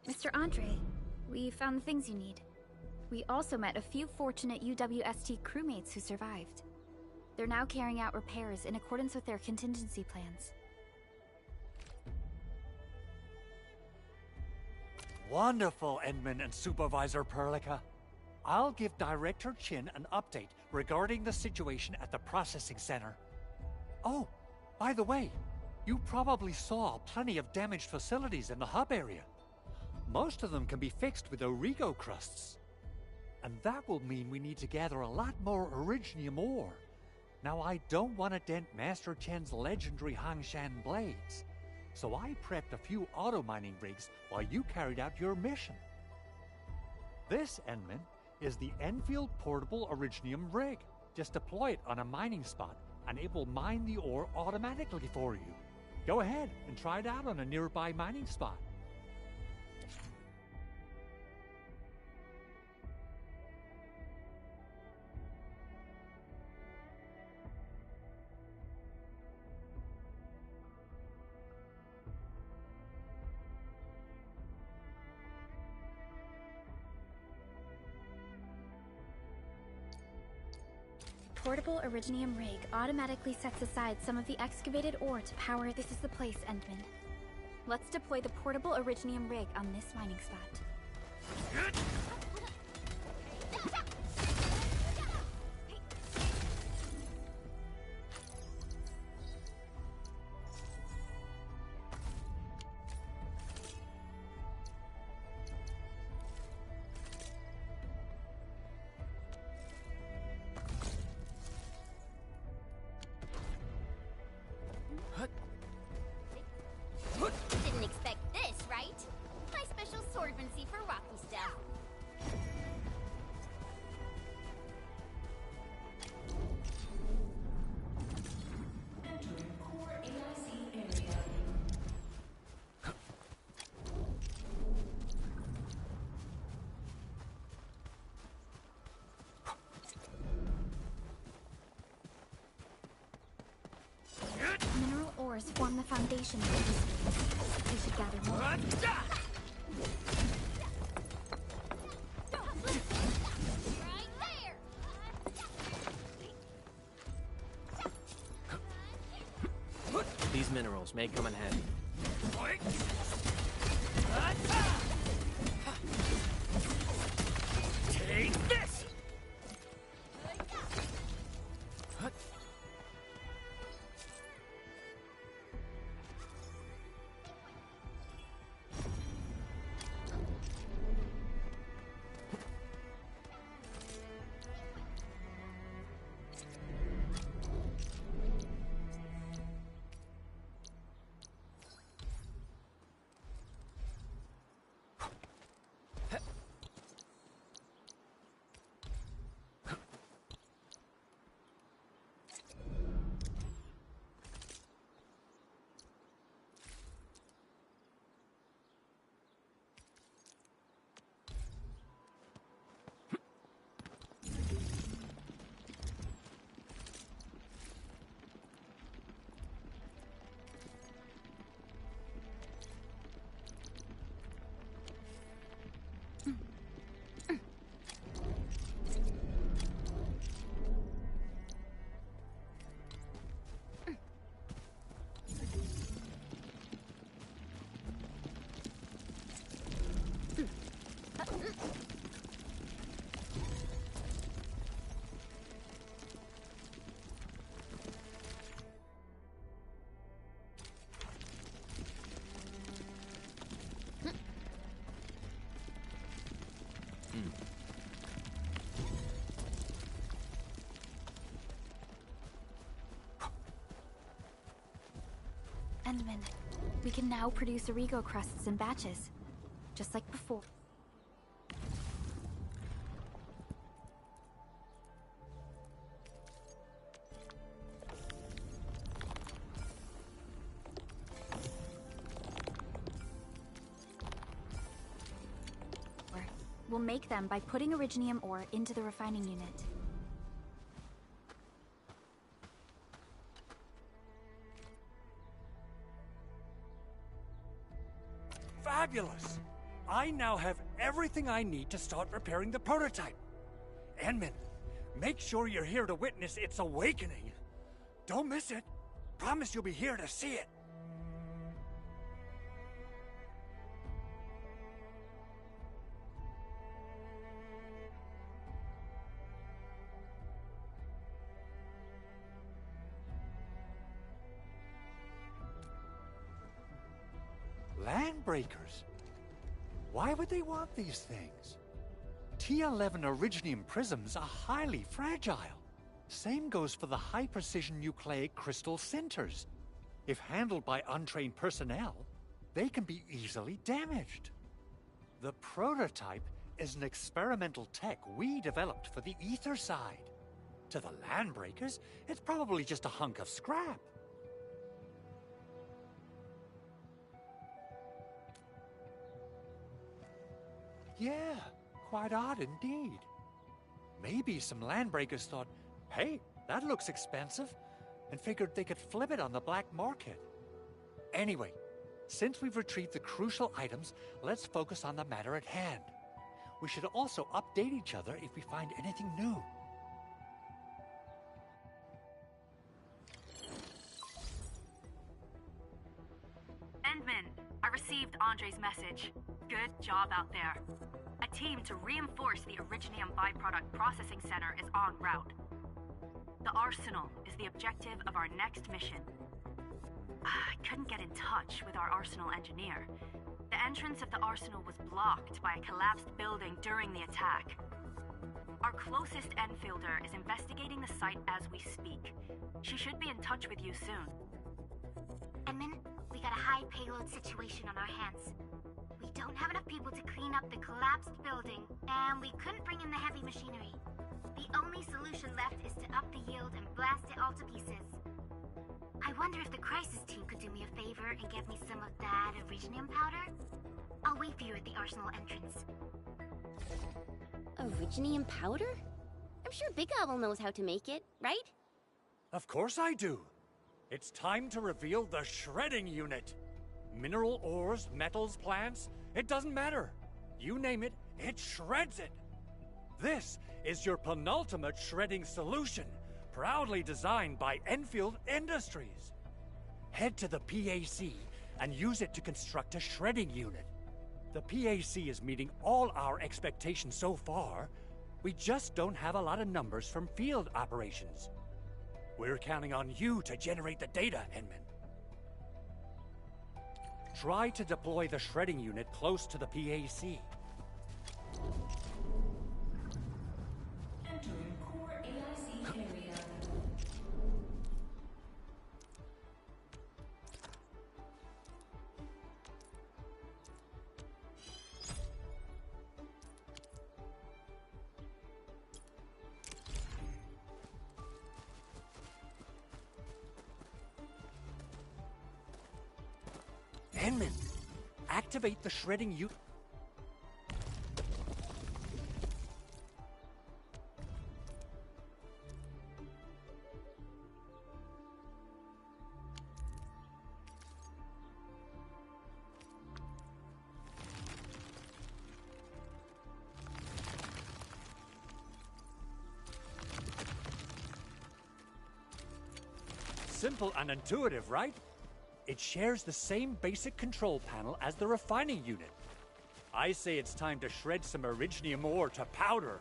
Mr. Andre, we found the things you need. We also met a few fortunate UWST crewmates who survived. They're now carrying out repairs in accordance with their contingency plans. Wonderful, Endman and Supervisor Perlica. I'll give Director Chin an update regarding the situation at the processing center. Oh, by the way, you probably saw plenty of damaged facilities in the hub area. Most of them can be fixed with Origo crusts. And that will mean we need to gather a lot more Originium ore. Now, I don't want to dent Master Chen's legendary Hangshan blades, so I prepped a few auto-mining rigs while you carried out your mission. This, Endman, is the Endfield Portable Originium rig. Just deploy it on a mining spot, and it will mine the ore automatically for you. Go ahead and try it out on a nearby mining spot. Portable Originium rig automatically sets aside some of the excavated ore to power. This is the place, Endman. Let's deploy the portable Originium rig on this mining spot. Didn't expect this, right? My special swordmancy for rocky stuff. Entering core AIC area. Mineral ores form the foundation of this space. We should gather more. These minerals may come in handy. Take this! Endman, we can now produce Origo crusts in batches, just like before. We'll make them by putting Originium ore into the refining unit. Fabulous! I now have everything I need to start repairing the prototype. Enmin, make sure you're here to witness its awakening. Don't miss it. Promise you'll be here to see it. Landbreakers? Why would they want these things? T11 Originium prisms are highly fragile. Same goes for the high-precision nucleic crystal centers. If handled by untrained personnel, they can be easily damaged. The prototype is an experimental tech we developed for the ether side. To the Landbreakers, it's probably just a hunk of scrap. Yeah, quite odd indeed. Maybe some Landbreakers thought, hey, that looks expensive, and figured they could flip it on the black market. Anyway, since we've retrieved the crucial items, let's focus on the matter at hand. We should also update each other if we find anything new. Endman, I received Andre's message. Good job out there. A team to reinforce the Originium byproduct processing center is en route. The arsenal is the objective of our next mission. I couldn't get in touch with our arsenal engineer. The entrance of the arsenal was blocked by a collapsed building during the attack. Our closest Enfielder is investigating the site as we speak. She should be in touch with you soon. Edmund, we got a high payload situation on our hands. We don't have enough people to clean up the collapsed building, and we couldn't bring in the heavy machinery. The only solution left is to up the yield and blast it all to pieces. I wonder if the crisis team could do me a favor and get me some of that Originium powder? I'll wait for you at the arsenal entrance. Originium powder? I'm sure Big Owl knows how to make it, right? Of course I do. It's time to reveal the shredding unit. Mineral ores, metals, plants, it doesn't matter. You name it, it shreds it. This is your penultimate shredding solution, proudly designed by Endfield Industries. Head to the PAC and use it to construct a shredding unit. The PAC is meeting all our expectations so far. We just don't have a lot of numbers from field operations. We're counting on you to generate the data, Henman. Try to deploy the shredding unit close to the PAC. Entering core AIC area. Henman, activate the shredding unit. Simple and intuitive, right? It shares the same basic control panel as the refining unit. I say it's time to shred some Originium ore to powder.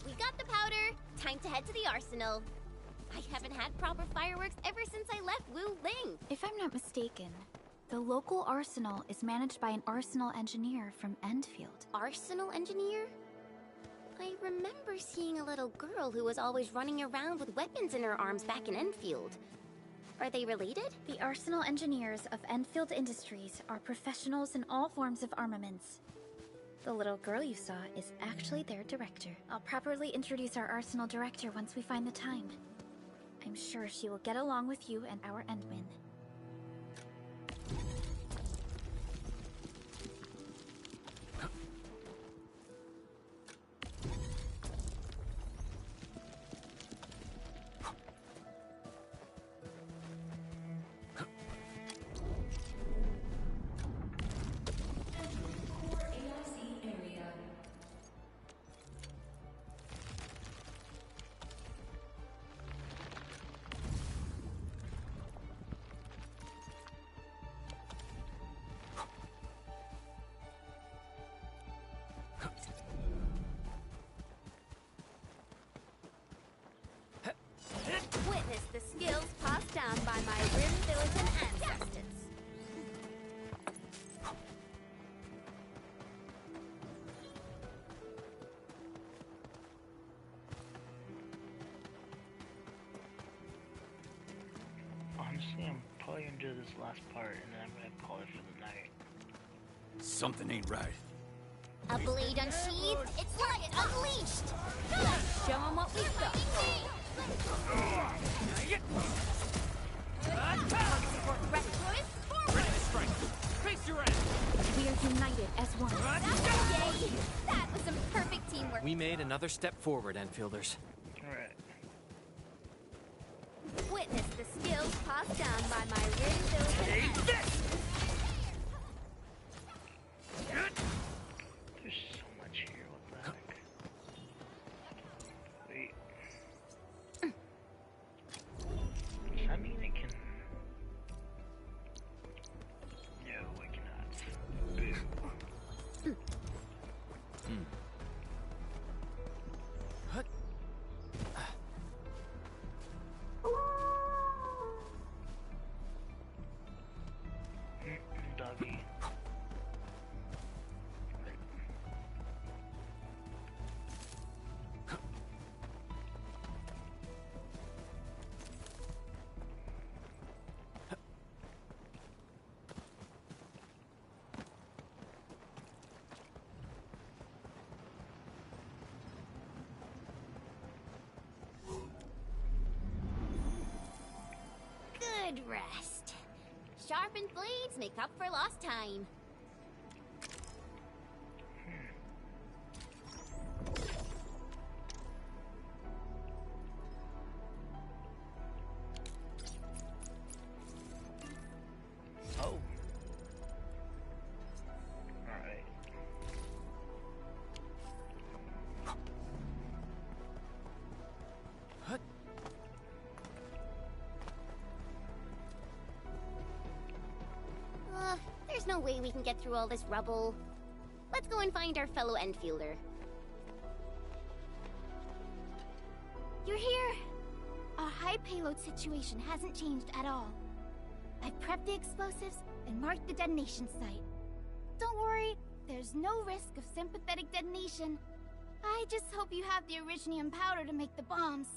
We got the powder. Time to head to the arsenal. I haven't had proper fireworks ever since I left Wu Ling. If I'm not mistaken, the local arsenal is managed by an arsenal engineer from Endfield. Arsenal engineer? I remember seeing a little girl who was always running around with weapons in her arms back in Enfield. Are they related? The arsenal engineers of Endfield Industries are professionals in all forms of armaments. The little girl you saw is actually their director. I'll properly introduce our arsenal director once we find the time. I'm sure she will get along with you and our Endman. Core AIC area. Witness the skills passed down by my Rim-Militant ancestors. Honestly, I'm probably gonna do this last part and then I'm gonna call it for the night. Something ain't right. A blade unsheathed, its light unleashed! Let's show 'em what we've got! We are united as one. Yay! That was some perfect teamwork! We made another step forward, Enfielders. Alright. Witness the skills passed down by my Rim-Militant ancestors. There's so much here, what the heck? Wait. Does that mean it can... No, I cannot. Boo. rest. Sharpened blades make up for lost time. Oh. Alright. There's no way we can get through all this rubble. Let's go and find our fellow Endfielder. You're here! Our high payload situation hasn't changed at all. I've prepped the explosives and marked the detonation site. Don't worry, there's no risk of sympathetic detonation. I just hope you have the Originium powder to make the bombs.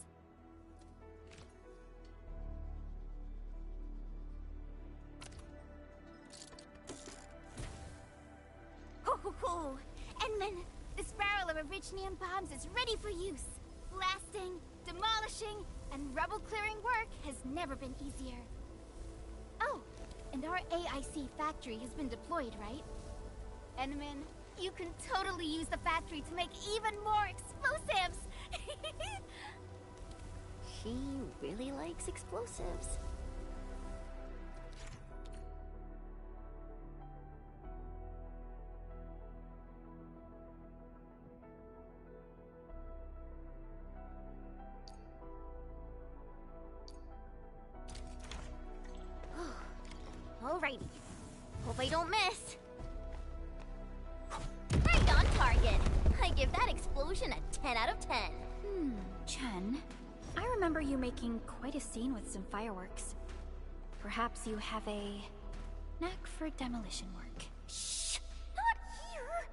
Ho ho ho! Endman, this barrel of Originium bombs is ready for use. Blasting, demolishing, and rubble-clearing work has never been easier. Oh, and our AIC factory has been deployed, right? Endman, you can totally use the factory to make even more explosives! She really likes explosives. Alrighty. Hope I don't miss. Right on target. I give that explosion a 10 out of 10. Chen, I remember you making quite a scene with some fireworks. Perhaps you have a knack for demolition work. Shh! Not here!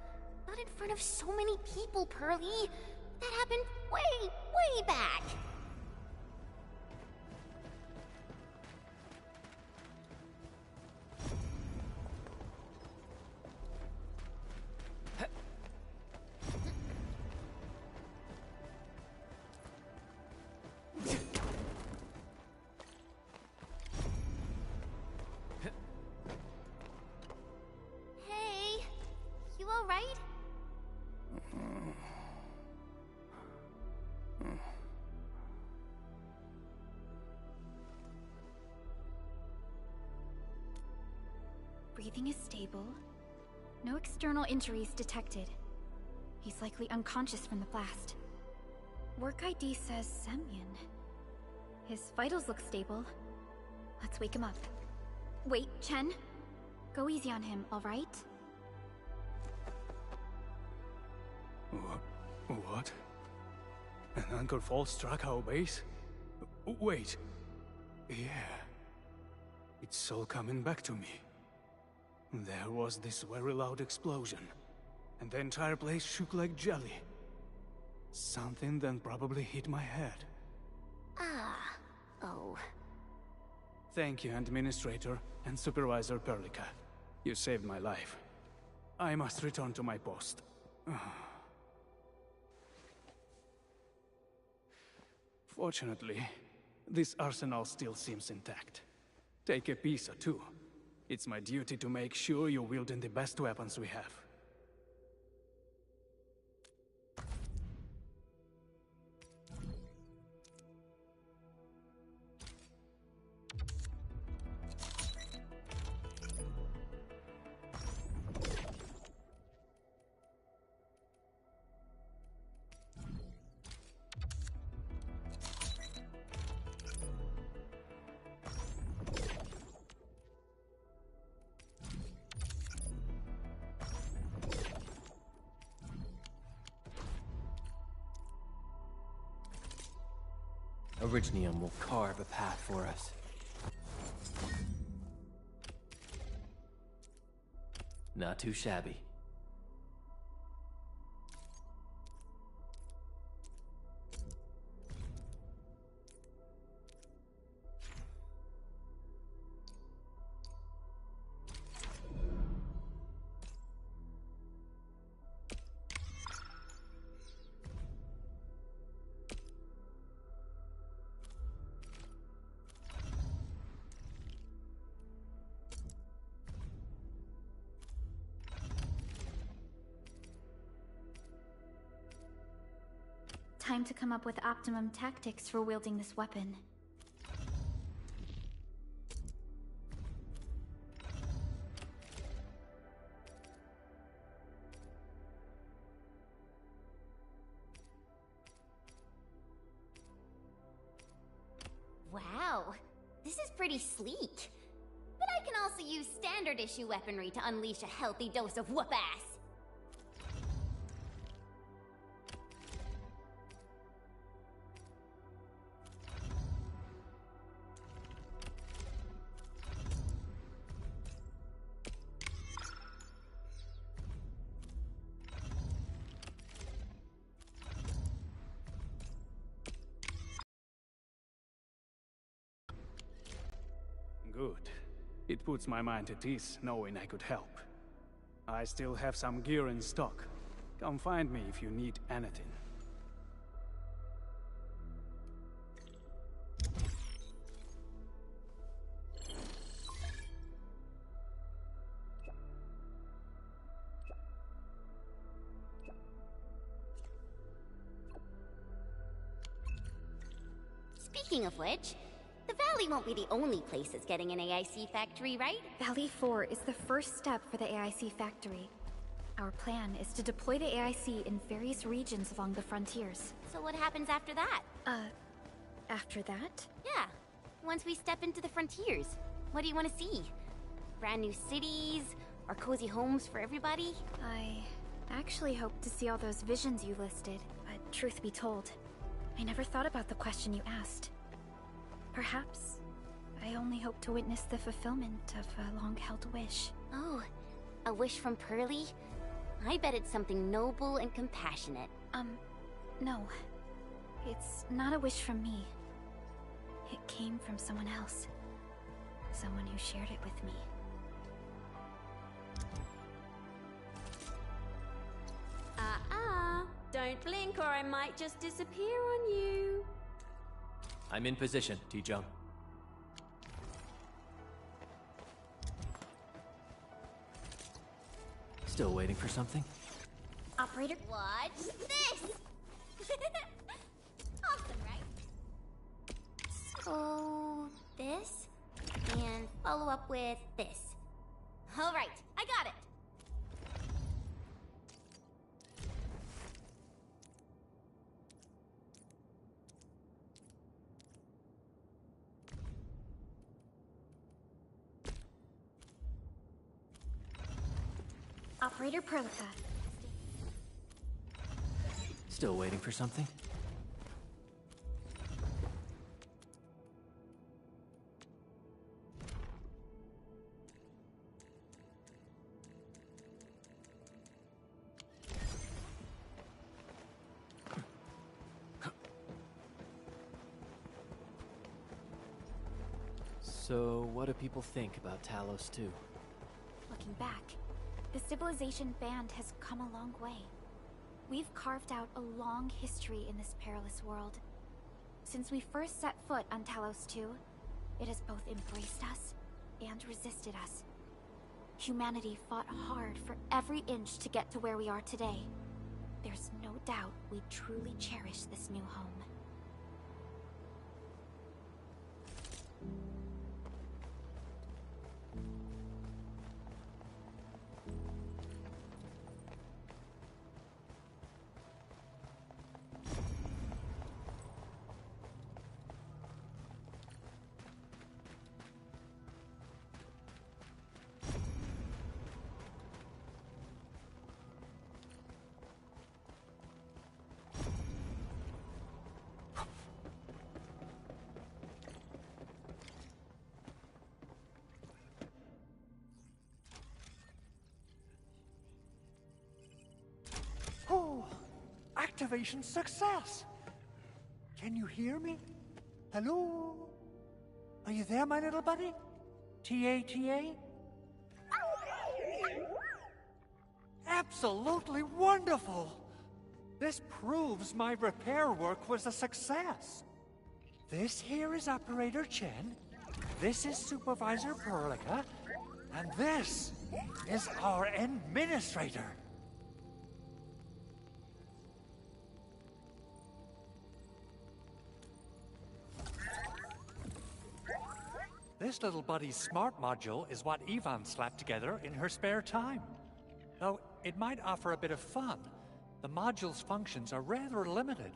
Not in front of so many people, Pearly. That happened way, way back. Hey, you all right? Breathing is stable. No external injuries detected. He's likely unconscious from the blast. Work ID says Semyon. His vitals look stable. Let's wake him up. Wait, Chen. Go easy on him, all right? What? An anchor fault struck our base? Wait. Yeah. It's all coming back to me. There was this very loud explosion, and the entire place shook like jelly. Something then probably hit my head. Ah. Oh. Thank you, Administrator and Supervisor Perlica. You saved my life. I must return to my post. Fortunately, this arsenal still seems intact. Take a piece or two. It's my duty to make sure you're wielding the best weapons we have. Originium will carve a path for us. Not too shabby. Time to come up with optimum tactics for wielding this weapon. Wow, this is pretty sleek. But I can also use standard issue weaponry to unleash a healthy dose of whoop-ass. Good. It puts my mind at ease knowing I could help. I still have some gear in stock. Come find me if you need anything. Speaking of which, the Valley won't be the only place that's getting an AIC factory, right? Valley 4 is the first step for the AIC factory. Our plan is to deploy the AIC in various regions along the frontiers. So what happens after that? After that? Yeah, once we step into the frontiers. What do you want to see? Brand new cities? Or cozy homes for everybody? I actually hoped to see all those visions you listed, but truth be told, I never thought about the question you asked. Perhaps I only hope to witness the fulfillment of a long-held wish. Oh, a wish from Pearly? I bet it's something noble and compassionate. No. It's not a wish from me. It came from someone else. Someone who shared it with me. Don't blink or I might just disappear on you. I'm in position, T-Jump. Still waiting for something? Operator, watch this! Awesome, right? So, this, and follow up with this. All right, I got it! Operator Perlica. Still waiting for something? So, what do people think about Talos 2? Looking back, the Civilization Band has come a long way. We've carved out a long history in this perilous world. Since we first set foot on Talos 2, it has both embraced us and resisted us. Humanity fought hard for every inch to get to where we are today. There's no doubt we truly cherish this new home. Oh, activation success! Can you hear me? Hello? Are you there, my little buddy? T-A-T-A? Absolutely wonderful! This proves my repair work was a success. This here is Operator Chen, this is Supervisor Perlica, and this is our Administrator. This little buddy's smart module is what Ivan slapped together in her spare time. Though it might offer a bit of fun, the module's functions are rather limited.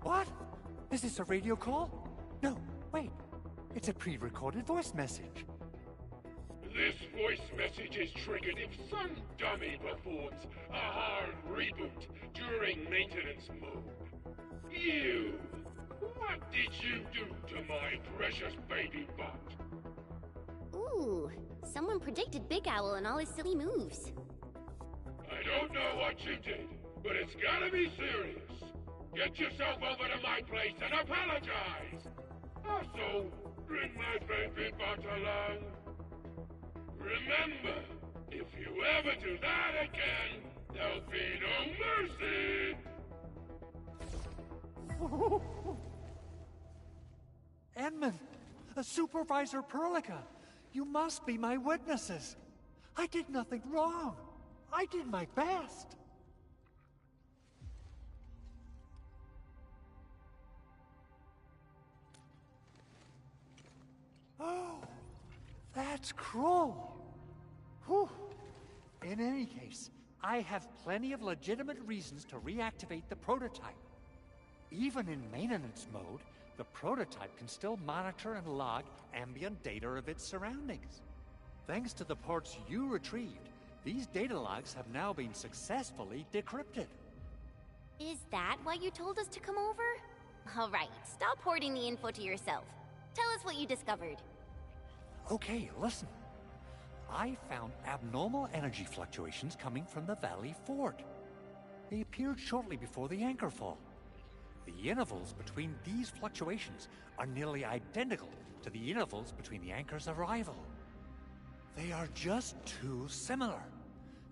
What? Is this a radio call? No, wait. It's a pre-recorded voice message. This voice message is triggered if some dummy performs a hard reboot during maintenance mode. You! What did you do to my precious baby bot? Ooh, someone predicted Big Owl and all his silly moves. I don't know what you did, but it's gotta be serious. Get yourself over to my place and apologize! Also, bring my baby bot along. Remember, if you ever do that again, there'll be no mercy! Edmund, Supervisor Perlica, you must be my witnesses. I did nothing wrong. I did my best. Oh, that's cruel. Whew. In any case, I have plenty of legitimate reasons to reactivate the prototype. Even in maintenance mode, the prototype can still monitor and log ambient data of its surroundings. Thanks to the ports you retrieved, these data logs have now been successfully decrypted. Is that why you told us to come over? All right, stop hoarding the info to yourself. Tell us what you discovered. Okay, listen. I found abnormal energy fluctuations coming from the Valley Fort. They appeared shortly before the anchor fall. The intervals between these fluctuations are nearly identical to the intervals between the anchor's arrival. They are just too similar.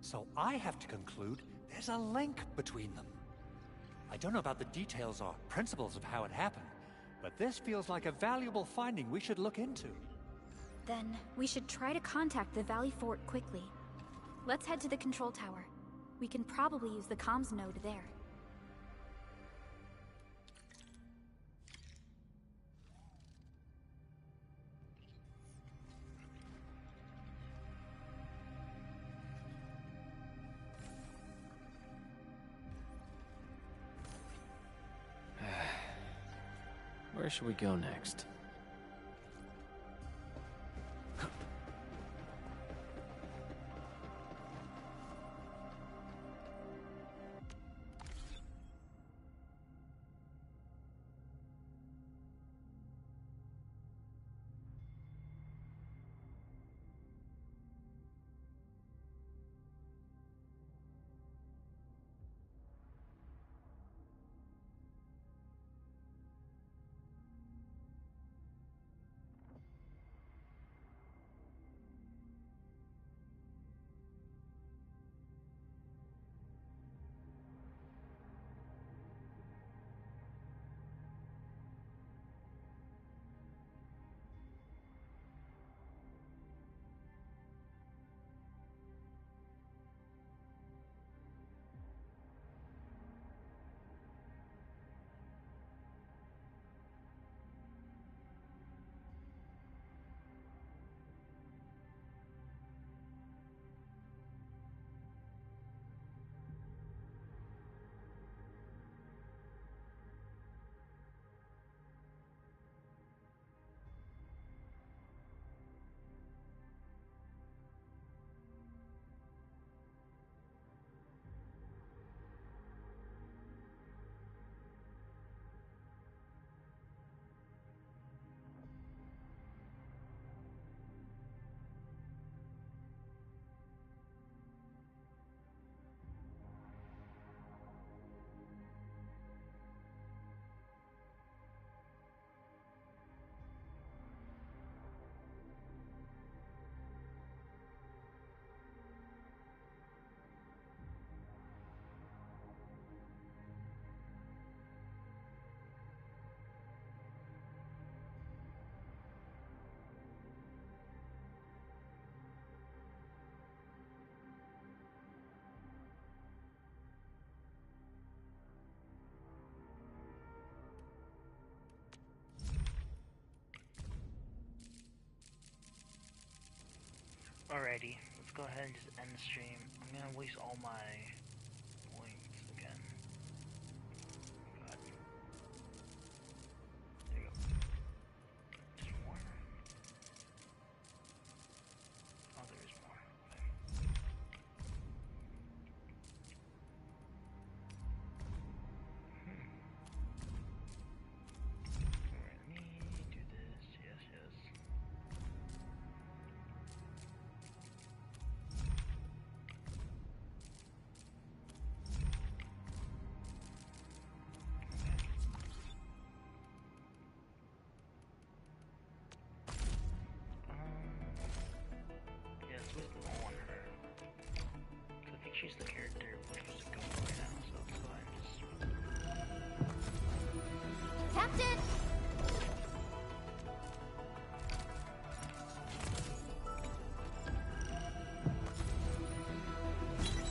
So I have to conclude there's a link between them. I don't know about the details or principles of how it happened, but this feels like a valuable finding we should look into. Then we should try to contact the Valley Fort quickly. Let's head to the control tower. We can probably use the comms node there. Where should we go next? Alrighty, let's go ahead and just end the stream. I'm gonna waste all my points again. God. There you go. Just more. Oh, there is more. Okay. Alright, let me do this. Yes, yes. Yeah, it's with on her. So I think she's the character we're supposed to go for right now, so let's go ahead and just... Captain!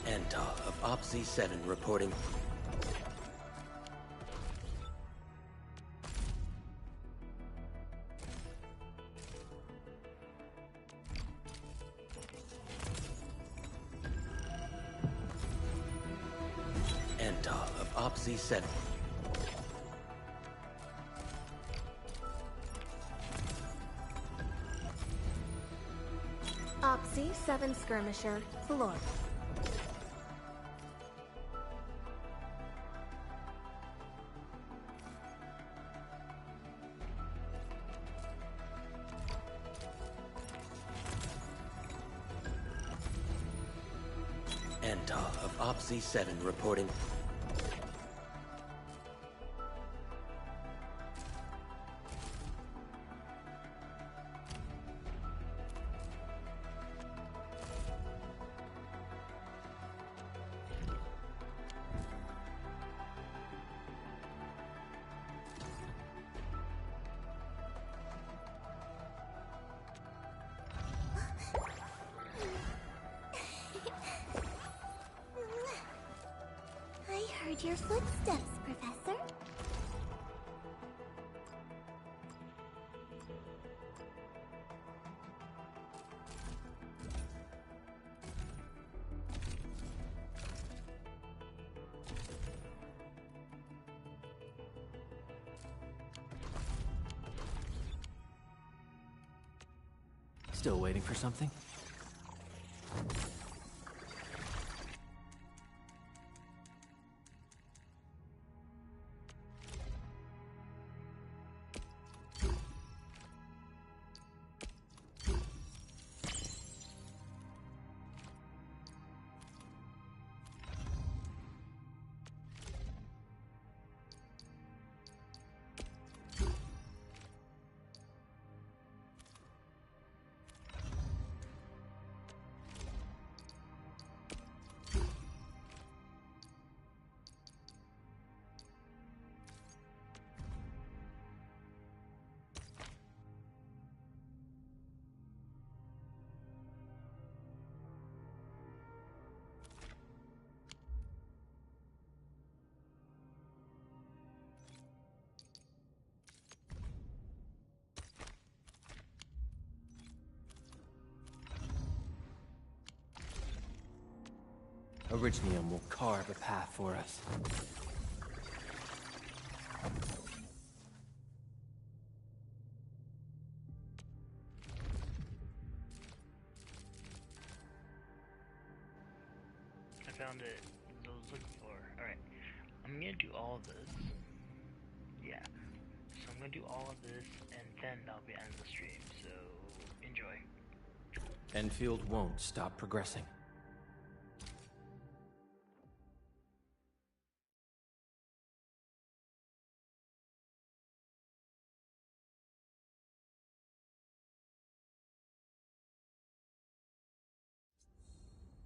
Antar of Op Z7 reporting. Antar of Op Z7. Opsy 7 Skirmisher, Floor. Antar of Op Z7 reporting. I heard your footsteps, Professor. Still waiting for something? Originium will carve a path for us. I found it. That's what I was looking for. Alright. I'm gonna do all of this. Yeah. So I'm gonna do all of this, and then that'll be the end of the stream. So, enjoy. Endfield won't stop progressing.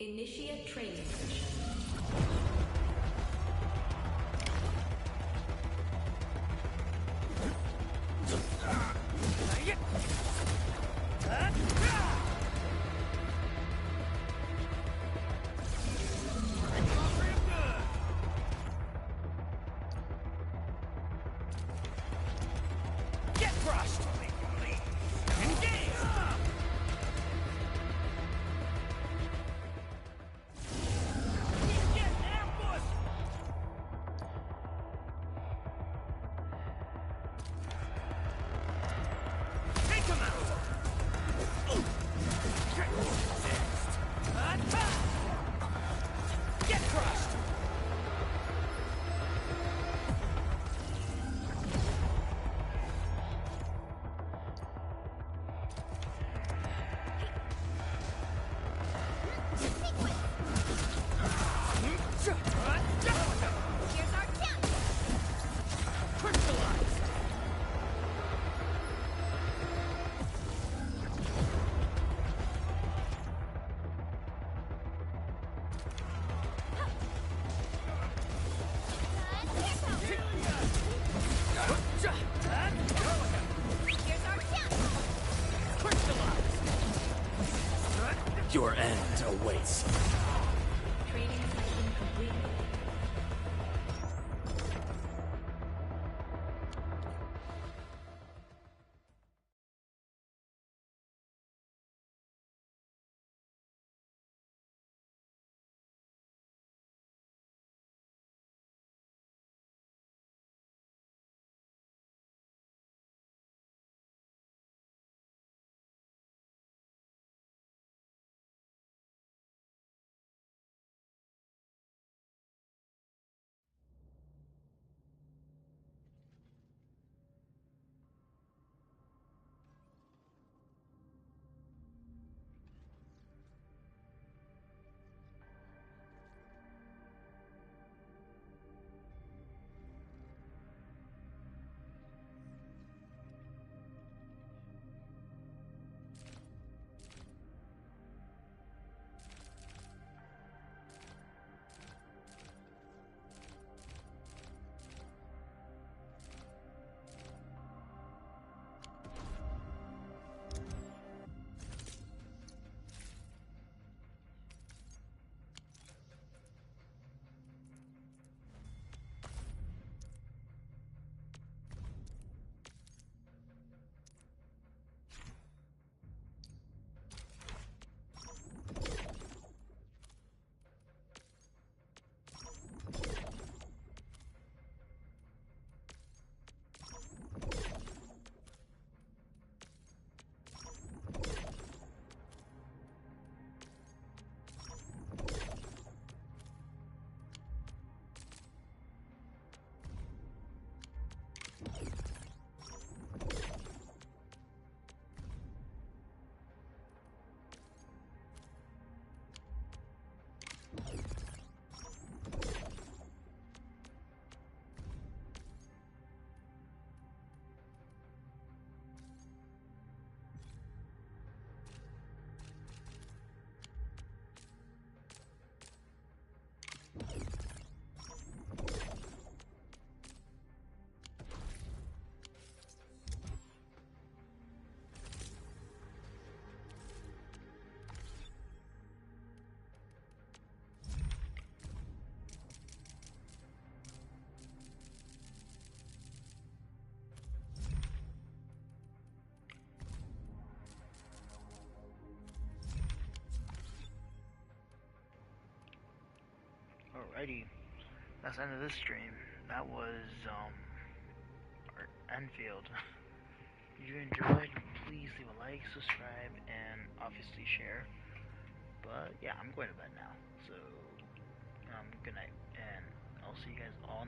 Initiate training session. Get crushed! Engage! Your end awaits. Training session complete. Alrighty, that's the end of this stream. That was Endfield. If you enjoyed, please leave a like, subscribe, and obviously share. But yeah, I'm going to bed now, so good night, and I'll see you guys all